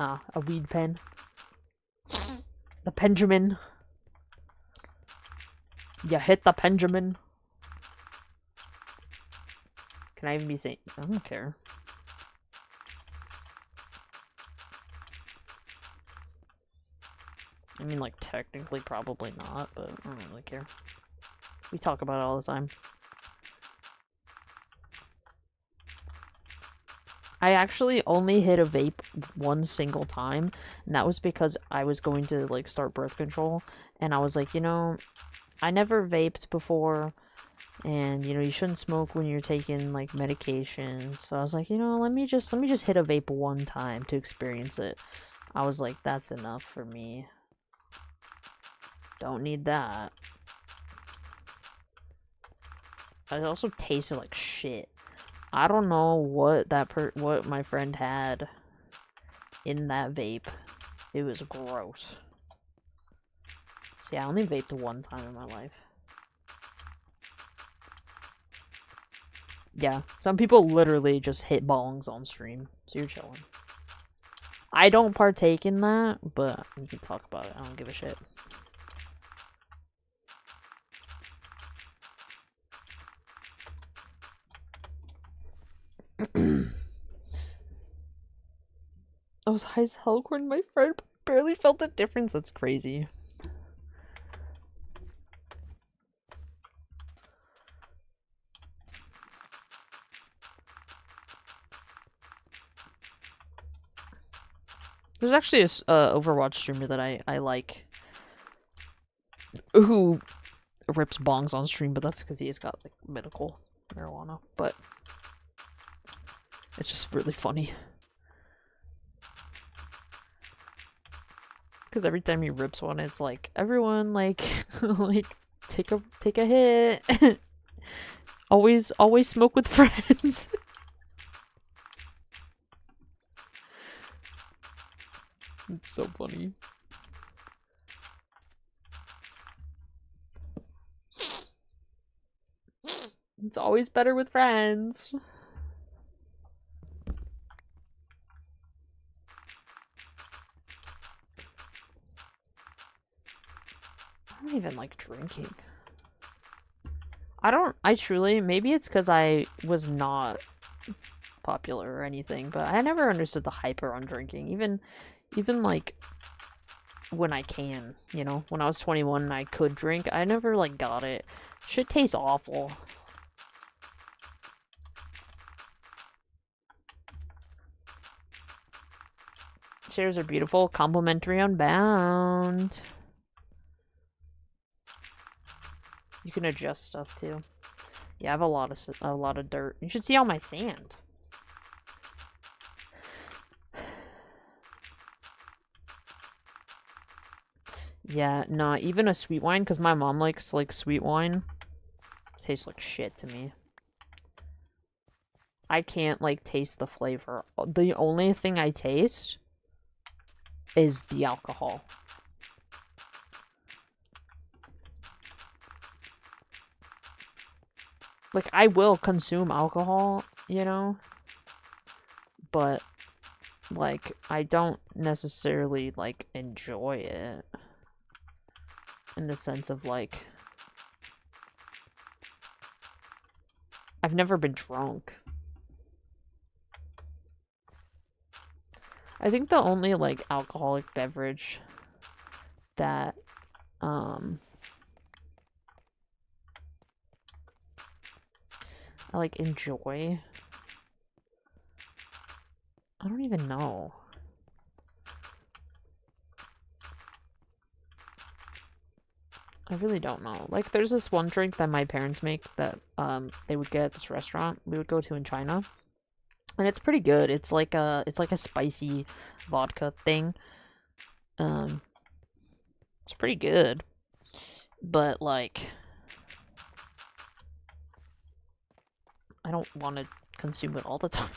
Ah, a weed pen. The Benjamin. You hit the Benjamin. Can I even be saying? I don't care. I mean, like, technically probably not, but I don't really care. We talk about it all the time. I actually only hit a vape one single time, and that was because I was going to, like, start birth control, and I was like, you know, I never vaped before, and, you know, you shouldn't smoke when you're taking, like, medication, so I was like, you know, let me just hit a vape one time to experience it. I was like, that's enough for me. Don't need that. It also tasted like shit. I don't know what what my friend had in that vape. It was gross. So yeah, I only vaped one time in my life. Yeah, some people literally just hit bongs on stream, so you're chilling. I don't partake in that, but we can talk about it. I don't give a shit. I was high as hell according to my friend, barely felt the difference. That's crazy. There's actually a Overwatch streamer that I like who rips bongs on stream, but that's because he's got like medical marijuana. But it's just really funny because every time he rips one, it's like everyone like like take a hit. always smoke with friends. It's so funny. It's always better with friends. I don't even like drinking. I truly, maybe it's because I was not popular or anything, but I never understood the hype around drinking. Even like when I can, you know, when I was 21 and I could drink, I never like got it. Shit tastes awful. Chairs are beautiful, complimentary Unbound. You can adjust stuff too. Yeah, I have a lot of dirt. You should see all my sand. Yeah, nah, even a sweet wine, because my mom likes, like, sweet wine. Tastes like shit to me. I can't, like, taste the flavor. The only thing I taste is the alcohol. Like, I will consume alcohol, you know? But, like, I don't necessarily, like, enjoy it. In the sense of, like... I've never been drunk. I think the only, like, alcoholic beverage that, I, like, enjoy. I don't even know. I really don't know. Like, there's this one drink that my parents make that, they would get at this restaurant we would go to in China. And it's pretty good. It's like a spicy vodka thing. It's pretty good. But, like... I don't want to consume it all the time.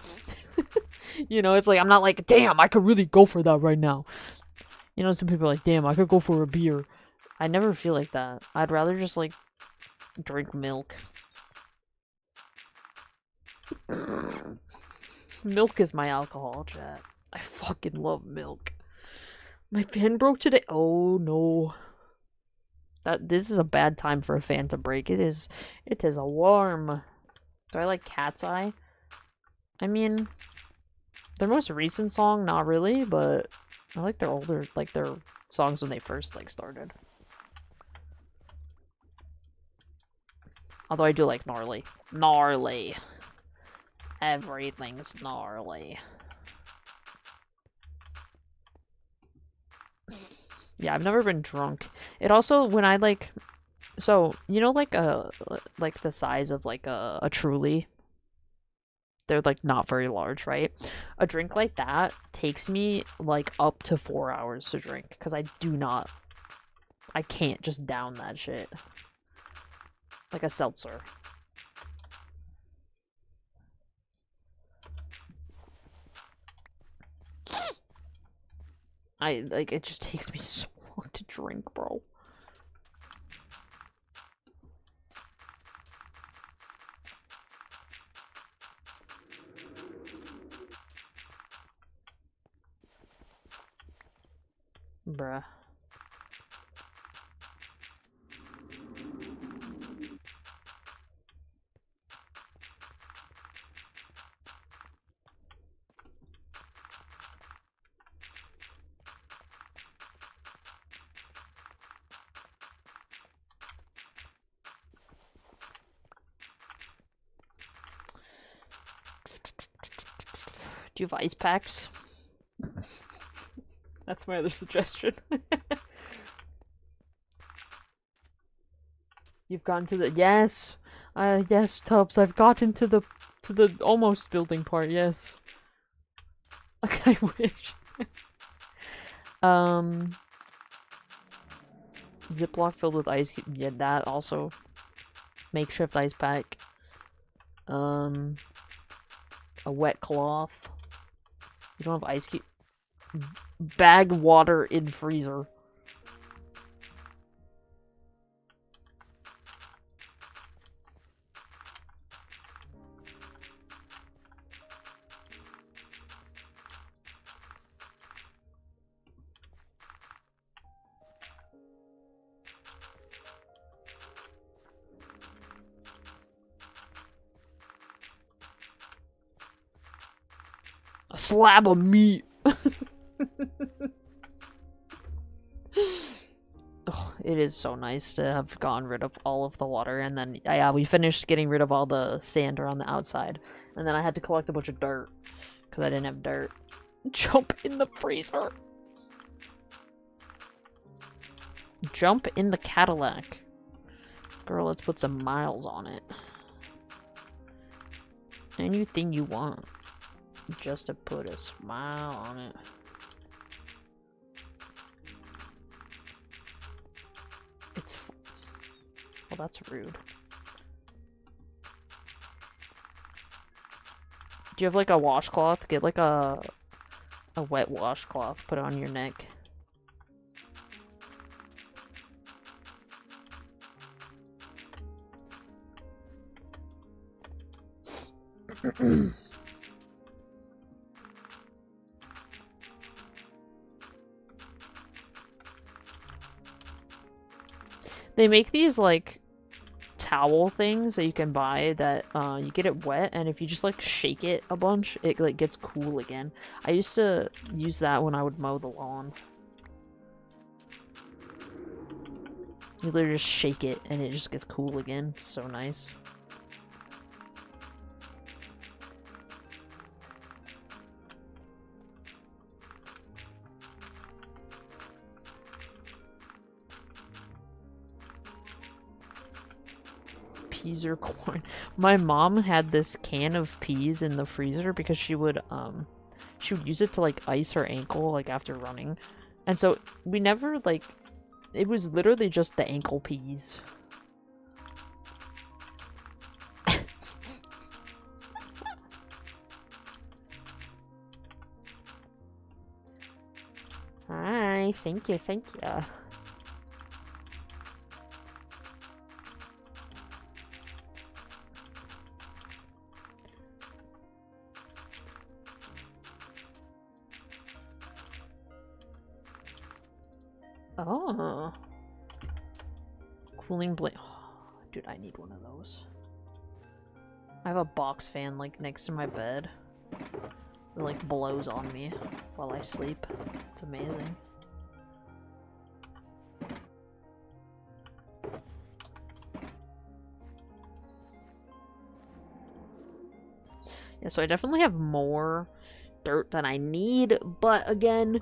You know, it's like, I'm not like, damn, I could really go for that right now. You know, some people are like, damn, I could go for a beer. I never feel like that. I'd rather just, like, drink milk. Milk is my alcohol, chat. I fucking love milk. My fan broke today. Oh, no. This is a bad time for a fan to break. It is a warm. Do I like Cat's Eye? I mean, their most recent song, not really, but I like their older, like their songs when they first like started. Although I do like gnarly. Gnarly. Everything's gnarly. Yeah, I've never been drunk. It also, when I like, so, you know, like the size of like a Truly? They're like not very large, right? A drink like that takes me like up to 4 hours to drink because I can't just down that shit. Like a seltzer. It just takes me so long to drink, bro. Bruh. Do you have ice packs? That's my other suggestion. You've gotten to the yes. Yes, Tubbs, I've gotten to the almost building part, yes. Like I wish. Ziploc filled with ice cube. Yeah, that also. Makeshift ice pack. A wet cloth. You don't have ice cube. Bag water in freezer. A slab of meat. Oh, it is so nice to have gotten rid of all of the water, and then yeah, we finished getting rid of all the sand around the outside, and then I had to collect a bunch of dirt because I didn't have dirt. Jump in the freezer. Jump in the Cadillac. Girl, let's put some miles on it. Anything you want. Just to put a smile on it. It's... Well, that's rude. Do you have like a washcloth? Get like a wet washcloth, put it on your neck. They make these like towel things that you can buy that you get it wet, and if you just like shake it a bunch, it like gets cool again. I used to use that when I would mow the lawn. You literally just shake it and it just gets cool again. It's so nice. Peas or corn. My mom had this can of peas in the freezer because she would use it to like ice her ankle like after running. And so we never like it was literally just the ankle peas. Hi, thank you, thank you. Oh. Cooling blade. Oh, dude, I need one of those. I have a box fan like next to my bed. It like blows on me while I sleep. It's amazing. Yeah, so I definitely have more dirt than I need, but again,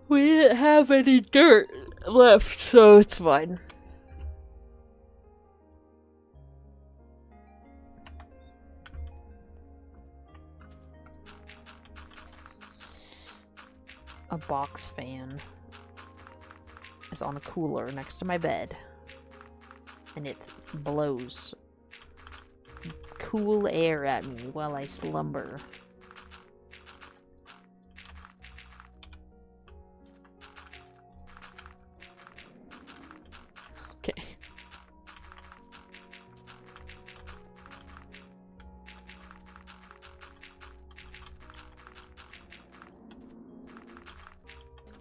we didn't have any dirt left, so it's fine. A box fan is on a cooler next to my bed, and it blows cool air at me while I slumber. Okay.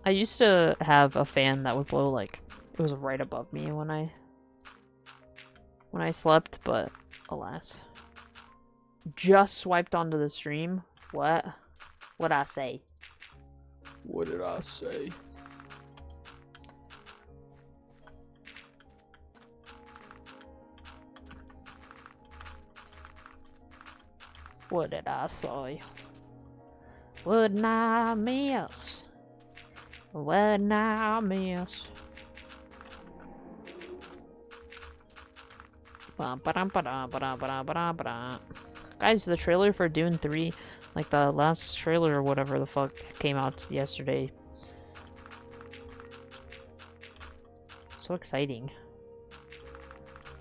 I used to have a fan that would blow like it was right above me when I slept, but alas. Just swiped onto the stream. What? What'd I say? What did I say? What did I say? Wouldn't I miss? Wouldn't I miss? Guys, the trailer for Dune 3, like the last trailer or whatever the fuck came out yesterday. So exciting.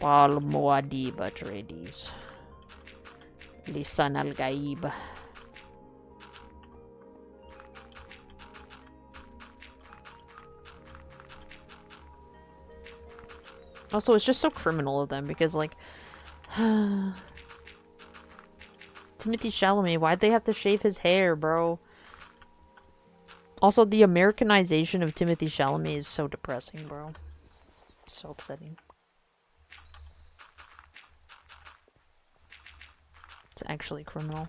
Paul Muad'Dib Atreides. Lisan al-Gaib. Also, it's just so criminal of them because, like, Timothy Chalamet, why'd they have to shave his hair, bro? Also, the Americanization of Timothy Chalamet is so depressing, bro. It's so upsetting. It's actually criminal.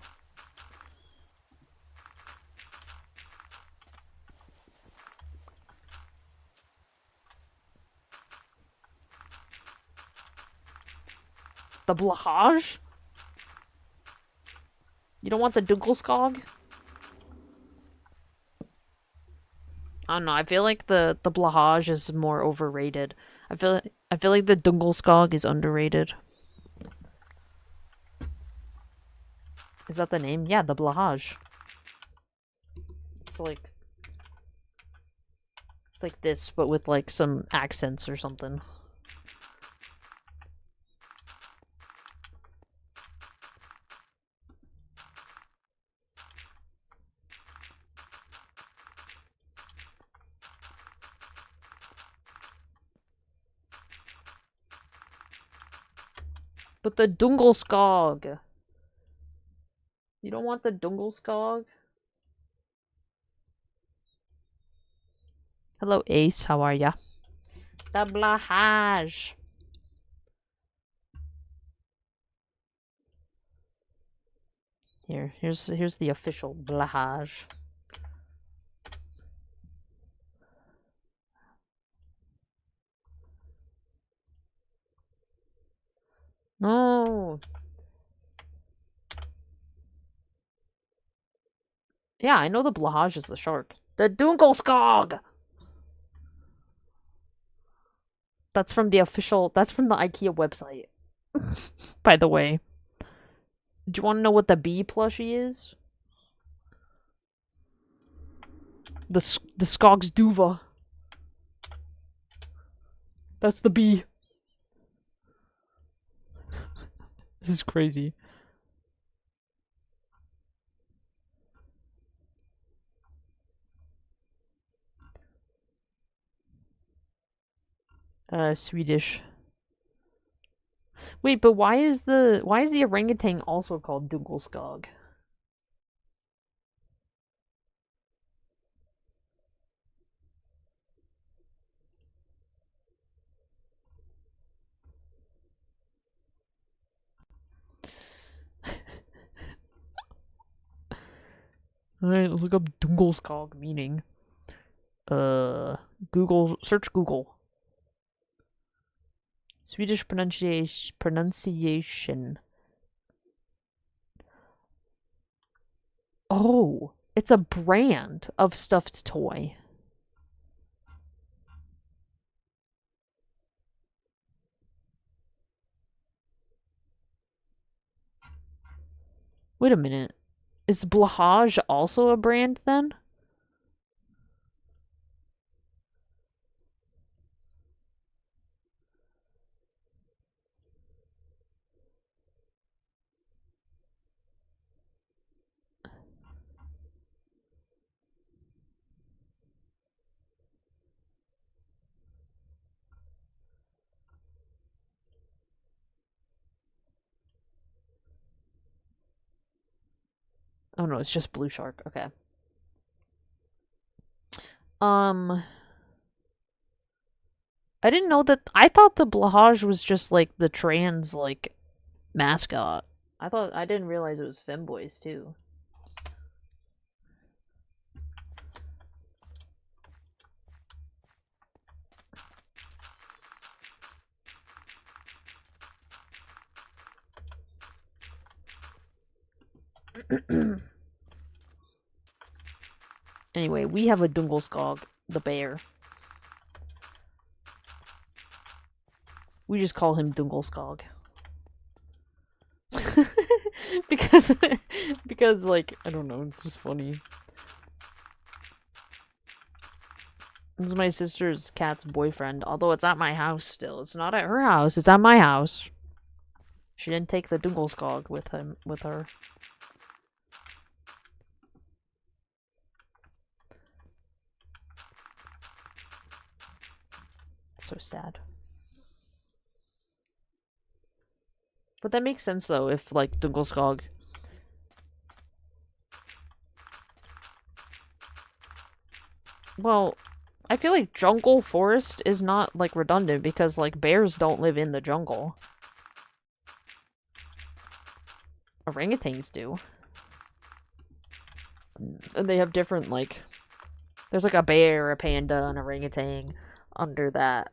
The Blahaj? You don't want the Dunkelskog? I don't know, I feel like the Blahaj is more overrated. I feel like the Dunkelskog is underrated. Is that the name? Yeah, the Blahaj. It's like this, but with like some accents or something. But the Dungelskog. You don't want the Dungelskog? Hello, Ace. How are ya? The Blahaj. Here's the official Blahaj. No. Yeah, I know the Blahaj is the shark. The Dunkelskog! That's from the IKEA website. By the way. Do you want to know what the bee plushie is? The Skogsduva. That's the bee. This is crazy. Swedish. Wait, but why is the orangutan also called Dunkelskog? Alright, let's look up Dunkelskog meaning. Search Google. Swedish pronunciation. Oh, it's a brand of stuffed toy. Wait a minute. Is Blahage also a brand then? Oh no, it's just Blue Shark. Okay. Um, I didn't know that. I thought the Blahage was just like the trans like mascot. I didn't realize it was femboys too. Anyway, we have a Dungelskog, the bear. We just call him Dungelskog. because because like I don't know, it's just funny. This is my sister's cat's boyfriend, although it's at my house still. It's not at her house, it's at my house. She didn't take the Dungelskog with her. So sad. But that makes sense though, if like Dungelskog. Well, I feel like jungle forest is not like redundant because like bears don't live in the jungle. Orangutans do. And they have different like there's like a bear, a panda, an orangutan under that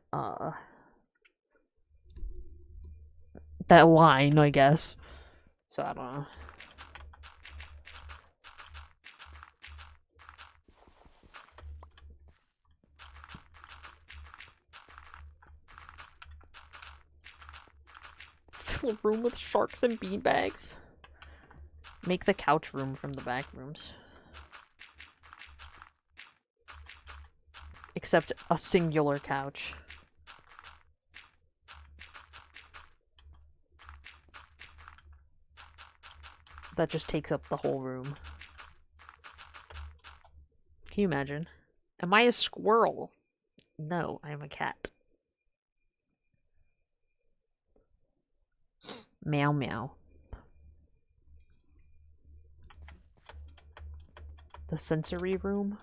that line, I guess. So I don't know. Fill a room with sharks and beanbags. Make the couch room from the back rooms. Except a singular couch. That just takes up the whole room. Can you imagine? Am I a squirrel? No, I am a cat. Meow meow. The sensory room?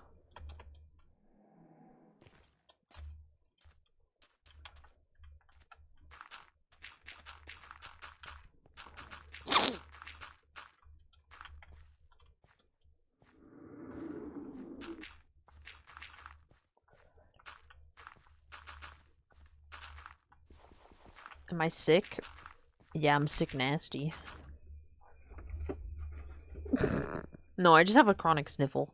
Am I sick? Yeah, I'm sick nasty. No, I just have a chronic sniffle.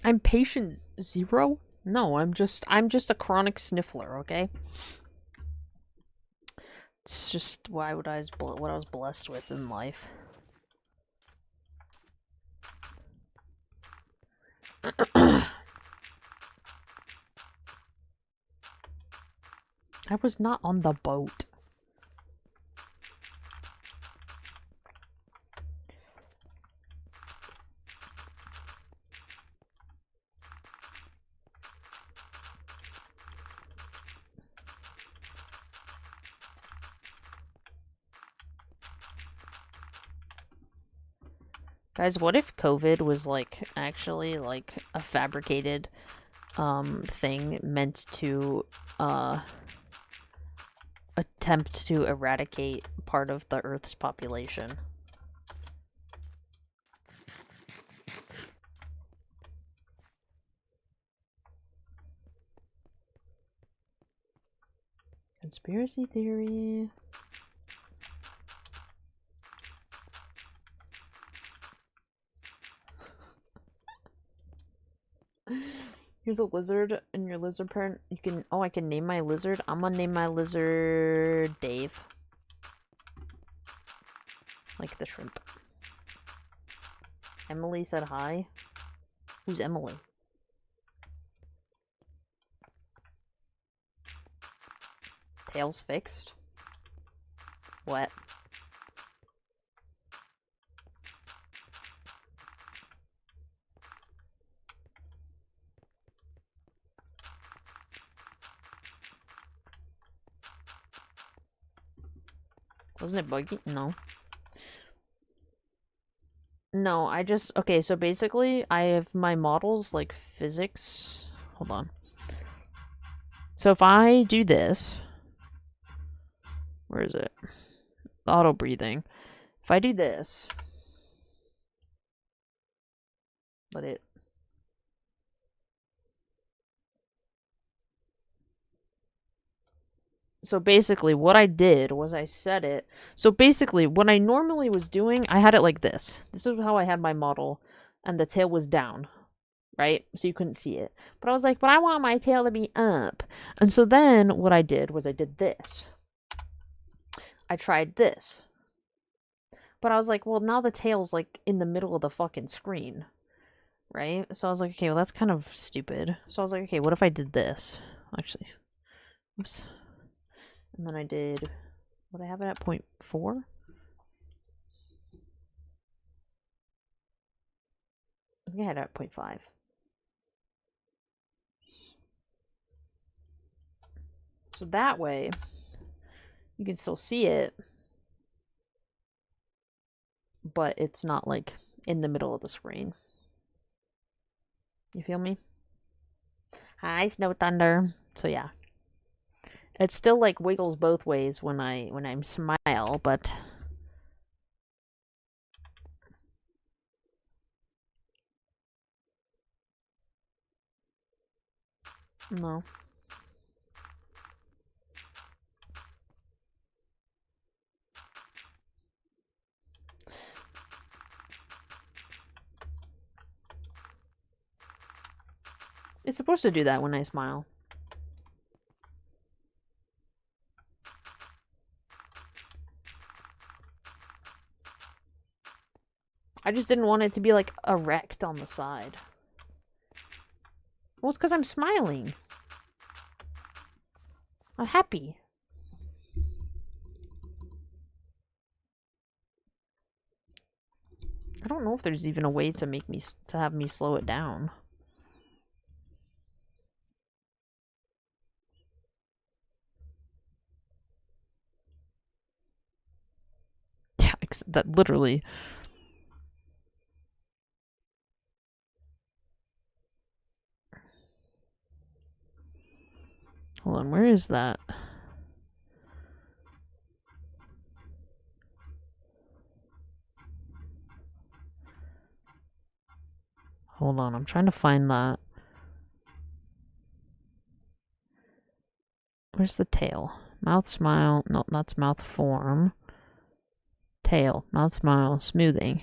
I'm patient zero? No, I'm just a chronic sniffler, okay? It's just what I was blessed with in life. I was not on the boat. Guys, what if COVID was like actually like a fabricated thing meant to attempt to eradicate part of the Earth's population? Conspiracy theory. Here's a lizard in your lizard parent. You can. Oh, I can name my lizard. I'm gonna name my lizard Dave. Like the shrimp. Emily said hi. Who's Emily? Tails fixed? What? Wasn't it buggy? No. No, I just... Okay, so basically, I have my models, like, physics... Hold on. So if I do this... Where is it? Auto breathing. If I do this... Let it... So basically, what I did was I set it... So basically, what I normally was doing, I had it like this. This is how I had my model, and the tail was down, right? So you couldn't see it. But I was like, but I want my tail to be up. And so then, what I did was I did this. I tried this. But I was like, well, now the tail's, like, in the middle of the fucking screen, right? So I was like, okay, well, that's kind of stupid. So I was like, okay, what if I did this? Actually, oops. And then I did, what I have it at 0.4? I think I had it at 0.5. So that way, you can still see it, but it's not, like, in the middle of the screen. You feel me? Hi, Snow Thunder. So yeah. It still, like, wiggles both ways when I smile, but... No. It's supposed to do that when I smile. I just didn't want it to be, like, erect on the side. Well, it's because I'm smiling. I'm happy. I don't know if there's even a way to make me, to have me slow it down. Yeah, that literally... Hold on, where is that? Hold on, I'm trying to find that. Where's the tail? Mouth smile. No, that's mouth form. Tail. Mouth smile. Smoothing.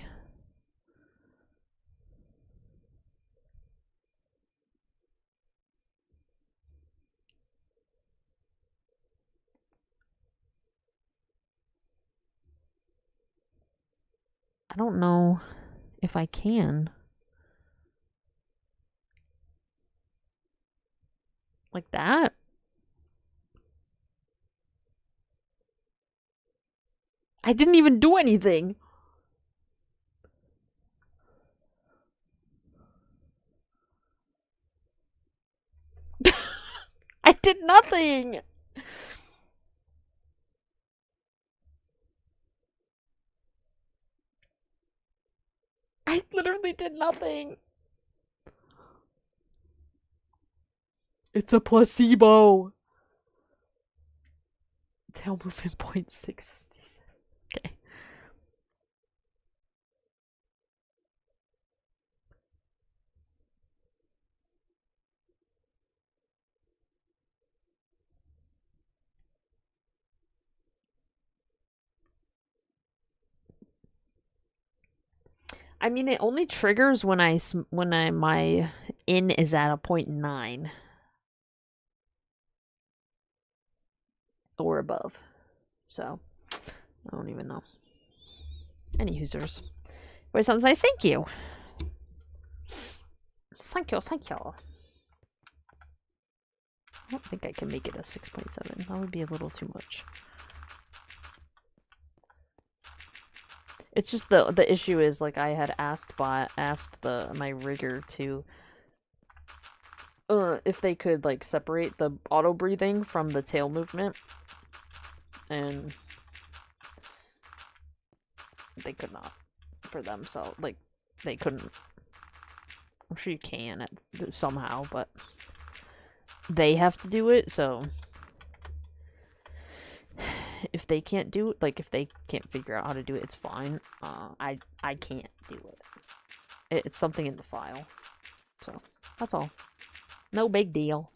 I don't know if I can. Like that? I didn't even do anything. I did nothing. I literally did nothing. It's a placebo. Tail movement 0.6. Okay. I mean, it only triggers when my in is at a 0.9 or above. So, I don't even know. Any users. Wait, sounds nice. Thank you. Thank you, thank you. I don't think I can make it a 6.7. That would be a little too much. It's just the issue is like I had asked my rigger to if they could like separate the auto breathing from the tail movement, and they could not for them, so like they couldn't. I'm sure you can somehow, but they have to do it, so if they can't do it, like if they can't figure out how to do it, it's fine. I can't do it. It's something in the file, so that's all. No big deal.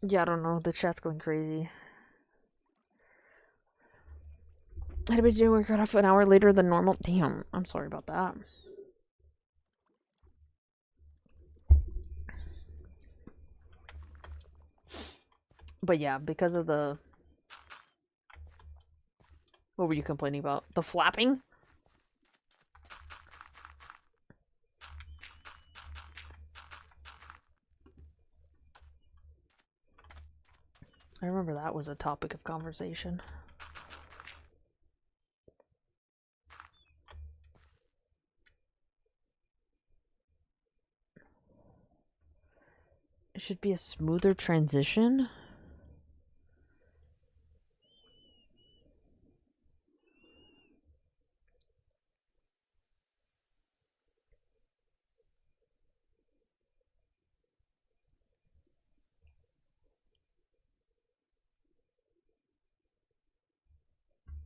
Yeah, I don't know. The chat's going crazy. Anybody's doing work got off an hour later than normal. Damn, I'm sorry about that. But yeah, because of the... What were you complaining about? The flapping? I remember that was a topic of conversation. It should be a smoother transition.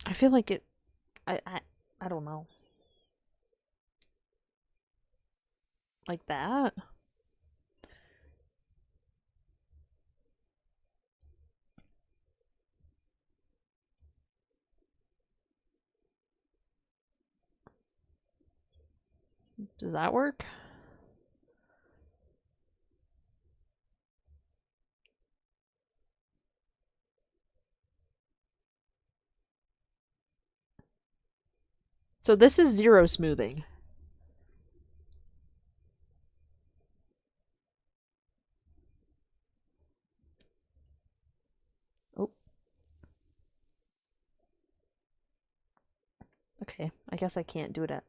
I feel like it... I don't know. Like that? Does that work? So this is zero smoothing. Oh. Okay, I guess I can't do it at...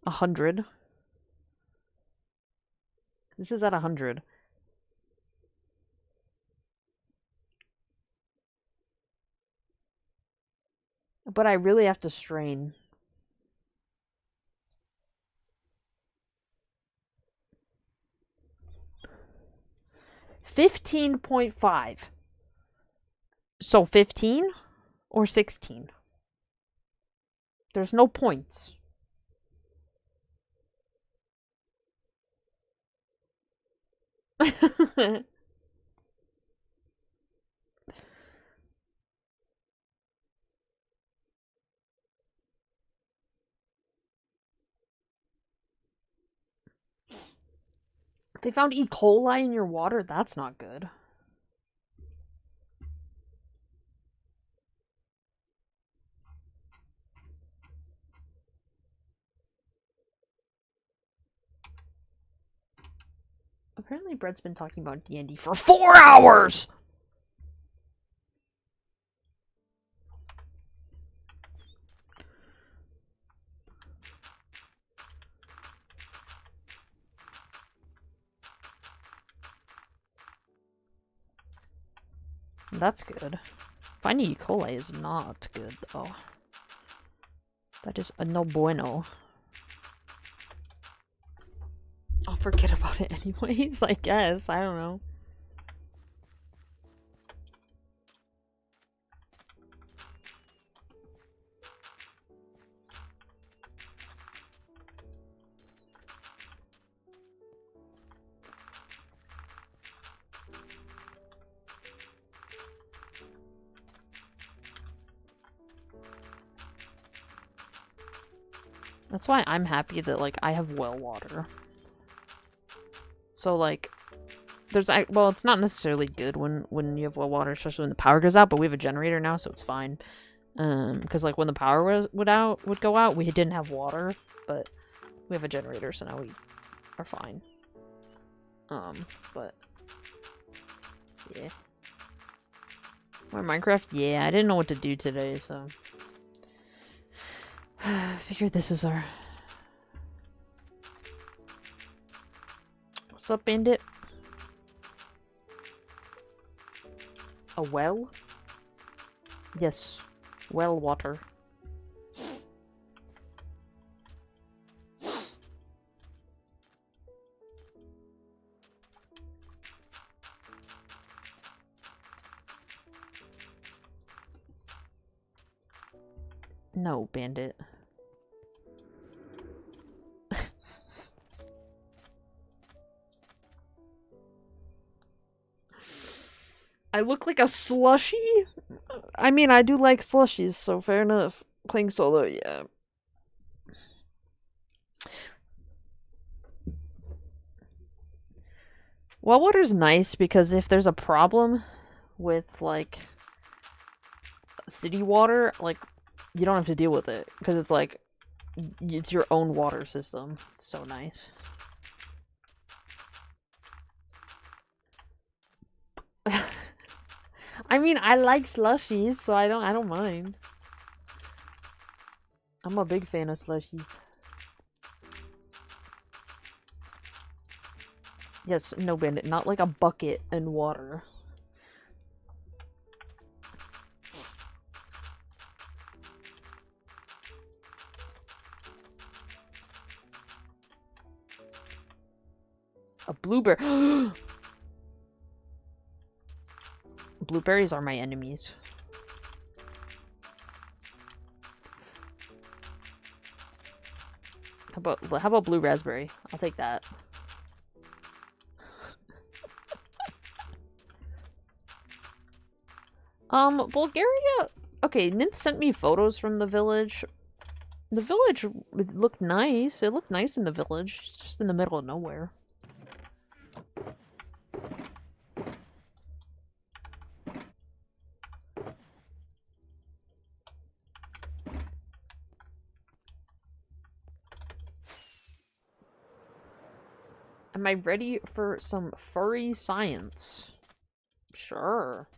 100. This is at 100. But I really have to strain. $15.5. So 15 or 16? There's no points. They found E. coli in your water? That's not good. Apparently Brett's been talking about D&D for 4 hours! That's good. Finding E. coli is not good, though. That is a no bueno. I'll forget about it anyways, I guess. I don't know. That's why I'm happy that, like, I have well water. So, like, well, it's not necessarily good when you have well water, especially when the power goes out, but we have a generator now, so it's fine. Because, like, when the power would go out, we didn't have water, but we have a generator, so now we are fine. But yeah. More Minecraft? Yeah, I didn't know what to do today, so I figured this is our... What's up, Bandit? A well? Yes. Well water. No, Bandit. I look like a slushie? I mean, I do like slushies, so fair enough. Playing solo, yeah. Well water's nice because if there's a problem with, like, city water, like, you don't have to deal with it. Because it's, like, it's your own water system. It's so nice. I mean, I like slushies, so I don't mind. I'm a big fan of slushies. Yes, no, Bandit, not like a bucket and water. A blueberry. Blueberries are my enemies. How about blue raspberry? I'll take that. Bulgaria. Okay, Nint sent me photos from the village. The village looked nice. It looked nice in the village. It's just in the middle of nowhere. Am I ready for some furry science? Sure.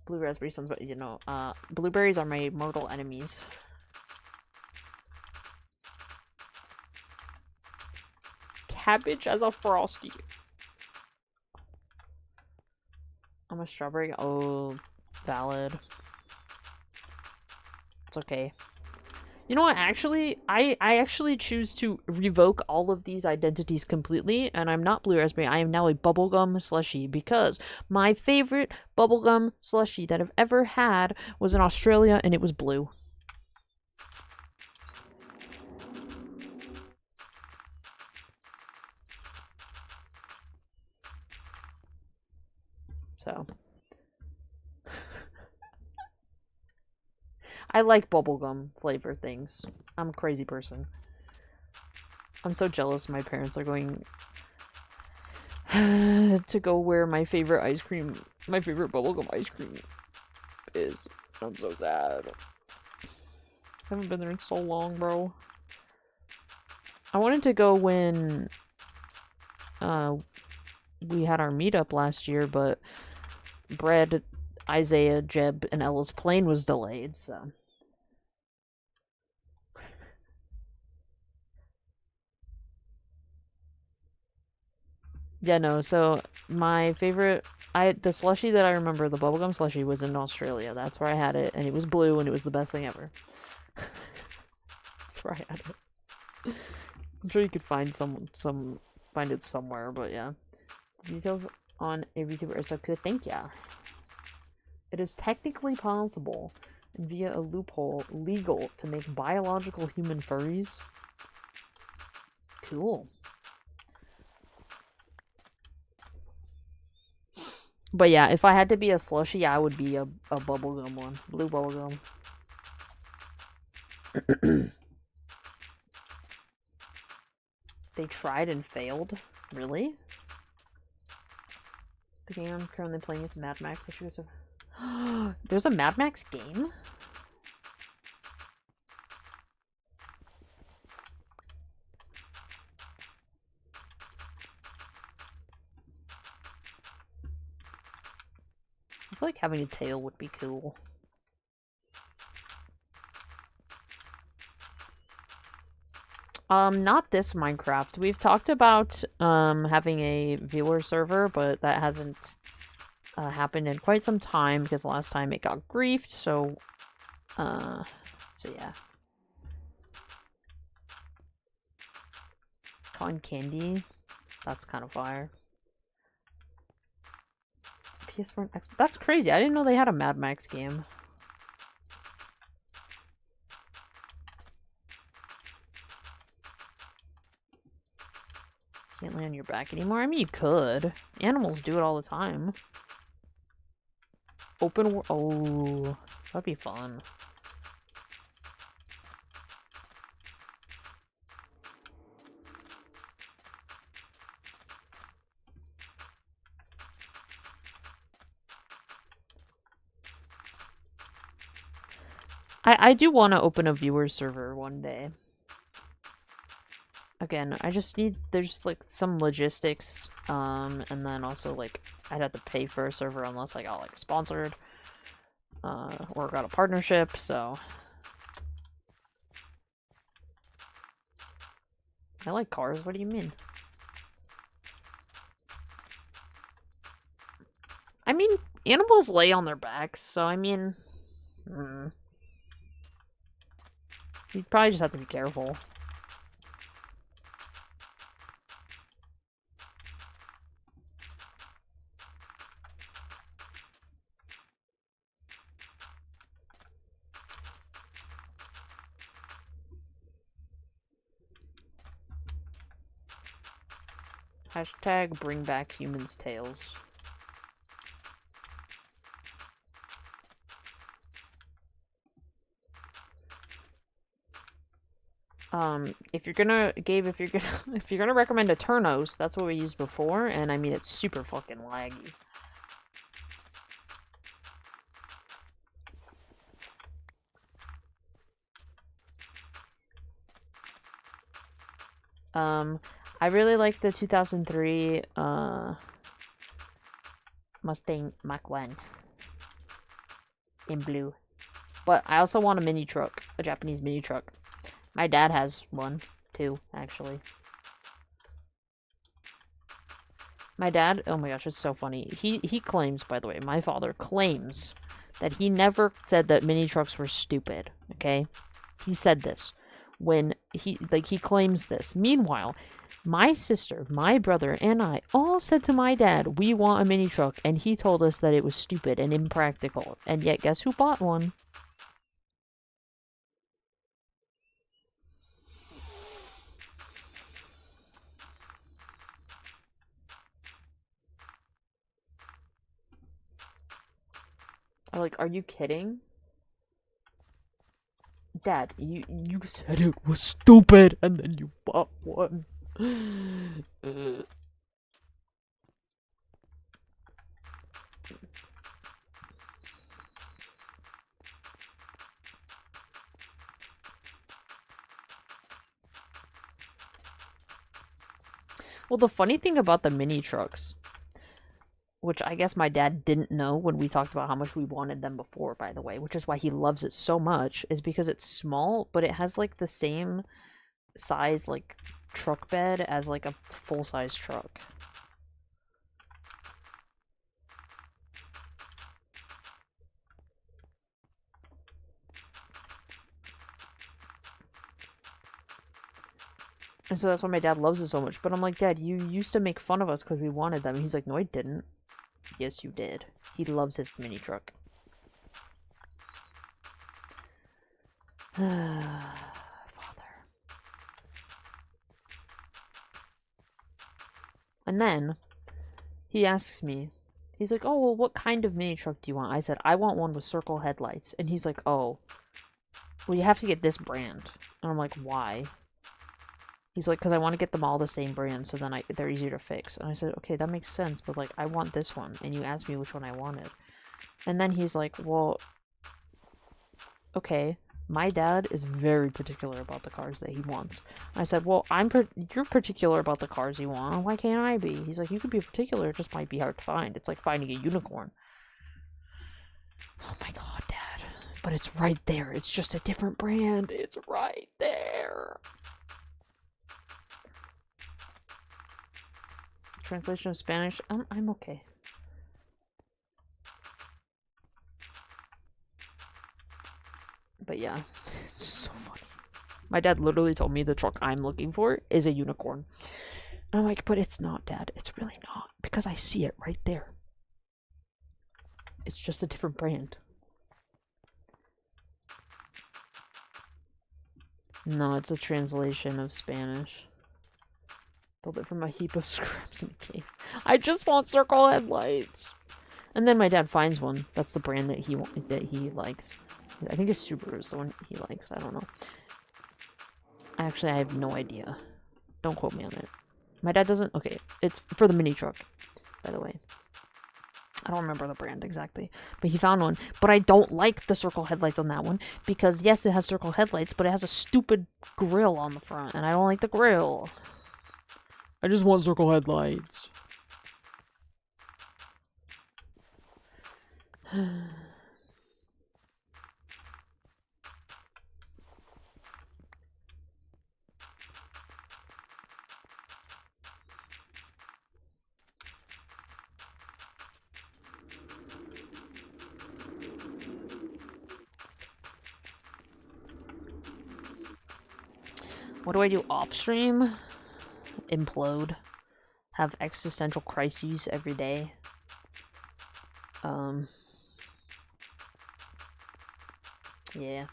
Blue raspberry sounds about, you know, blueberries are my mortal enemies. Cabbage as a frosty. I'm a strawberry. Oh, valid. It's okay. You know what, actually, I actually choose to revoke all of these identities completely, and I'm not blue raspberry, I am now a bubblegum slushie, because my favorite bubblegum slushie that I've ever had was in Australia, and it was blue. So... I like bubblegum flavor things. I'm a crazy person. I'm so jealous my parents are going to go where my favorite bubblegum ice cream is. I'm so sad. I haven't been there in so long, bro. I wanted to go when we had our meetup last year, but Brad, Isaiah, Jeb, and Ella's plane was delayed, so... Yeah, no, so my favorite, the slushie that I remember, the bubblegum slushie, was in Australia. That's where I had it, and it was blue, and it was the best thing ever. That's where I had it. I'm sure you could find find it somewhere, but yeah. Details on a VTuber are so good, thank ya. It is technically possible, and via a loophole, legal to make biological human furries. Cool. But yeah, if I had to be a slushie, I would be a bubblegum one. Blue bubblegum. They tried and failed? Really? The game I'm currently playing is Mad Max. There's a Mad Max game? I feel like having a tail would be cool. Not this Minecraft. We've talked about having a viewer server, but that hasn't happened in quite some time because last time it got griefed, so yeah. Cotton Candy, that's kind of fire. PS4 and Xbox, that's crazy. I didn't know they had a Mad Max game. Can't lay on your back anymore? I mean, you could. Animals do it all the time. Open world. Oh, that'd be fun. I do want to open a viewer server one day. Again, I just need, there's like some logistics, and then also like I'd have to pay for a server unless I got like sponsored, or got a partnership, so. I like cars, what do you mean? I mean, animals lay on their backs, so I mean, you'd probably just have to be careful. Hashtag bring back humans' tails. If you're gonna, Gabe, if you're gonna recommend a Turnos, that's what we used before, and I mean, it's super fucking laggy. I really like the 2003, Mustang Mach-1 in blue. But I also want a mini truck, a Japanese mini truck. My dad has one, too, actually. My dad, oh my gosh, it's so funny. He claims, by the way, my father claims that he never said that mini trucks were stupid, okay? He said this when he claims this. Meanwhile, my sister, my brother, and I all said to my dad, we want a mini truck, and he told us that it was stupid and impractical. And yet, guess who bought one? I'm like, are you kidding? Dad, you said it was stupid, and then you bought one. Well, the funny thing about the mini trucks, which I guess my dad didn't know when we talked about how much we wanted them before, by the way, which is why he loves it so much, is because it's small, but it has like the same size like truck bed as like a full-size truck. And so that's why my dad loves it so much. But I'm like, Dad, you used to make fun of us because we wanted them. And he's like, no, I didn't. Yes, you did. He loves his mini truck. Father. And then he asks me, he's like, oh, well, what kind of mini truck do you want? I said, I want one with circle headlights. And he's like, oh, well, you have to get this brand. And I'm like, why? He's like, because I want to get them all the same brand, so then they're easier to fix. And I said, okay, that makes sense, but like, I want this one, and you asked me which one I wanted. And then he's like, well, okay, my dad is very particular about the cars that he wants. I said, well, you're particular about the cars you want. Why can't I be? He's like, you could be particular, it just might be hard to find. It's like finding a unicorn. Oh my god, Dad. But it's right there. It's just a different brand. It's right there. Translation of Spanish. I'm okay. But yeah, it's just so funny. My dad literally told me the truck I'm looking for is a unicorn. And I'm like, but it's not, Dad. It's really not. Because I see it right there. It's just a different brand. No, it's a translation of Spanish. Build it from a heap of scraps in a cave. I just want circle headlights. And then my dad finds one. That's the brand that he likes. I think it's Subaru is the one he likes. I don't know. Actually, I have no idea. Don't quote me on it. My dad doesn't... Okay, it's for the mini truck, by the way. I don't remember the brand exactly, but he found one. But I don't like the circle headlights on that one because, yes, it has circle headlights, but it has a stupid grill on the front, and I don't like the grill. I just want circle headlights. What do I do off stream? Implode. Have existential crises every day. Yeah.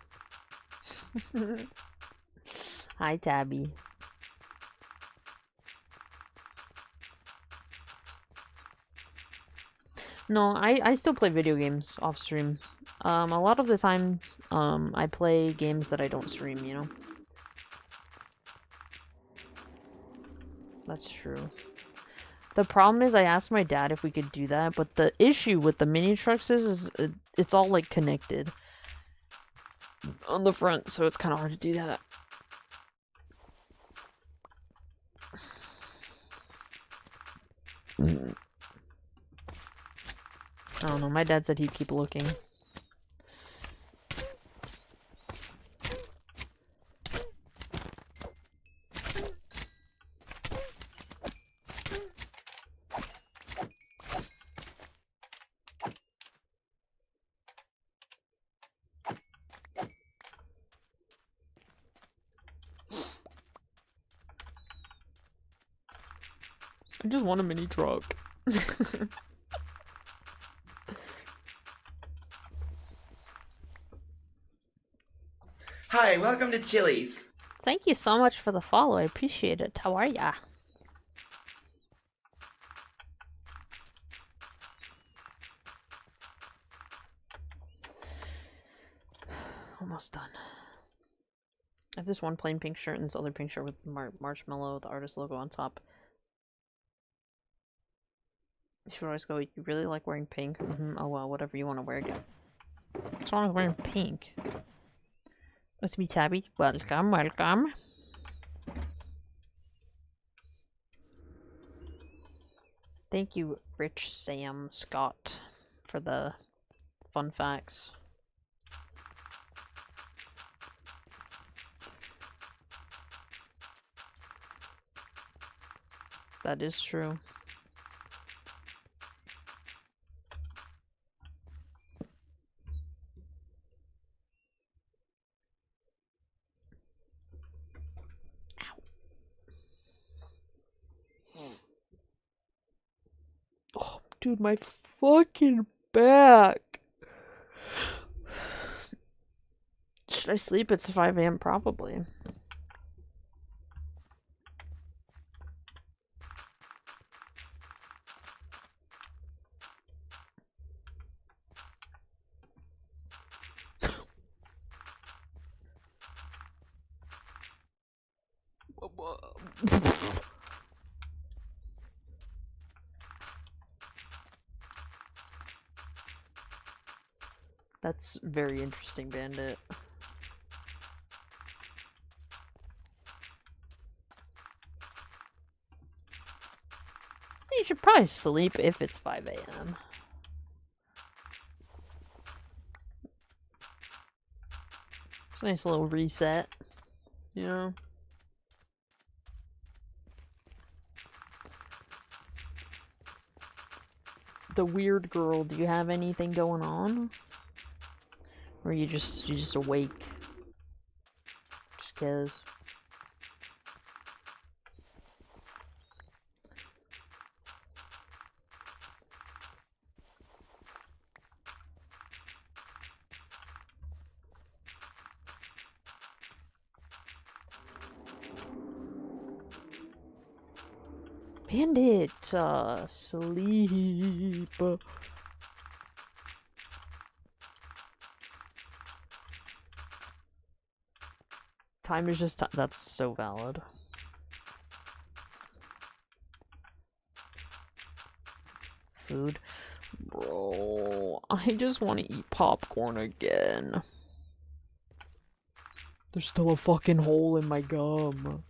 Hi, Tabby. No, I still play video games off stream. A lot of the time, I play games that I don't stream, you know? That's true. The problem is I asked my dad if we could do that, but the issue with the mini trucks is it's all, like, connected on the front, so it's kind of hard to do that. I don't know, my dad said he'd keep looking. I just want a mini truck. Hi, welcome to Chili's. Thank you so much for the follow. I appreciate it. How are ya? Almost done. I have this one plain pink shirt and this other pink shirt with marshmallow, the artist logo on top. You should always go, you really like wearing pink? Oh well, whatever you want to wear. What's wrong with wearing pink? It's me, Tabby. Welcome, welcome. Thank you, Rich Sam Scott, for the fun facts. That is true. Oh, dude, my fucking back. Should I sleep at 5 AM? Probably. That's very interesting, Bandit. You should probably sleep if it's 5 a.m. It's a nice little reset, you know? The weird girl, do you have anything going on? Or you just awake? Just 'cause. Bandit, sleep. Time is just that's so valid. Food. Bro, I just want to eat popcorn again. There's still a fucking hole in my gum.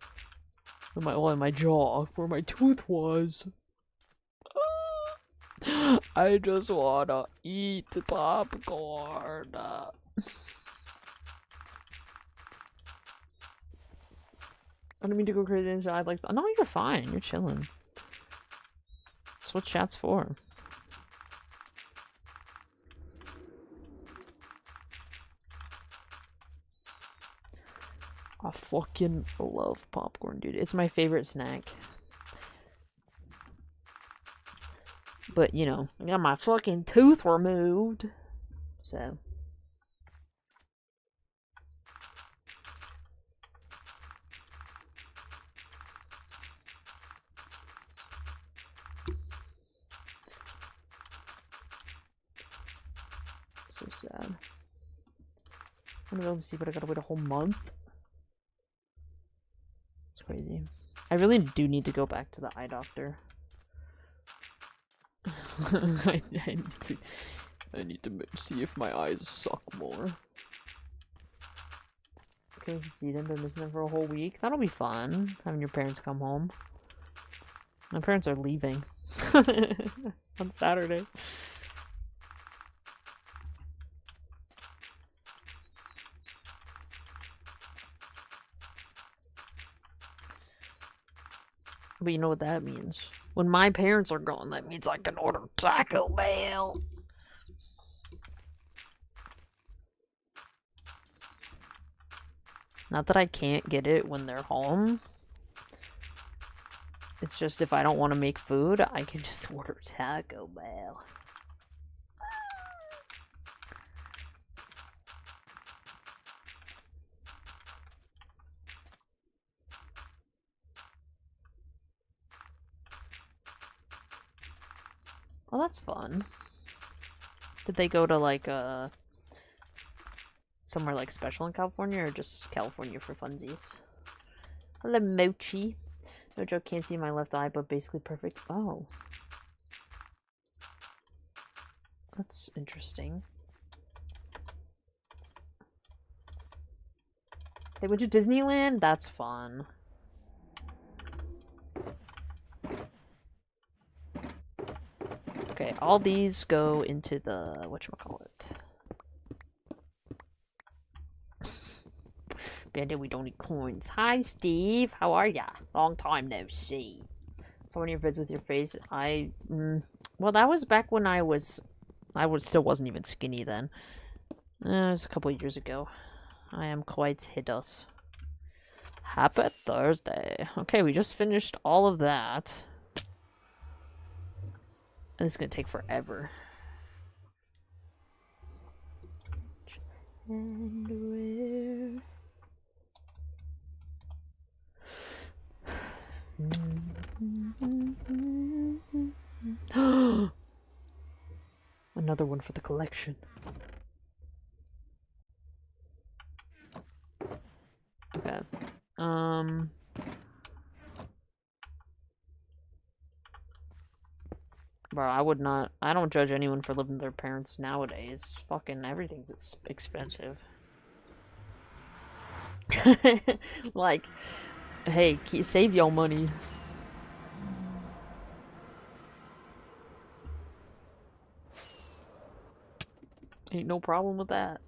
In my jaw, where my tooth was. I just wanna eat popcorn. I don't mean to go crazy inside. Like, no, you're fine. You're chilling. That's what chat's for. I fucking love popcorn, dude. It's my favorite snack. But, you know, I got my fucking tooth removed. So. So sad. I'm gonna be able to see, but I gotta wait a whole month. It's crazy. I really do need to go back to the eye doctor. I need to see if my eyes suck more. Okay, see them, been missing them for a whole week. That'll be fun, having your parents come home. My parents are leaving on Saturday. But you know what that means? When my parents are gone, that means I can order Taco Bell. Not that I can't get it when they're home. It's just if I don't want to make food, I can just order Taco Bell. Well, that's fun. Did they go to like somewhere like special in California or just California for funsies? Hello, Mochi. No joke, can't see my left eye, but basically perfect. Oh. That's interesting. They went to Disneyland? That's fun. Okay, all these go into the whatchamacallit. Bandit, we don't need coins. Hi, Steve. How are ya? Long time no see. So one of your vids with your face, well, that was back when I still wasn't even skinny then. It was a couple of years ago. I am quite hideous. Happy Thursday. Okay, we just finished all of that. And it's gonna take forever. And where? Another one for the collection. Okay. Bro, I would not. I don't judge anyone for living with their parents nowadays. Fucking everything's expensive. Like, hey, save your money. Ain't no problem with that.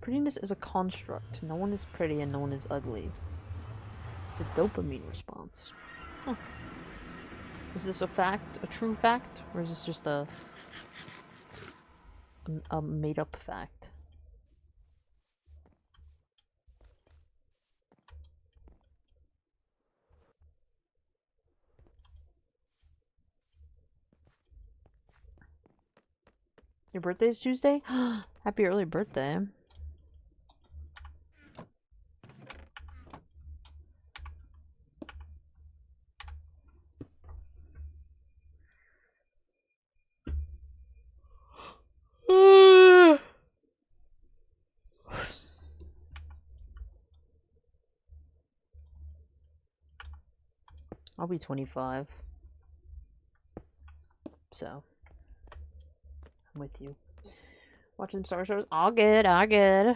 Prettiness is a construct. No one is pretty and no one is ugly. It's a dopamine response. Huh. Is this a fact? A true fact? Or is this just a made-up fact? Your birthday's Tuesday? Happy early birthday. I'll be 25. So, I'm with you. Watching Star Wars. All good, all good.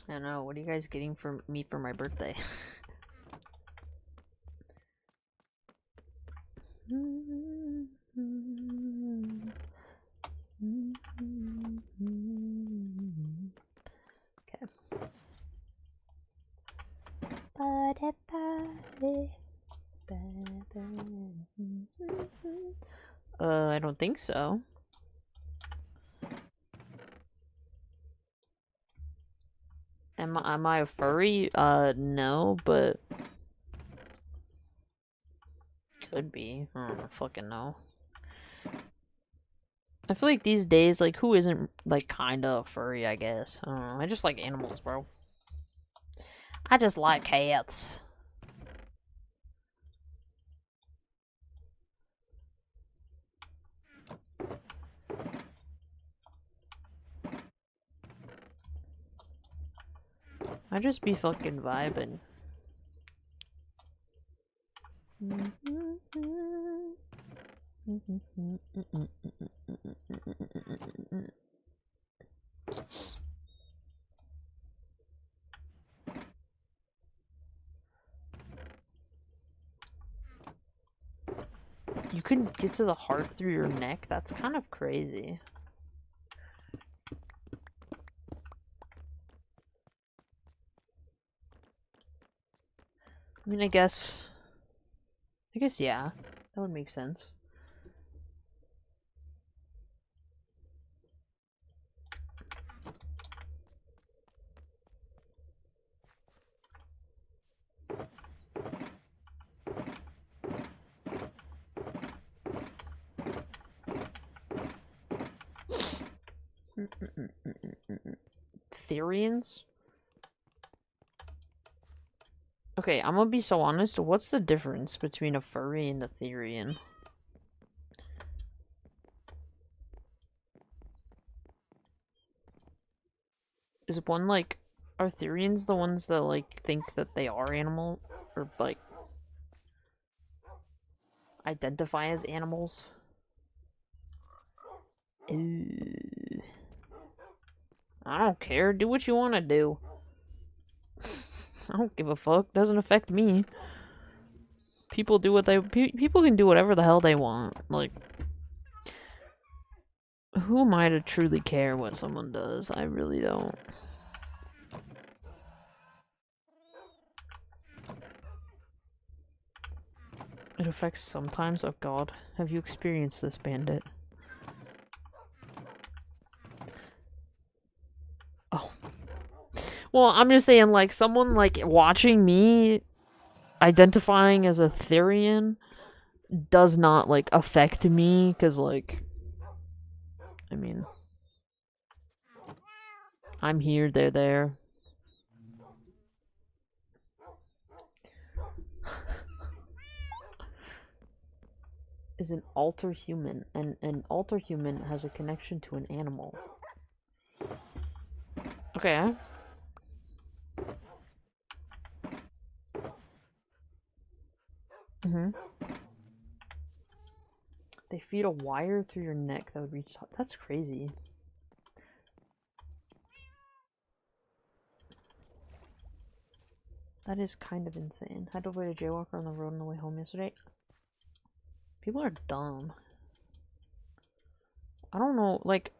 I don't know. What are you guys getting for me for my birthday? Okay. I don't think so. Am I a furry? No, but could be. I don't fucking know. I feel like these days, like, who isn't, like, kinda furry, I guess. I don't know. I just like animals, bro. I just like cats. I just be fucking vibing. You can get to the heart through your neck? That's kind of crazy. I mean, I guess, yeah. That would make sense. Therians? Okay, I'm gonna be so honest. What's the difference between a furry and a Therian? Is one like... Are Therians the ones that, like, think that they are animal? Or, like... identify as animals? Ooh. I don't care. Do what you want to do. I don't give a fuck. Doesn't affect me. People do what they... people can do whatever the hell they want. Like... Who am I to truly care what someone does? I really don't. It affects sometimes? Oh god. Have you experienced this, Bandit? Oh. Well, I'm just saying, like, someone, like, watching me identifying as a Therian does not, like, affect me, because, like, I mean, I'm here, they're there. Is an alter human, and an alter human has a connection to an animal. Okay. Mm-hmm. They feed a wire through your neck that would reach. That's crazy. That is kind of insane. Had to avoid a jaywalker on the road on the way home yesterday. People are dumb. I don't know, like,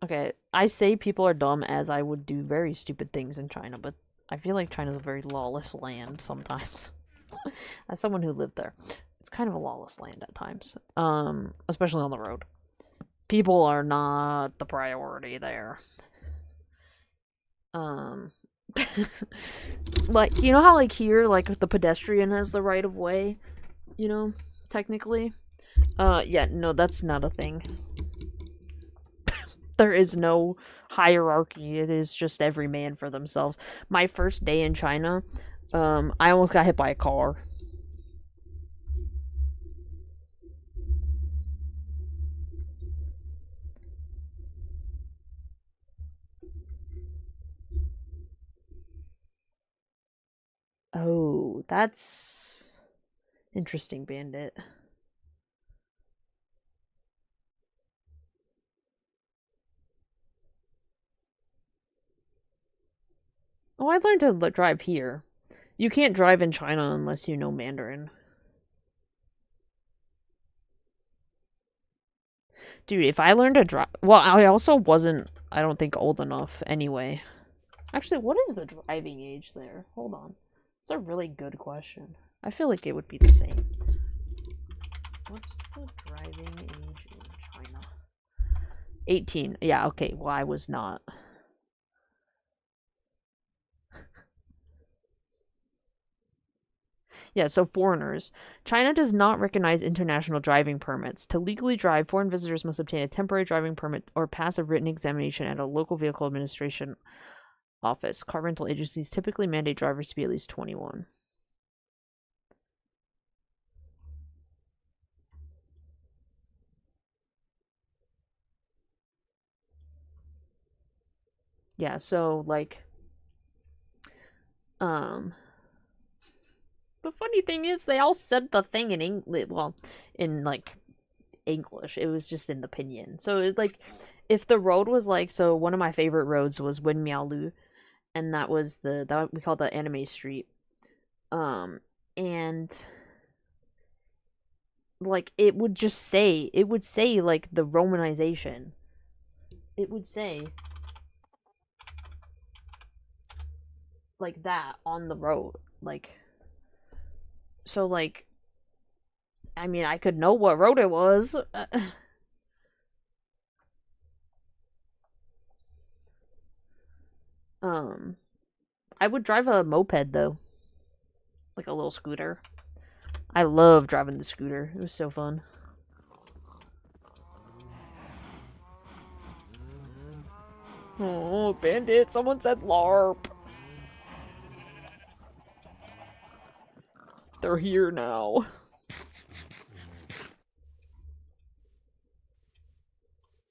okay, I say people are dumb as I would do very stupid things in China, but I feel like China's a very lawless land sometimes. As someone who lived there, it's kind of a lawless land at times, especially on the road. People are not the priority there. Like, you know how, like, here, like, the pedestrian has the right of way, you know, technically? Yeah, no, that's not a thing. There is no hierarchy. It is just every man for themselves. My first day in China, I almost got hit by a car. Oh, that's interesting, Bandit. Oh, I learned to drive here. You can't drive in China unless you know Mandarin. Dude, if I learned to drive... Well, I also wasn't, I don't think, old enough anyway. Actually, what is the driving age there? Hold on. That's a really good question. I feel like it would be the same. What's the driving age in China? 18. Yeah, okay. Well, I was not. Yeah, so foreigners. China does not recognize international driving permits. To legally drive, foreign visitors must obtain a temporary driving permit or pass a written examination at a local vehicle administration office. Car rental agencies typically mandate drivers to be at least 21. Yeah, so, like, the funny thing is, they all said the thing in English. Well, in like English, it was just in the pinyin. So it like, if the road was like, so one of my favorite roads was Wenmiaolu, and that was that we called the anime street. And like it would say like the romanization. It would say like that on the road, like. So, like, I mean, I could know what road it was. I would drive a moped, though. Like a little scooter. I love driving the scooter. It was so fun. Oh, Bandit, someone said LARP. They're here now.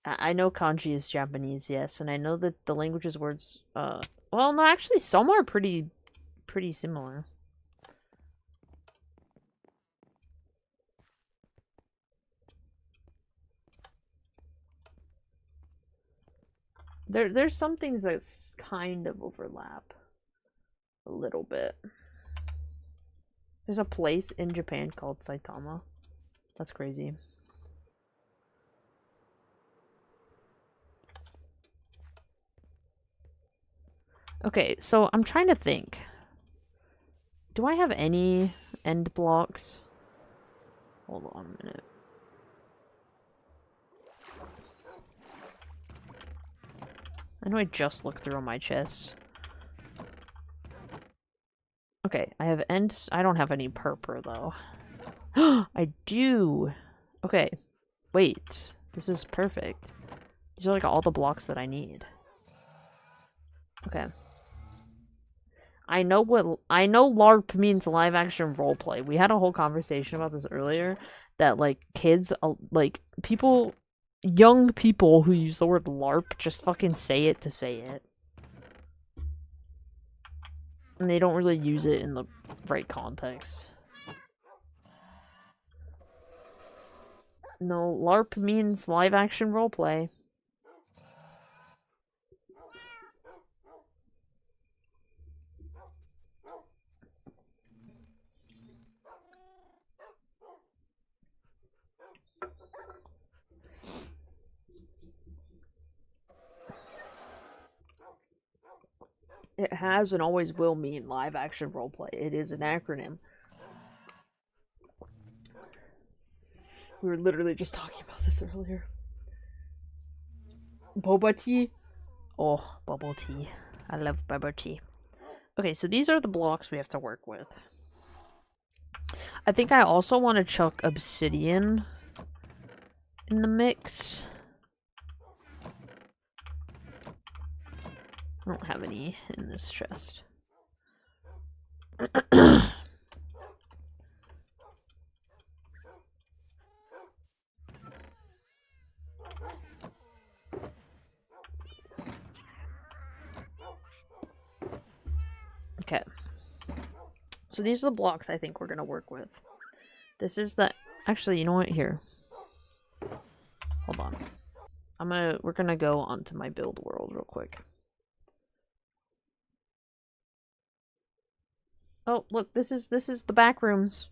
I know kanji is Japanese, yes, and I know that the language's words, well, no, actually, some are pretty similar. There's some things that kind of overlap a little bit. There's a place in Japan called Saitama. That's crazy. Okay, so I'm trying to think. Do I have any end blocks? Hold on a minute. I know I just looked through on my chest. Okay, I have ends. I don't have any purpur though. I do. Okay, wait. This is perfect. These are like all the blocks that I need. Okay. I know LARP means live action roleplay. We had a whole conversation about this earlier. That like kids, like young people who use the word LARP just fucking say it to say it. And they don't really use it in the right context. No, LARP means live action roleplay. It has and always will mean live action roleplay. It is an acronym. We were literally just talking about this earlier. Boba tea? Oh, bubble tea. I love bubble tea. Okay, so these are the blocks we have to work with. I think I also want to chuck obsidian in the mix. I don't have any in this chest. Okay. So these are the blocks I think we're going to work with. This is the... Actually, you know what? Here. Hold on. We're going to go onto my build world real quick. Oh, look, this is the back rooms.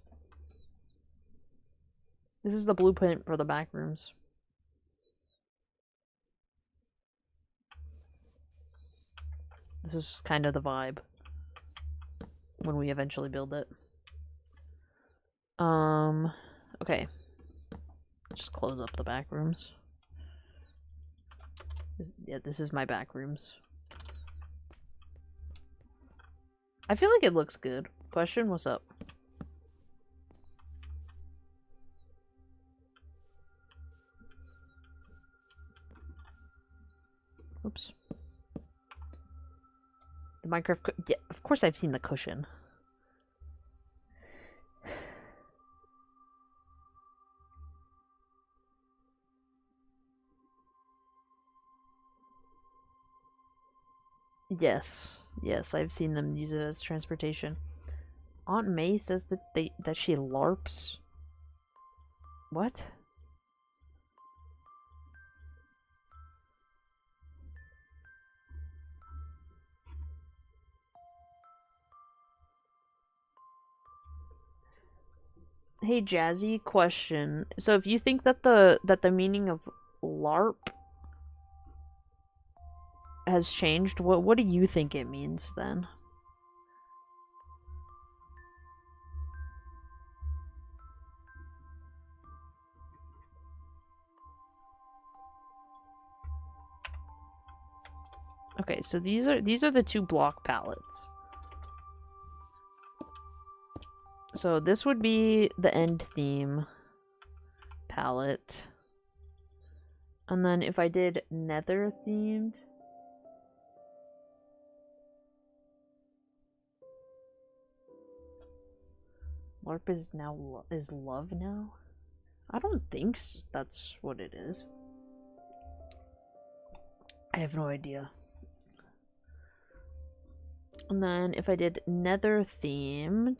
This is the blueprint for the back rooms. This is kind of the vibe when we eventually build it. Okay. Just close up the back rooms. Yeah, this is my back rooms. I feel like it looks good. Question, what's up? Oops. The Minecraft yeah, of course I've seen the cushion. Yes. Yes, I've seen them use it as transportation. Aunt May says that she LARPs. What? Hey Jazzy, question. So if you think that the meaning of LARP has changed, what do you think it means then? Okay, so these are the two block palettes. So this would be the end theme palette. And then if I did nether themed, LARP is now is love now? I don't think that's what it is. I have no idea. And then if I did nether themed,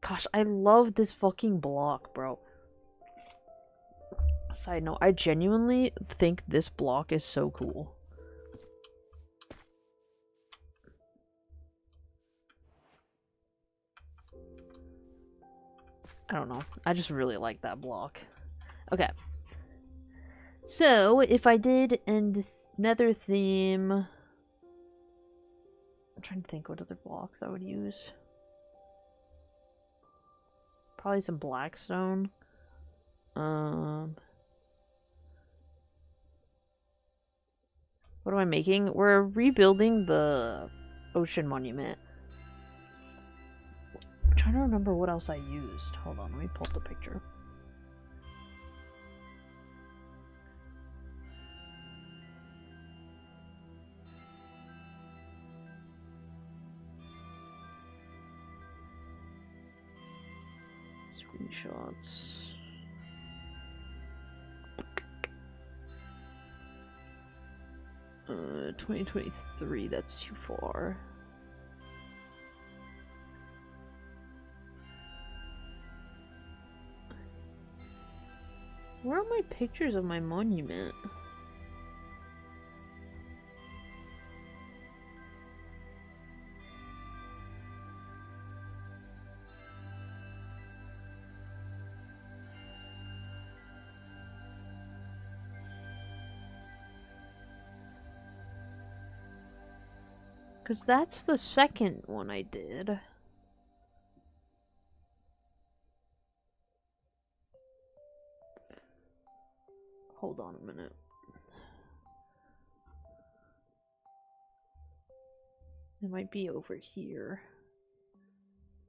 gosh, I love this fucking block, bro. Side note, I genuinely think this block is so cool. I don't know. I just really like that block. Okay. So, if I did nether theme... I'm trying to think what other blocks I would use. Probably some blackstone. What am I making? We're rebuilding the ocean monument. I'm trying to remember what else I used. Hold on, let me pull up the picture. Screenshots. Uh, 2023, that's too far. Where are my pictures of my monument? Because that's the second one I did. Hold on a minute. It might be over here.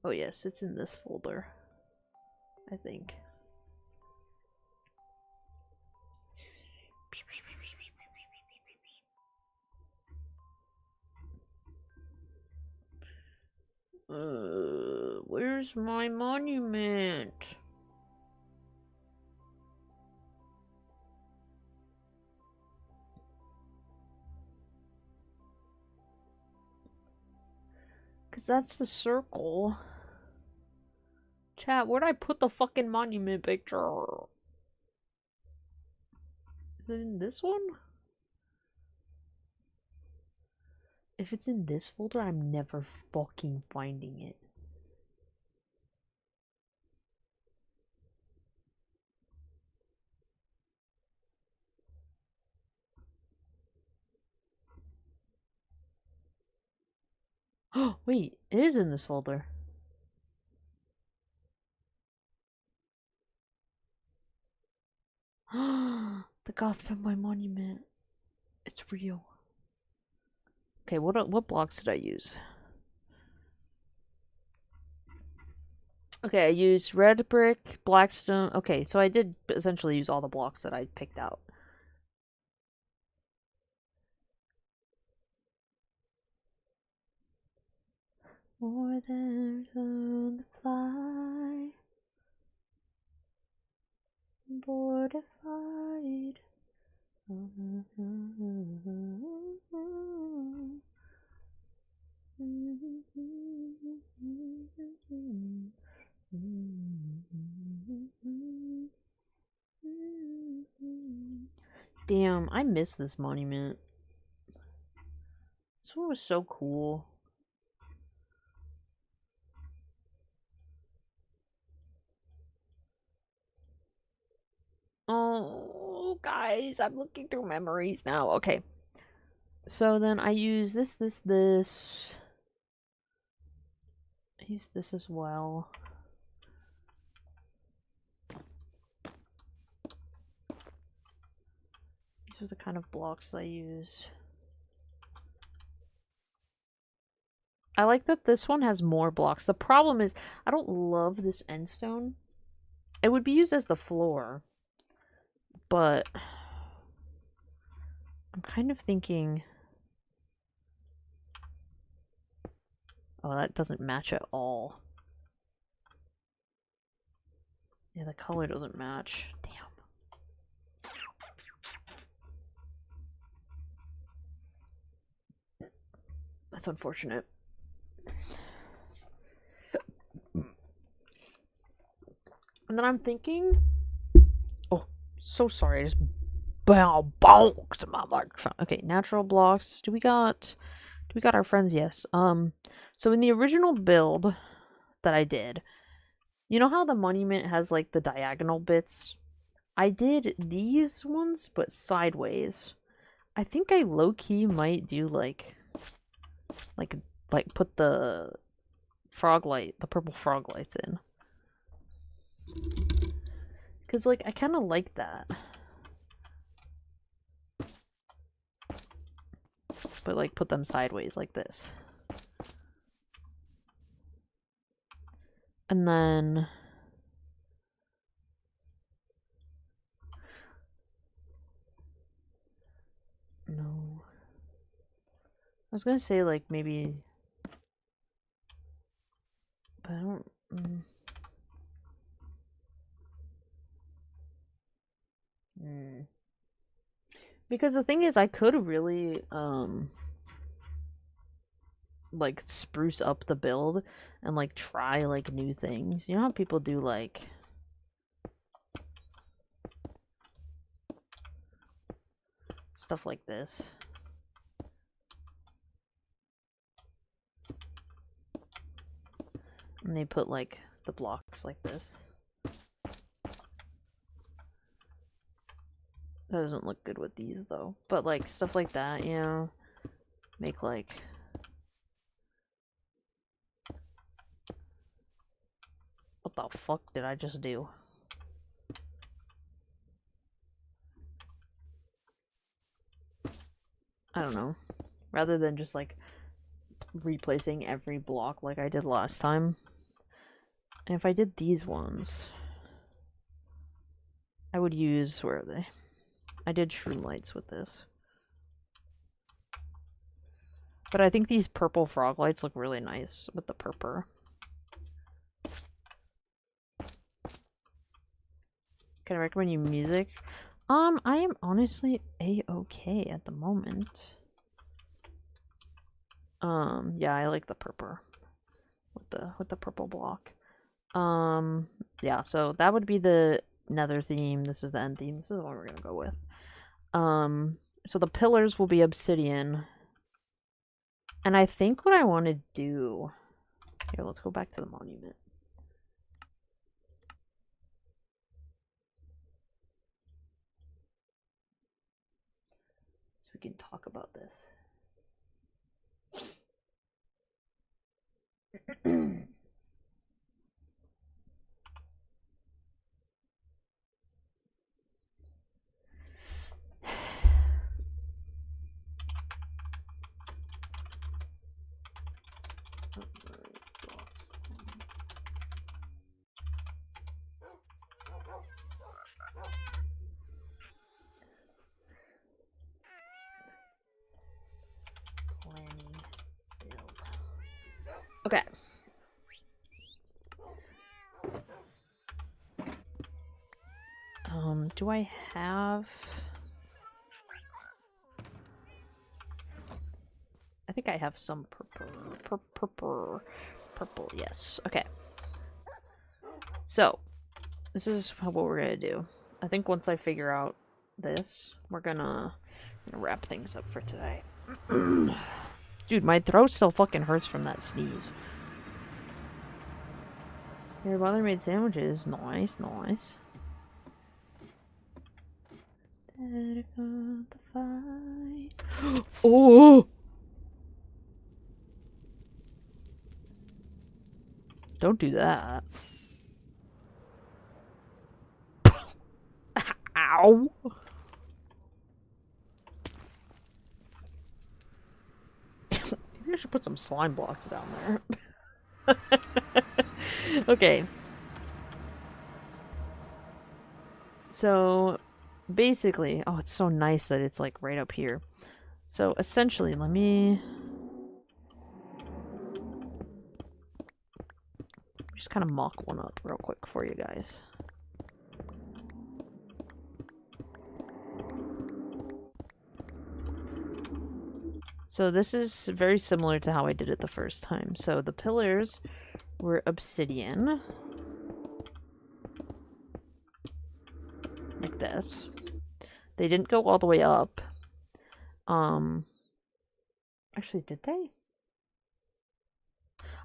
Oh yes, it's in this folder, I think. Where's my monument? Cause that's the circle. Chat, where'd I put the fucking monument picture? Is it in this one? If it's in this folder, I'm never fucking finding it. Oh, wait, it is in this folder. The Goth Femboy monument. It's real. Okay, what blocks did I use? Okay, I used red brick, blackstone. Okay, so I did essentially use all the blocks that I picked out. More than the fly, fortified. Damn, I miss this monument. This one was so cool. Oh, guys, I'm looking through memories now. Okay. So then I use this. I use this as well. These are the kind of blocks I use. I like that this one has more blocks. The problem is, I don't love this end stone. It would be used as the floor. But I'm kind of thinking... Oh, that doesn't match at all. Yeah, the color doesn't match. Damn. That's unfortunate. And then I'm thinking... Oh, so sorry. I just bonked my microphone. Okay, natural blocks. Do we got our friends? Yes. So in the original build that I did, you know how the monument has like the diagonal bits? I did these ones, but sideways. I think I low-key might do like put the purple frog lights in. Cause like I kinda like that. But like put them sideways like this. And then no. I was gonna say like maybe, but I don't. Because the thing is, I could really like spruce up the build and like try like new things. You know how people do like stuff like this. And they put like the blocks like this. That doesn't look good with these though. But like stuff like that, you know, make like what the fuck did I just do? I don't know. Rather than just like replacing every block like I did last time. And if I did these ones, I would use, where are they? I did shroom lights with this. But I think these purple frog lights look really nice with the purple. Can I recommend you music? I am honestly a-okay at the moment. Yeah, I like the purple with the purple block. Yeah, so that would be the nether theme. This is the end theme. This is the one we're gonna go with. So the pillars will be obsidian. And I think what I want to do... Here, let's go back to the monument. So we can talk about this. Okay. Do I have... I think I have some purple, yes. Okay. So, this is what we're gonna do. I think once I figure out this, we're gonna wrap things up for today. Dude, my throat still fucking hurts from that sneeze. Your mother made sandwiches. Nice, nice. Oh! Don't do that. Ow! Maybe I should put some slime blocks down there. Okay. So, basically... Oh, it's so nice that it's, like, right up here. So, essentially, let me... just kind of mock one up real quick for you guys. So this is very similar to how I did it the first time. So the pillars were obsidian. Like this. They didn't go all the way up. Actually, did they?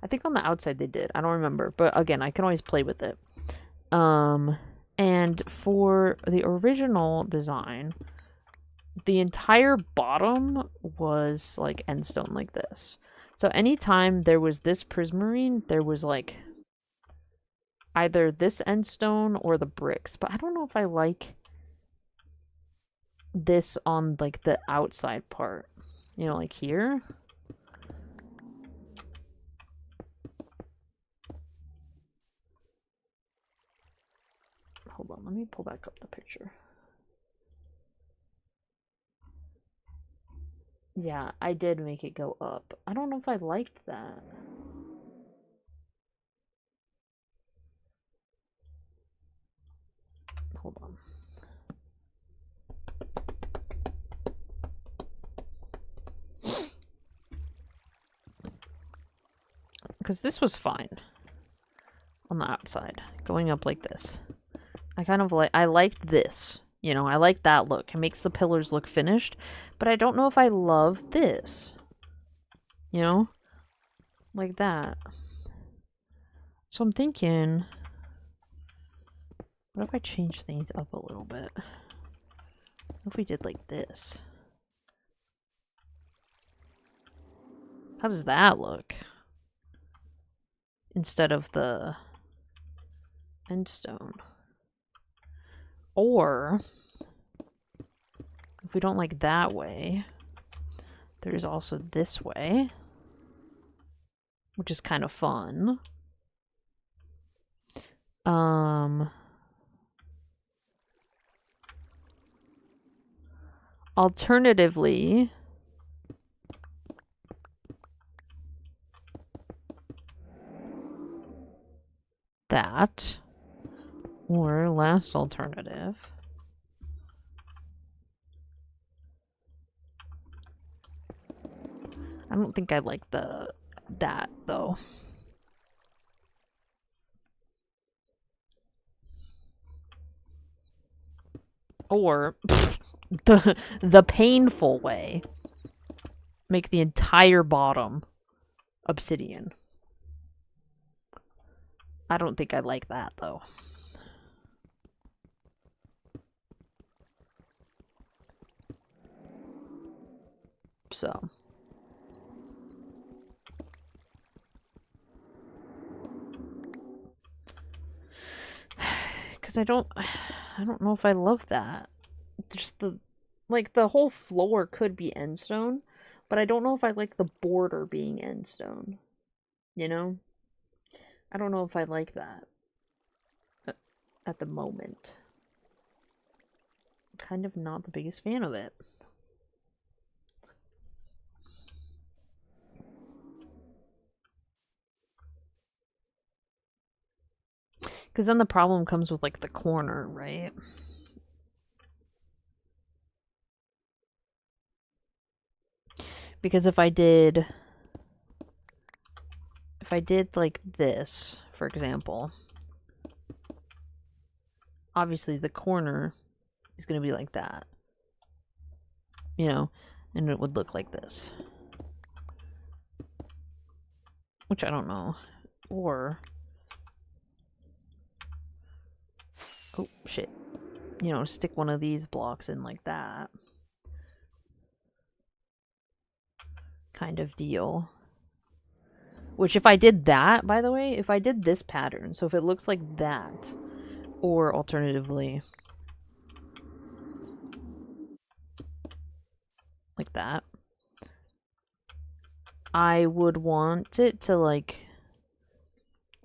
I think on the outside they did. I don't remember. But again, I can always play with it. And for the original design, the entire bottom was like endstone like this. So anytime there was this prismarine, there was like either this endstone or the bricks. But I don't know if I like this on like the outside part. You know, like here. Hold on, let me pull back up the picture. Yeah, I did make it go up. I don't know if I liked that. Hold on. Because this was fine on the outside, going up like this. I kind of like, I liked this You know, I like that look. It makes the pillars look finished, but I don't know if I love this. You know? Like that. So I'm thinking, what if I change things up a little bit? What if we did like this? How does that look? Instead of the end stone. Or, if we don't like that way, there's also this way, which is kind of fun. Alternatively, that, or last alternative, I don't think I like that though. Or the painful way. Make the entire bottom obsidian. I don't think I like that though. So because I don't know if I love that. Just the whole floor could be end stone, but I don't know if I like the border being end stone. You know? I don't know if I like that at the moment. I'm kind of not the biggest fan of it. Because then the problem comes with like the corner, right? Because if I did like this, for example, obviously the corner is going to be like that. You know, and it would look like this. Which I don't know. Or, oh shit. You know, stick one of these blocks in like that. Kind of deal. Which if I did that, by the way, if I did this pattern, so if it looks like that, or alternatively, like that, I would want it to, like,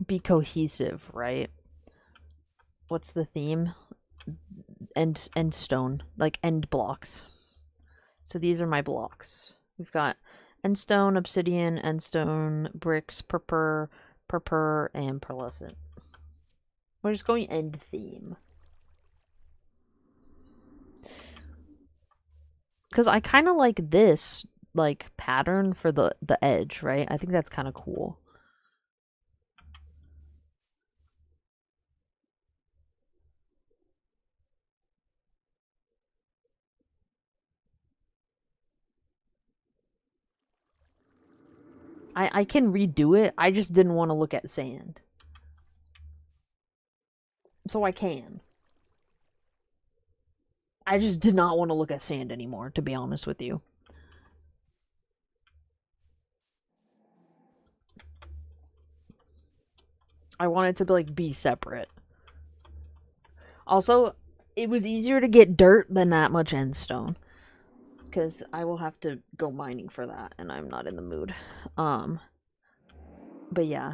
be cohesive, right? What's the theme? End stone, like end blocks. So these are my blocks. We've got endstone, obsidian, endstone, bricks, purpur, and pearlescent. We're just going end theme. Because I kind of like this, like, pattern for the edge, right? I think that's kind of cool. I can redo it. I just didn't want to look at sand. So I can. I just did not want to look at sand anymore, to be honest with you. I wanted to be separate. Also, it was easier to get dirt than that much end stone. Because I will have to go mining for that, and I'm not in the mood. But yeah.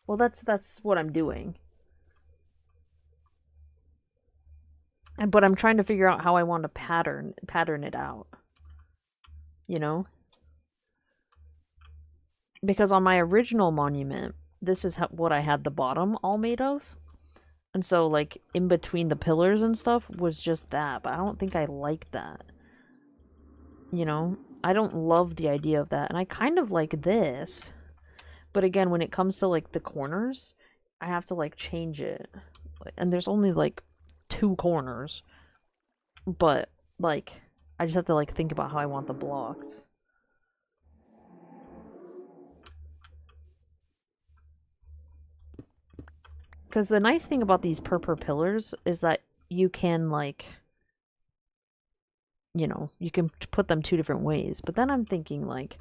Well, that's what I'm doing. But I'm trying to figure out how I want to pattern it out. You know? Because on my original monument, this is what I had the bottom all made of. And so, like, in between the pillars and stuff was just that. But I don't think I like that. You know? I don't love the idea of that. And I kind of like this. But again, when it comes to, like, the corners, I have to, like, change it. exactly. And there's only like 2 corners. But, like, I just have to, like, think about how I want the blocks. Because the nice thing about these purple pillars is that you can, like, you know, you can put them 2 different ways. But then I'm thinking, like,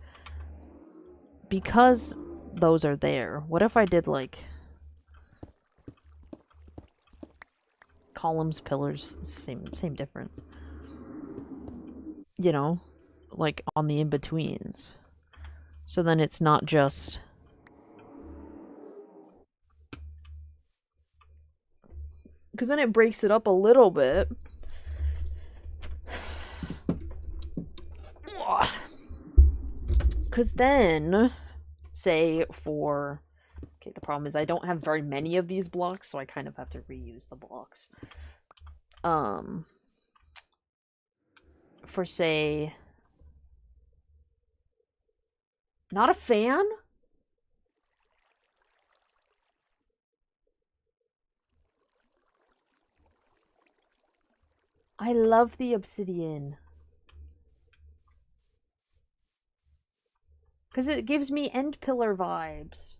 because those are there, what if I did, like, columns, pillars, same difference. You know, like on the in-betweens. So then it's not just because then it breaks it up a little bit. Because then, say for... Okay, the problem is I don't have very many of these blocks, so I kind of have to reuse the blocks. For, say... Not a fan? I love the obsidian. Because it gives me end pillar vibes.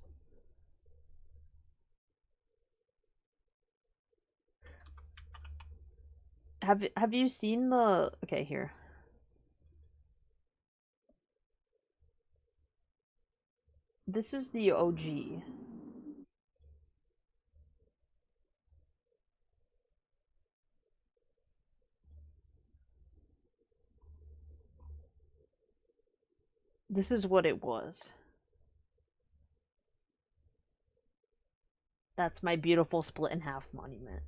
Have you seen the... Okay, here. This is the OG. This is what it was. That's my beautiful split in half monument.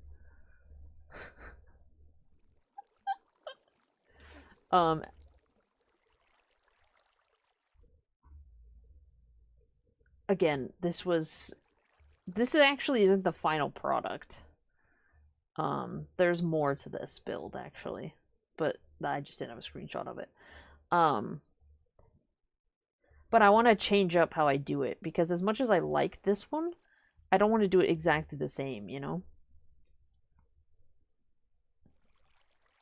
Again, this actually isn't the final product. There's more to this build actually, but I just didn't have a screenshot of it. But I want to change up how I do it because as much as I like this one, I don't want to do it exactly the same, you know?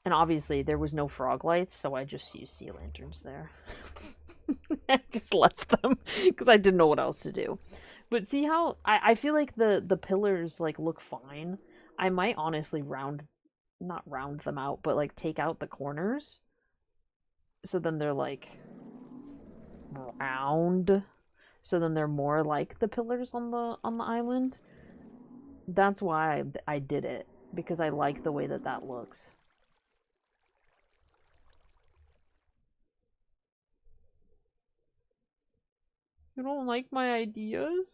And obviously there was no frog lights, so I just used sea lanterns there. I just left them because I didn't know what else to do. But see how I feel like the pillars like look fine. I might honestly not round them out, but like take out the corners. So then they're like round. So then they're more like the pillars on the island. That's why I did it because I like the way that looks. You don't like my ideas?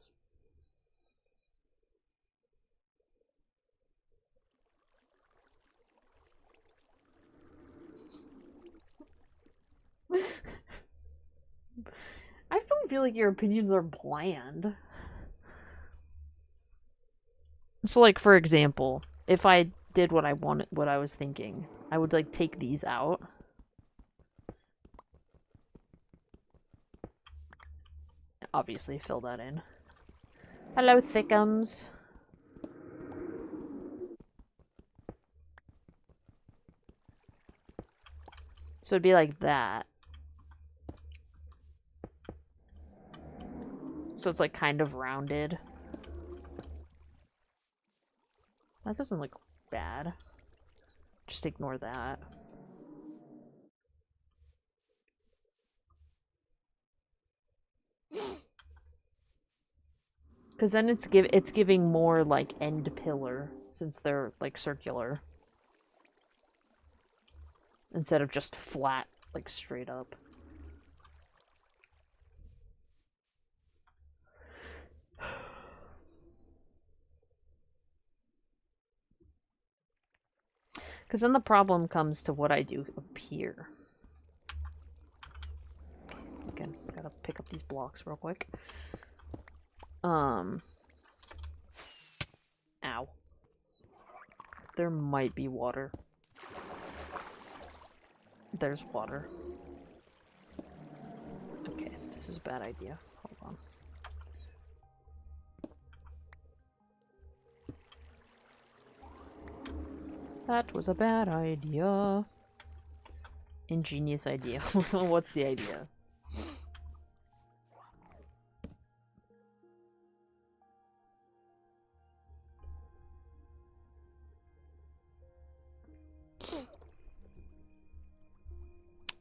I don't feel like your opinions are bland. So, like, for example, if I did what I wanted, what I was thinking, I would, like, take these out. Obviously, fill that in. Hello, Thickums. So it'd be like that. So it's, like, kind of rounded. That doesn't look bad. Just ignore that. Because then it's giving more like end pillar since they're like circular instead of just flat like straight up. Because then the problem comes to what I do up here. Again, gotta pick up these blocks real quick. Ow. There might be water. There's water. Okay, this is a bad idea. Hold on. That was a bad idea. Ingenious idea. What's the idea?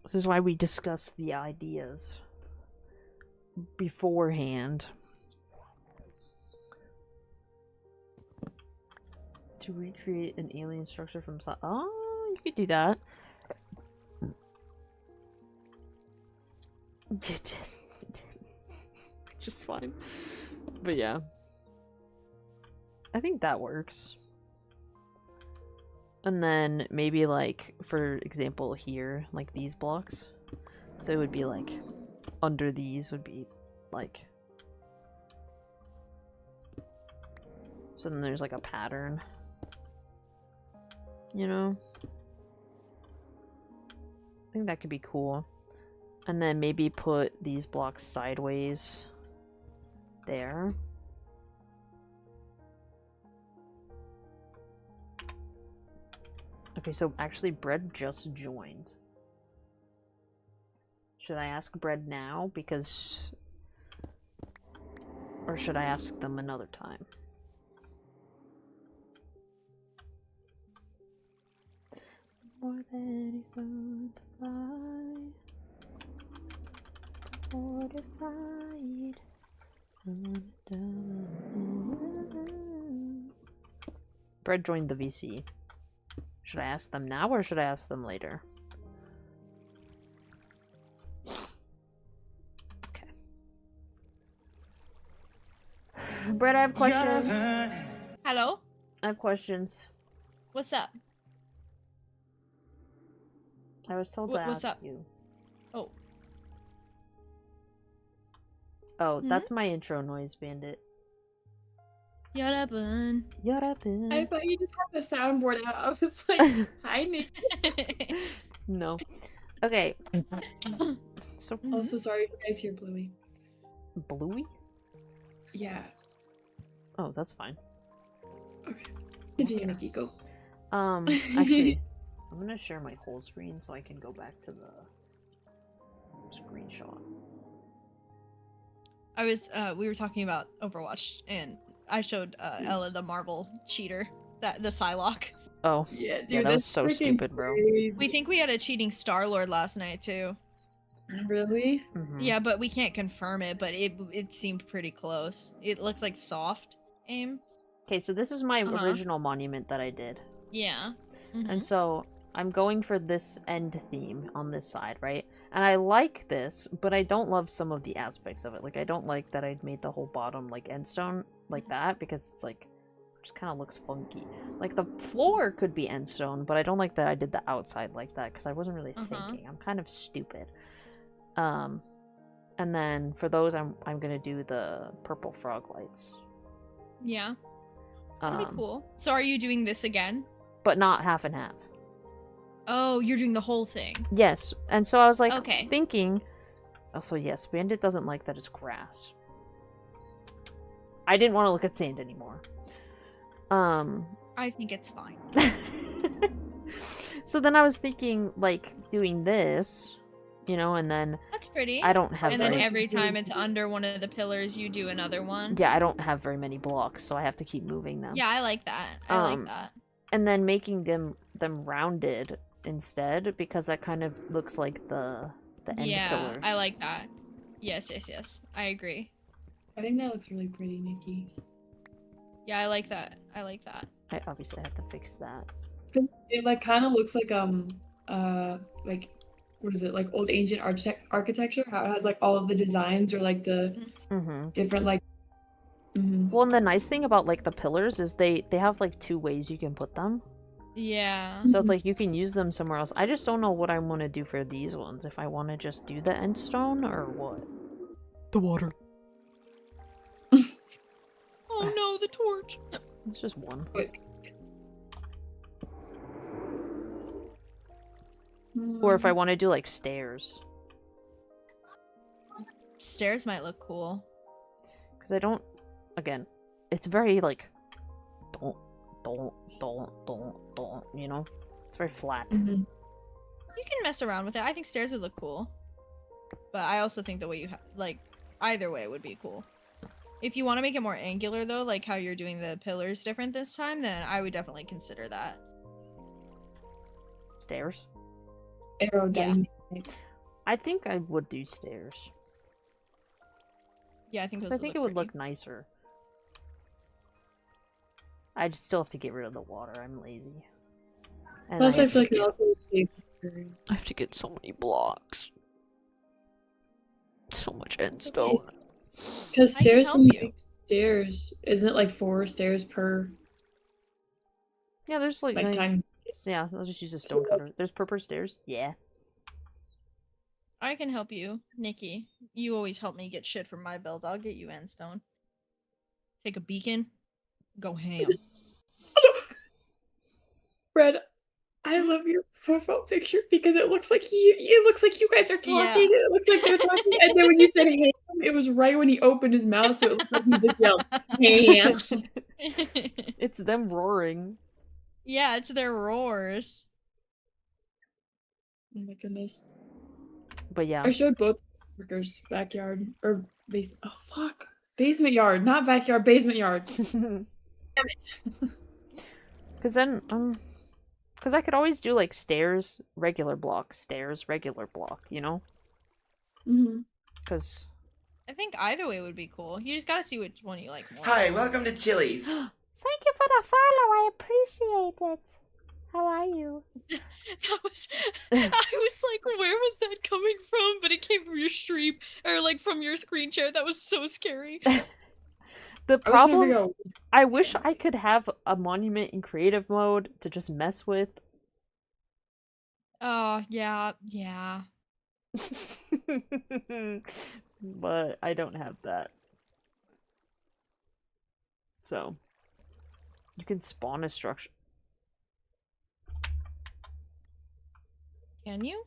This is why we discuss the ideas beforehand. To recreate an alien structure from oh, you could do that. Just fine. But yeah. I think that works. And then maybe like, for example here, like these blocks. So it would be like, under these would be like... So then there's like a pattern. You know? I think that could be cool. And then maybe put these blocks sideways there. Okay, so actually Bread just joined. Should I ask Bread now? Because... Or should I ask them another time? More than a bird to fly, fortified. Bread joined the VC. Should I ask them now or should I ask them later? Okay. Bread, I have questions. Hello? I have questions. What's up? I was told to What's ask up? you. Oh. Oh, that's my intro noise, Bandit. Yarabun. Yarabun. I thought you just had the soundboard out. I was like, hi, Nick. No. Okay. So Also, sorry if you guys hear Bluey. Bluey? Yeah. Oh, that's fine. Okay. Continue, Nikki, go. Actually, I'm gonna share my whole screen so I can go back to the screenshot. I was, we were talking about Overwatch, and I showed Ella the Marvel cheater, the Psylocke. Oh, Yeah, dude, yeah, that was that's so freaking stupid, bro. crazy. We think we had a cheating Star-Lord last night, too. Really? Mhm. Yeah, but we can't confirm it, but it seemed pretty close. It looked like soft aim. Okay, so this is my Uh-huh. original monument that I did. Yeah. And so I'm going for this end theme on this side, right? And I like this, but I don't love some of the aspects of it. Like, I don't like that I made the whole bottom, like, end stone like that, because it's, like, just kind of looks funky. Like, the floor could be end stone, but I don't like that I did the outside like that, because I wasn't really thinking. I'm kind of stupid. And then for those, I'm gonna do the purple frog lights. Yeah. That'd be cool. So are you doing this again? But not half and half. Oh, you're doing the whole thing. Yes, and so I was like Okay. thinking. Also, yes, Bandit doesn't like that it's grass. I didn't want to look at sand anymore. I think it's fine. So then I was thinking, like, doing this, you know, and then That's pretty. I don't have. And then very- every time it's under one of the pillars, you do another one. yeah, I don't have very many blocks, so I have to keep moving them. Yeah, I like that. I like that. And then making them rounded instead, because that kind of looks like the end Yeah, pillars. I like that. Yes, yes, yes. I agree. I think that looks really pretty, Nikki. Yeah, I like that. I like that. I obviously have to fix that. It like kind of looks like like what is it, like old ancient architecture? How it has like all of the designs or like the Mm-hmm. different like. Mhm. Well, and the nice thing about, like, the pillars is they have, like, 2 ways you can put them. Yeah. So it's like you can use them somewhere else. I just don't know what I want to do for these ones. If I want to just do the end stone or what. The water. Oh no, the torch. It's just one. Quick. Or if I want to do, like, stairs. Stairs might look cool. Because I don't... Again, it's very, like... Don't don't, you know? It's very flat. Mhm. You can mess around with it. I think stairs would look cool. But I also think the way you like either way would be cool. If you want to make it more angular though, like how you're doing the pillars different this time, then I would definitely consider that. Stairs? Aerodynamic. I think I would do stairs. Yeah, I think those 'Cause I think it would pretty. look nicer. I just still have to get rid of the water. I'm lazy. And Plus, I have feel like to it get- also I have to get so many blocks. So much endstone. Because I can stairs, help when you you. make stairs, isn't it like 4 stairs per Yeah, there's like, like time? yeah, I'll just use a stone cutter. There's purple stairs. Yeah. I can help you, Nikki. You always help me get shit from my build. I'll get you endstone. Take a beacon. Go ham. Fred, I love your profile picture because it looks like it looks like you guys are talking. Yeah. It looks like they're talking, and then when you said "ham," it was right when he opened his mouth, so it looked like he just yelled "ham." It's them roaring. Yeah, it's their roars. Oh my goodness! But yeah. I showed both workers backyard or base. Oh fuck! Basement yard, not backyard. Basement yard. Damn it! Cause then, cause I could always do like stairs, regular block, stairs, regular block, you know? Mm-hmm. Cause I think either way would be cool. You just gotta see which one you like more. Hi, welcome to Chili's. thank you for the follow. I appreciate it. How are you? That was I was like, where was that coming from? But it came from your stream or like from your screen share. That was so scary. The I was trying to problem, figure out. I wish I could have a monument in creative mode to just mess with. Oh yeah. But I don't have that. So, you can spawn a structure. Can you?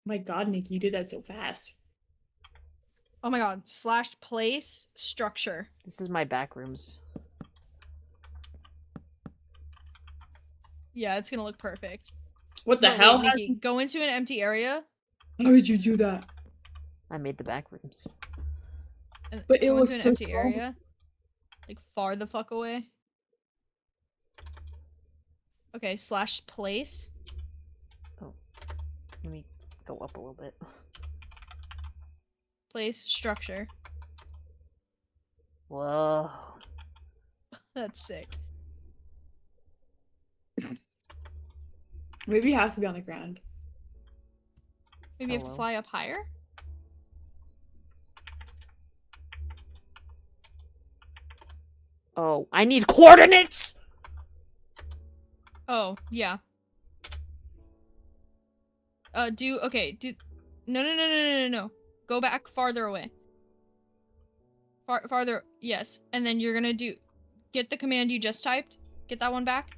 My God, Nikki, you did that so fast. Oh my god. / place structure. This is my back rooms. Yeah, it's gonna look perfect. What the But hell? wait, Nikki, go into an empty area. How did you do that? I made the back rooms. And But it go looks into an so empty small. area. Like far the fuck away. Okay, / place. Let me go up a little bit. Place structure. Whoa. That's sick. Maybe it has to be on the ground. Maybe you have to Hello? fly up higher? Oh, I need coordinates! Oh, yeah. No. Go back farther away. Farther, yes. And then you're gonna get the command you just typed. Get that one back.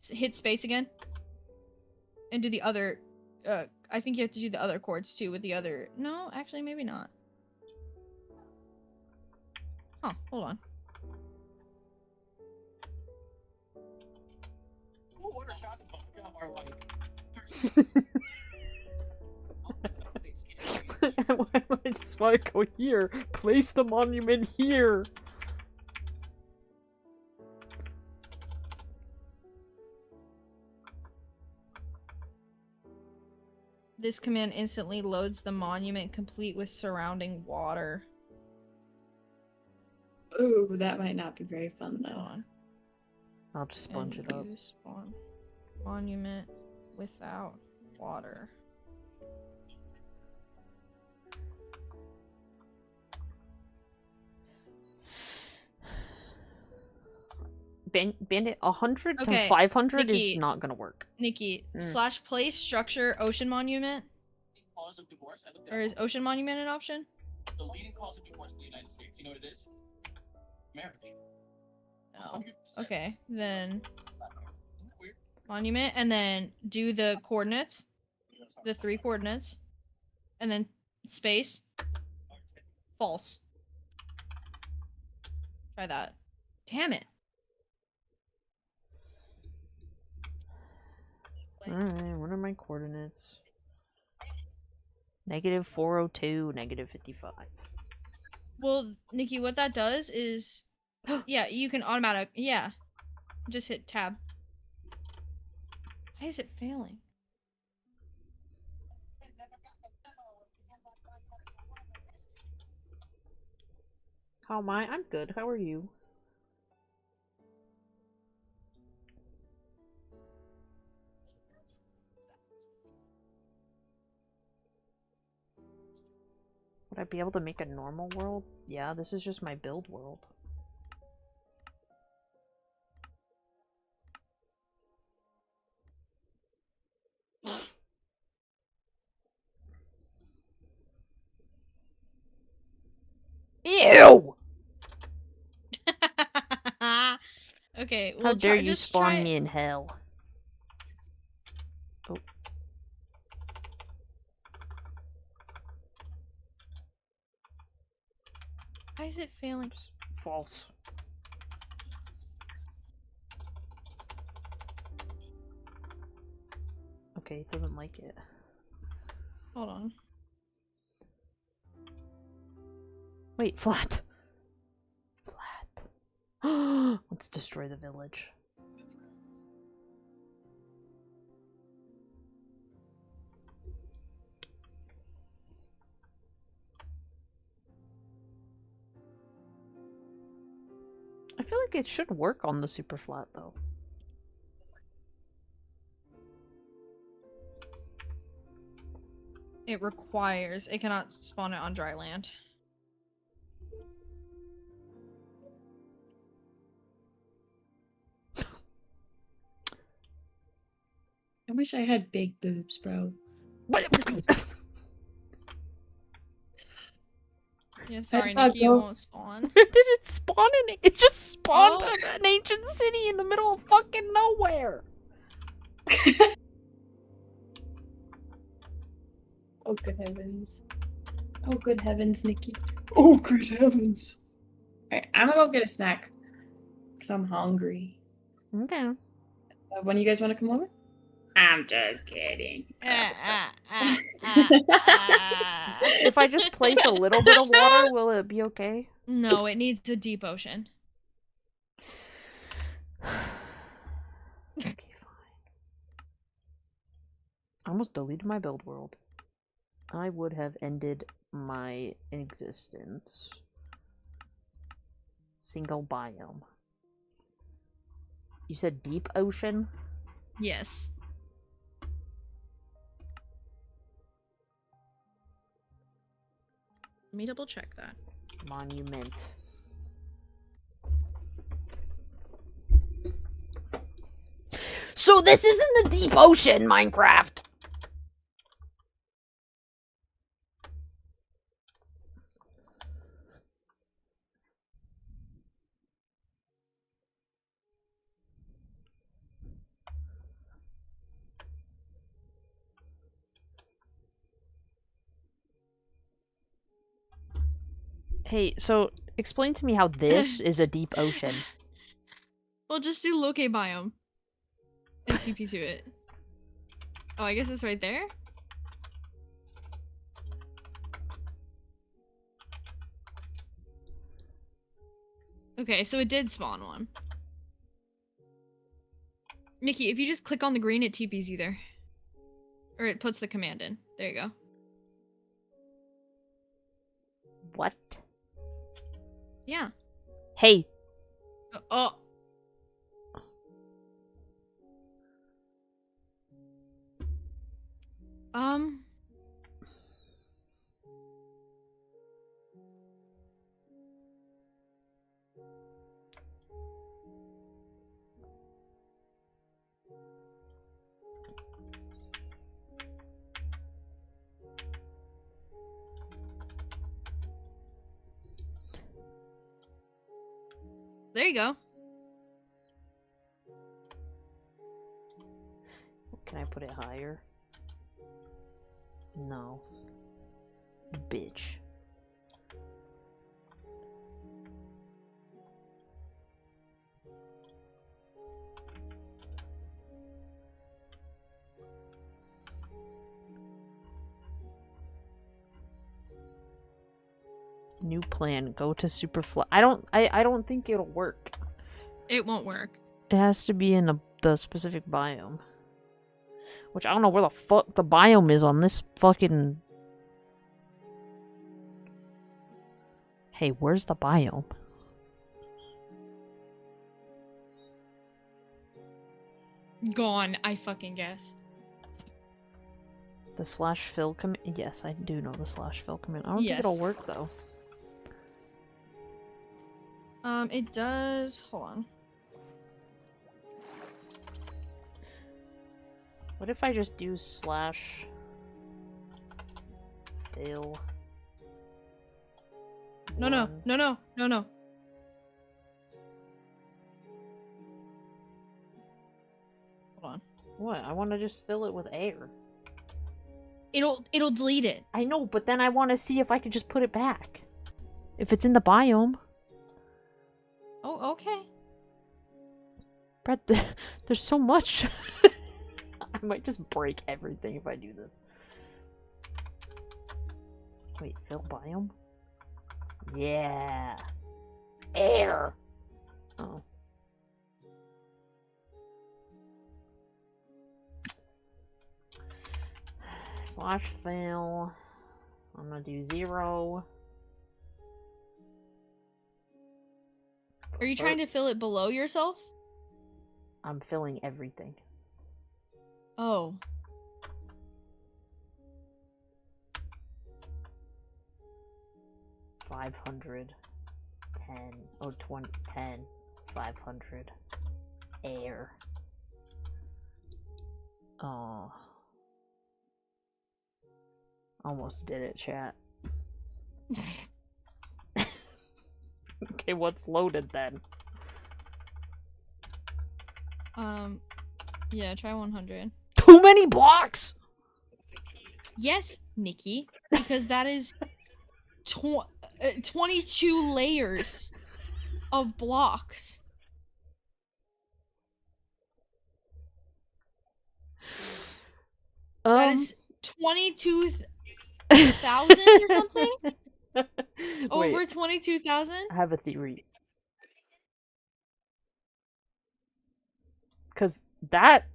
Hit space again. And do the other, I think you have to do the other chords too with the other, no, actually maybe not. Huh, hold on. Why would I just want to go here? Place the monument here! This command instantly loads the monument complete with surrounding water. Ooh, that might not be very fun Hold though. on. I'll just sponge And it up. use monument without water. Bandit 100 Okay, to 500 Nikki. is not gonna work. Nikki, Mm. / place structure ocean monument? Or is ocean monument an option? The leading cause of divorce in the United States. You know what it is? Marriage. Oh, 100%. okay. Then Isn't that weird? monument, and then do the coordinates, the 3 coordinates, and then space, false. Try that. Damn it. Alright, what are my coordinates? Negative 402, negative 55. Well, Nikki, what that does is, yeah, you can automatic. Yeah, just hit tab. Why is it failing? How am I? I'm good. How are you? Would I be able to make a normal world? Yeah, this is just my build world. Ew! Okay, How well, dare you just spawn try. me in hell? Oh. Why is it failing? False. Okay, it doesn't like it. Hold on. Wait, flat. Flat. Let's destroy the village. I feel like it should work on the super flat though. It requires. It cannot spawn it on dry land. I wish I had big boobs, bro. Yeah, sorry, just thought Nikki, you go- won't spawn. Where did it spawn in it? It just spawned Oh. an ancient city in the middle of fucking nowhere. Oh, good heavens. Oh, good heavens, Nikki. Oh, good heavens. Alright, I'm gonna go get a snack. Because I'm hungry. Okay. When you guys want to come over? I'm just kidding. If I just place a little bit of water, will it be okay? No, it needs a deep ocean. Okay, fine. I almost deleted my build world. I would have ended my existence. Single biome. You said deep ocean? Yes. Let me double check that. Monument. So this isn't a deep ocean, Minecraft! Hey, so explain to me how this is a deep ocean. Well, just do locate biome. And TP to it. Oh, I guess it's right there? Okay, so it did spawn one. Nikki, if you just click on the green, it TPs you there. Or it puts the command in. There you go. What? Yeah. Hey! Oh. There you go. Can I put it higher? No. Bitch. New plan. Go to Superfly. I don't think it'll work. It won't work. It has to be in the specific biome. Which I don't know where the fuck the biome is on this fucking... Hey, where's the biome? Gone, I fucking guess. The /fill command? Yes, I do know the /fill command. I don't think it'll Yes. work though. It does. Hold on. What if I just do /fill? No, no, one? no, no, no, no. Hold on. What? I want to just fill it with air. It'll delete it. I know, but then I want to see if I could just put it back. If it's in the biome. Oh, okay. Brett, there's so much. I might just break everything if I do this. Wait, fill biome? Yeah. Air. Oh. /fill. I'm gonna do 0. Are you trying to fill it below yourself? I'm filling everything. Oh. $500, 10, oh, 20, 10, 500, air. Oh. Almost did it, chat. Okay, what's loaded then? Yeah, try 100. Too many blocks! Yes, Nikki, because that is 22 layers of blocks. That is 22,000 or something? Over Wait, 22,000? I have a theory. Because that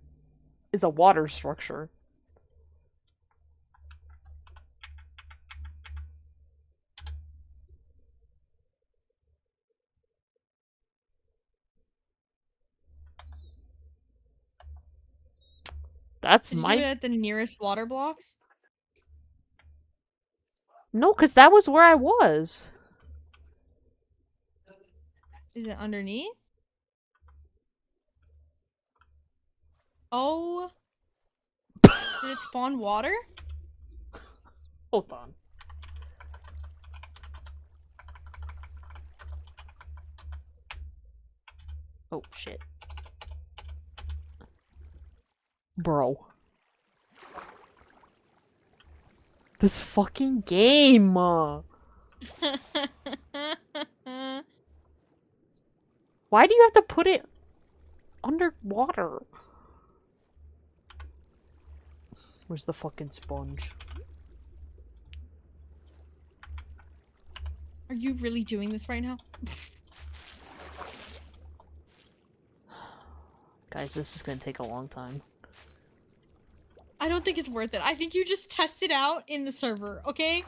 is a water structure. That's Did you my... do it at the nearest water blocks? No, because that was where I was. Is it underneath? Oh. Did it spawn water? Hold on. Oh, shit. Bro. This fucking game! Why do you have to put it underwater? Where's the fucking sponge? Are you really doing this right now? Guys, this is gonna take a long time. I don't think it's worth it. I think you just test it out in the server, okay?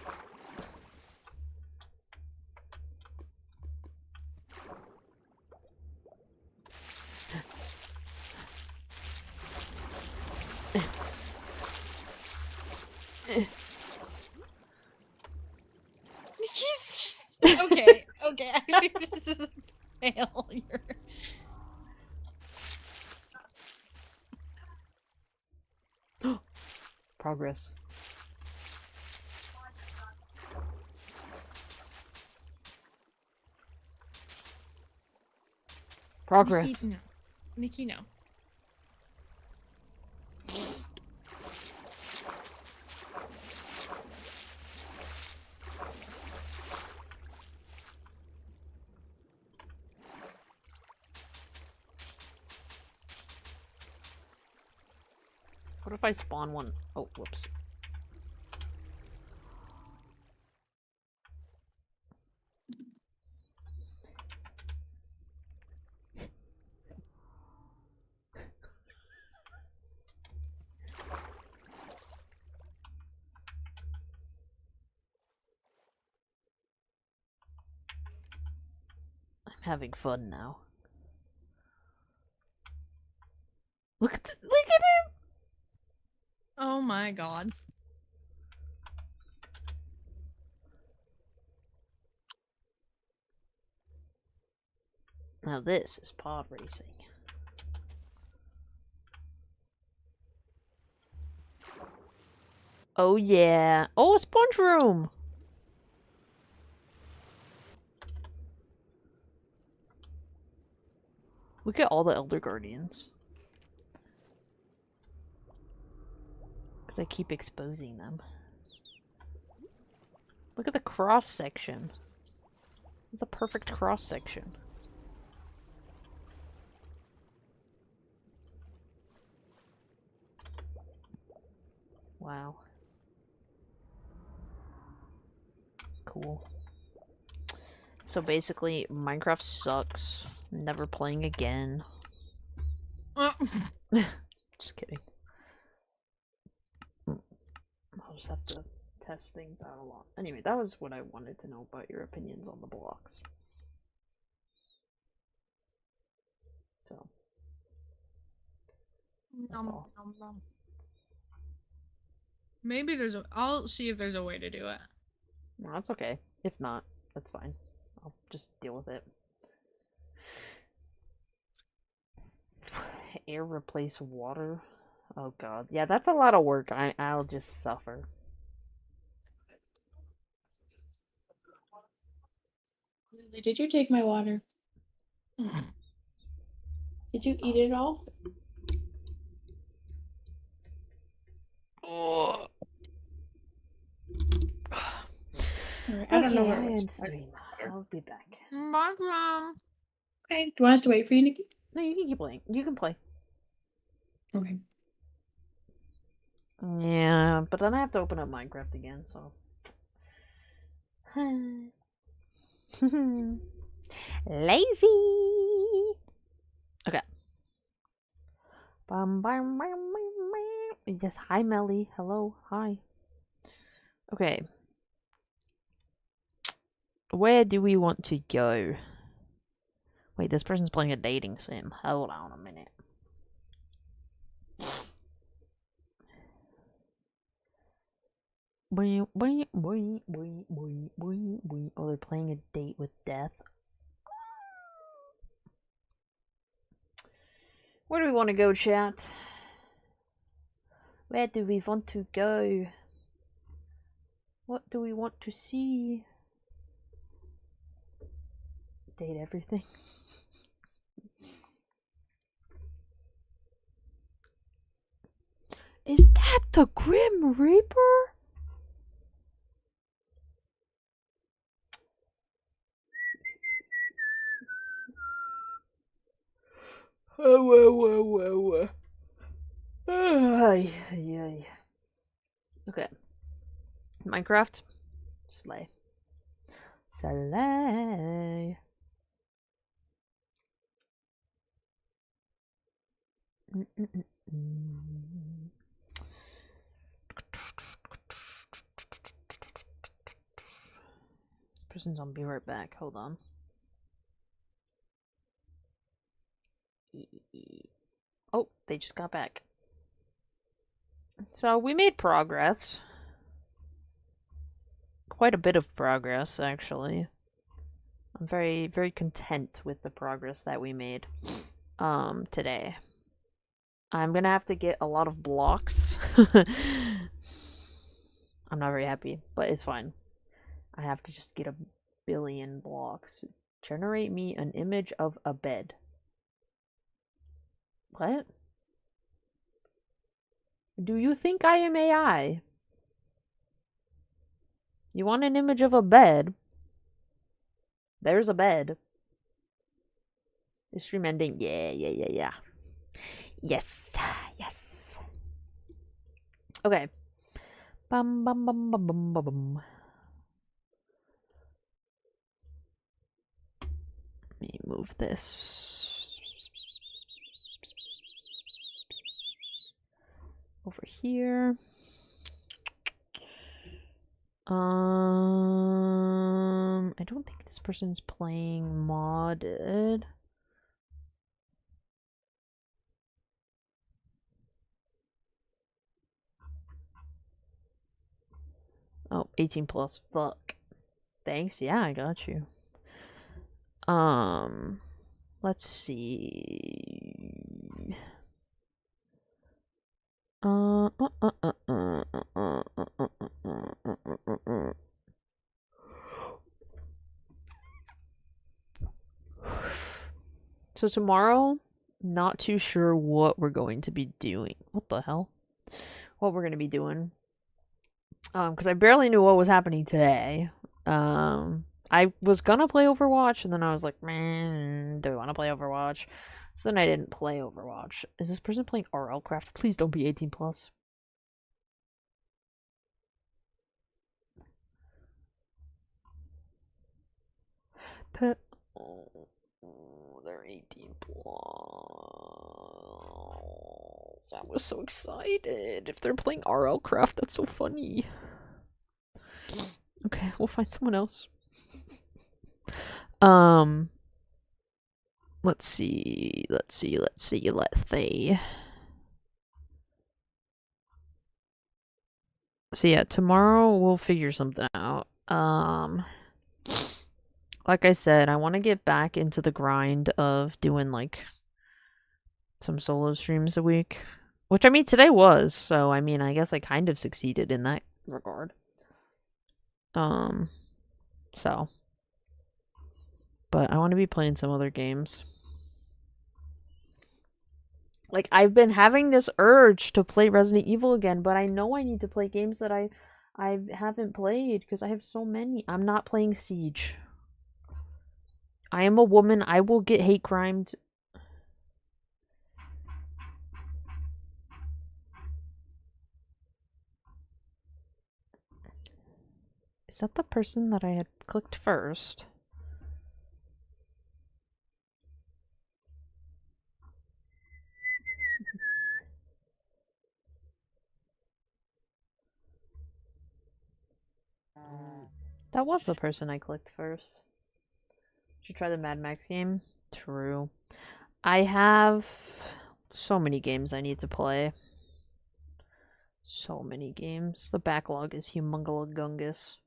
Okay, okay. I think this is a failure. Progress. Progress. Nikki, no. Nikki, no. What if I spawn one? Oh, whoops. having fun now. Look at him! Oh my god. Now this is pod racing. Oh yeah. Oh, a sponge room! Look at all the Elder Guardians. Because I keep exposing them. Look at the cross section. It's a perfect cross section. Wow. Cool. So basically, Minecraft sucks. Never playing again. Just kidding. I'll just have to test things out a lot. Anyway, that was what I wanted to know about your opinions on the blocks. So. That's all. Maybe there's a. I'll see if there's a way to do it. No, it's okay. If not, that's fine. I'll just deal with it. Air replace water? Oh god. Yeah, that's a lot of work. I'll just suffer. Lily, did you take my water? Did you eat it all? Alright, I don't know where I it's end stream. I'll be back. Bye, Mom. Okay, do you want us to wait for you, Nikki? No, you can keep playing. You can play. Okay. Yeah, but then I have to open up Minecraft again, so. Lazy! Okay. Bum, bum, bum, bum, bum. Yes, hi Melly. Hello, hi. Okay. Where do we want to go? Wait, this person's playing a dating sim. Hold on a minute. Oh, they're playing a date with death. Where do we want to go, chat? Where do we want to go? What do we want to see? Date everything. Is that the Grim Reaper? Oh. Ay. Okay. Minecraft. Slay. Slay. This person's on be right back. Hold on. Oh, they just got back. So we made progress. Quite a bit of progress, actually. I'm very, very content with the progress that we made today. I'm gonna have to get a lot of blocks. I'm not very happy, but it's fine. I have to just get 1 billion blocks. Generate me an image of a bed. What? Do you think I am AI? You want an image of a bed? There's a bed. Is stream ending? Yeah. Yes. Okay. Bum. Let me move this over here. I don't think this person's playing modded. Oh, 18 plus. Fuck. Thanks. Yeah, I got you. Let's see. So tomorrow, not too sure what we're going to be doing. What the hell? What we're going to be doing. Because I barely knew what was happening today. I was gonna play Overwatch, and then I was like, man, do I want to play Overwatch? So then I didn't play Overwatch. Is this person playing RL Craft? Please don't be 18 plus. Pet. Oh, they're 18 plus. I was so excited. If they're playing RL Craft, that's so funny. Okay, we'll find someone else. Let's see. So yeah, tomorrow we'll figure something out. Like I said, I want to get back into the grind of doing like some solo streams a week. Which I mean today was, so I mean I guess I kind of succeeded in that regard. So. But I want to be playing some other games. Like, I've been having this urge to play Resident Evil again, but I know I need to play games that I haven't played, because I have so many. I'm not playing Siege. I am a woman. I will get hate crimed. Is that the person that I had clicked first? That was the person I clicked first. Should try the Mad Max game? True. I have so many games I need to play. So many games. The backlog is humongous.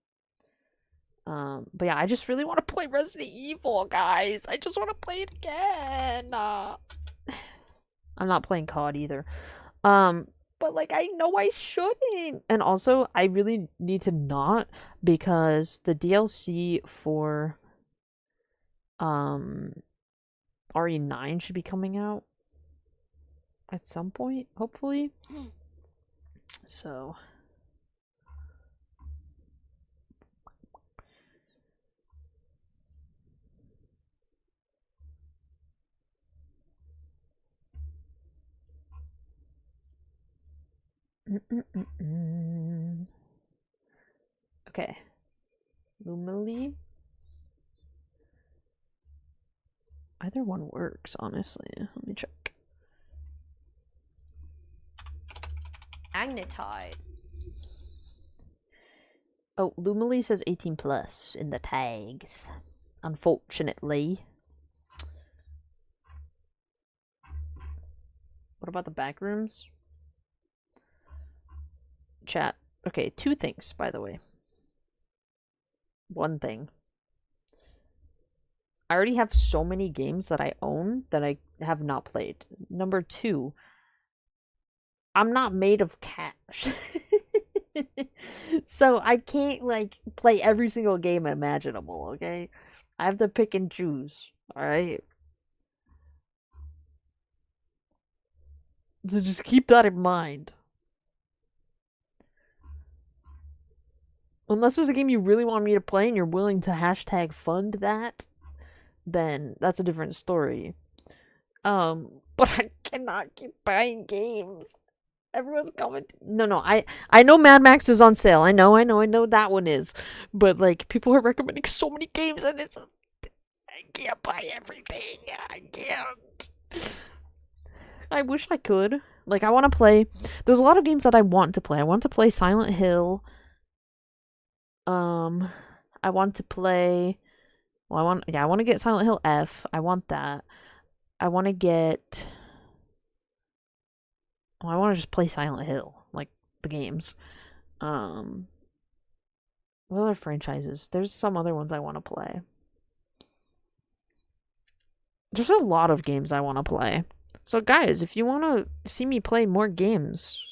But yeah, I just really want to play Resident Evil, guys. I just want to play it again. I'm not playing COD either. But like I know I shouldn't. And also I really need to not, because the DLC for RE9 should be coming out at some point, hopefully. So okay. Lumily. Either one works, honestly. Let me check. Magnetite. Oh, Lumily says 18 plus in the tags. Unfortunately. What about the back rooms? Chat. Okay, 2 things, by the way. 1 thing. I already have so many games that I own that I have not played. Number 2, I'm not made of cash. So I can't like play every single game imaginable, okay? I have to pick and choose, alright? So just keep that in mind. Unless there's a game you really want me to play and you're willing to hashtag fund that, then that's a different story. But I cannot keep buying games. Everyone's coming. No, I know Mad Max is on sale. I know that one is. But like people are recommending so many games, and it's I can't buy everything. I can't. I wish I could. Like I want to play. There's a lot of games that I want to play. I want to play Silent Hill. I want to play Well, I want to get Silent Hill F. I want that. I want to get. Well, I want to just play Silent Hill, like the games. What other franchises? There's some other ones I want to play. There's a lot of games I want to play. So, guys, if you want to see me play more games,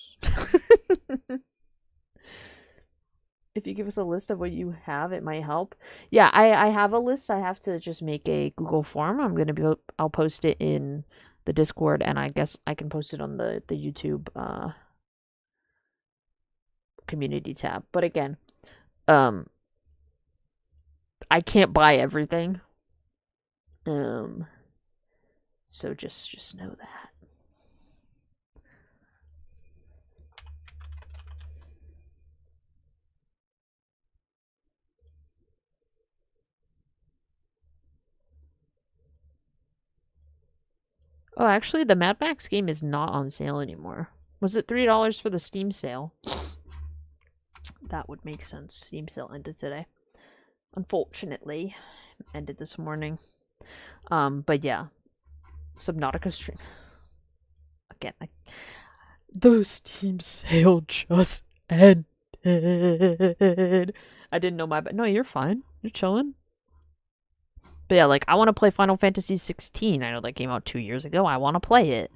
if you give us a list of what you have, it might help. Yeah, I have a list. I have to just make a Google form. I'll post it in the Discord, and I guess I can post it on the YouTube community tab. But again, I can't buy everything. So just know that. Oh, actually, the Mad Max game is not on sale anymore. Was it $3 for the Steam sale? That would make sense. Steam sale ended today. Unfortunately, ended this morning. But yeah, Subnautica stream. Again, the Steam sale just ended. I didn't know but no, you're fine. You're chilling. But yeah, like, I want to play Final Fantasy 16. I know that came out 2 years ago. I want to play it.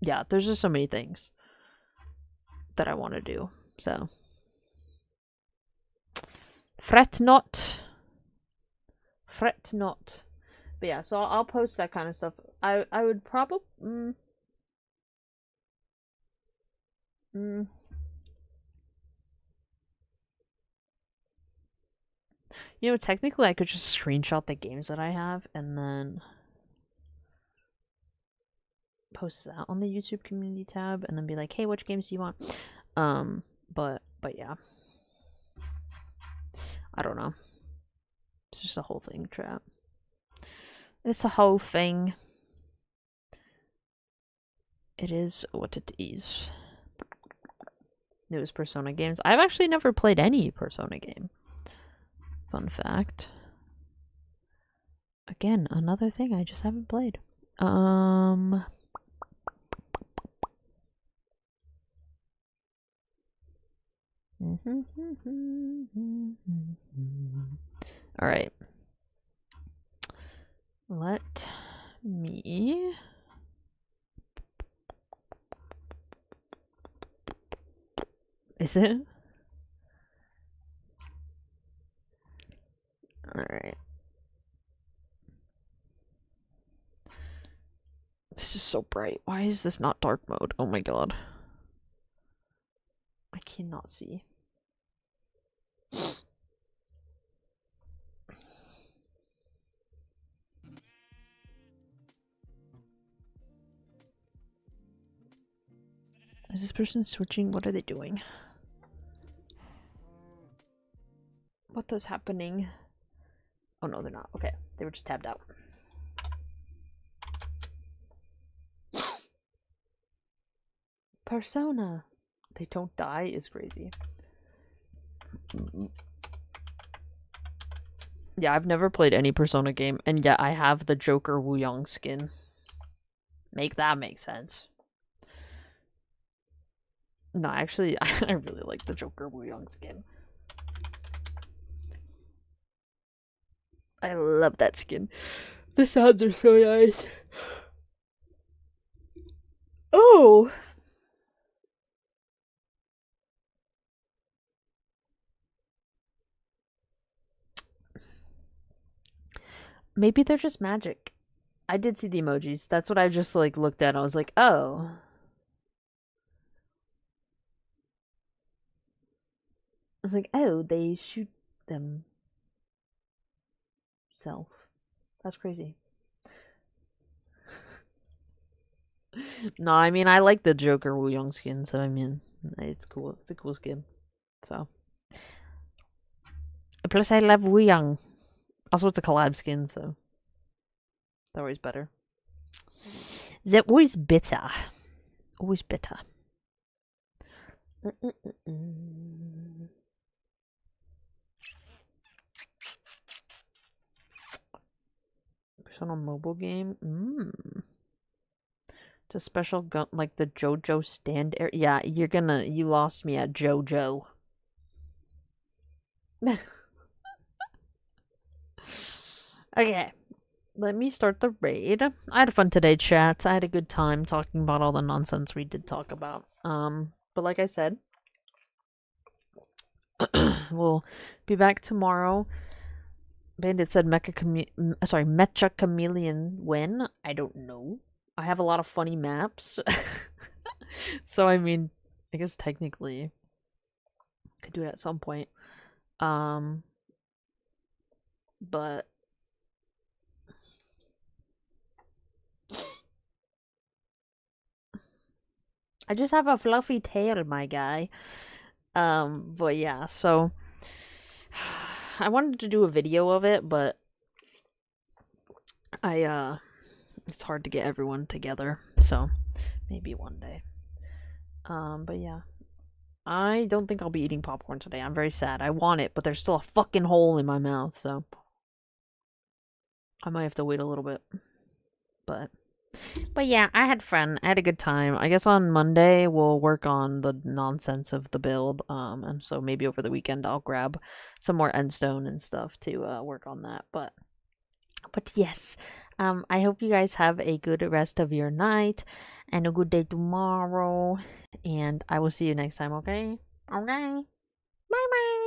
Yeah, there's just so many things that I want to do. So, fret not. Fret not. But yeah, so I'll post that kind of stuff. I would probably... You know, technically I could just screenshot the games that I have and then post that on the YouTube community tab and then be like, hey, which games do you want? But yeah. I don't know. It's just a whole thing, chat. It's a whole thing. It is what it is. Newest Persona games. I've actually never played any Persona game. Fun fact. Again, another thing I just haven't played. Alright. Let me... Is it? Alright. This is so bright. Why is this not dark mode? Oh my god. I cannot see. Is this person switching? What are they doing? What is happening? Oh no, they're not. Okay, they were just tabbed out. Persona. They don't die is crazy. Yeah, I've never played any Persona game, and yet I have the Joker Wuyong skin. Make that make sense. No, actually, I really like the Joker Wuyong skin. I love that skin. The sounds are so nice. Oh! Maybe they're just magic. I did see the emojis. That's what I just, like, looked at. I was like, oh. I was like, oh, they shoot them. Self. That's crazy. No, I mean, I like the Joker Wuyong skin, so I mean, it's cool. It's a cool skin. So. Plus, I love Wuyong. Also, it's a collab skin, so. They're always better. They're always better. Always better. Persona mobile game? It's a special gun, like the JoJo stand area. Yeah, you lost me at JoJo. Okay, let me start the raid. I had fun today, chat. I had a good time talking about all the nonsense we did talk about. But like I said, we'll be back tomorrow. Bandit said Mecha Chameleon win. I don't know. I have a lot of funny maps. So I mean, I guess technically could do it at some point. But I just have a fluffy tail, my guy. But yeah, so I wanted to do a video of it, but it's hard to get everyone together, so maybe one day. But yeah. I don't think I'll be eating popcorn today. I'm very sad. I want it, but there's still a fucking hole in my mouth, so I might have to wait a little bit. But yeah, I had fun. I had a good time. I guess on Monday we'll work on the nonsense of the build. And so maybe over the weekend I'll grab some more endstone and stuff to work on that. But yes, I hope you guys have a good rest of your night and a good day tomorrow. And I will see you next time, okay? Okay. Bye bye.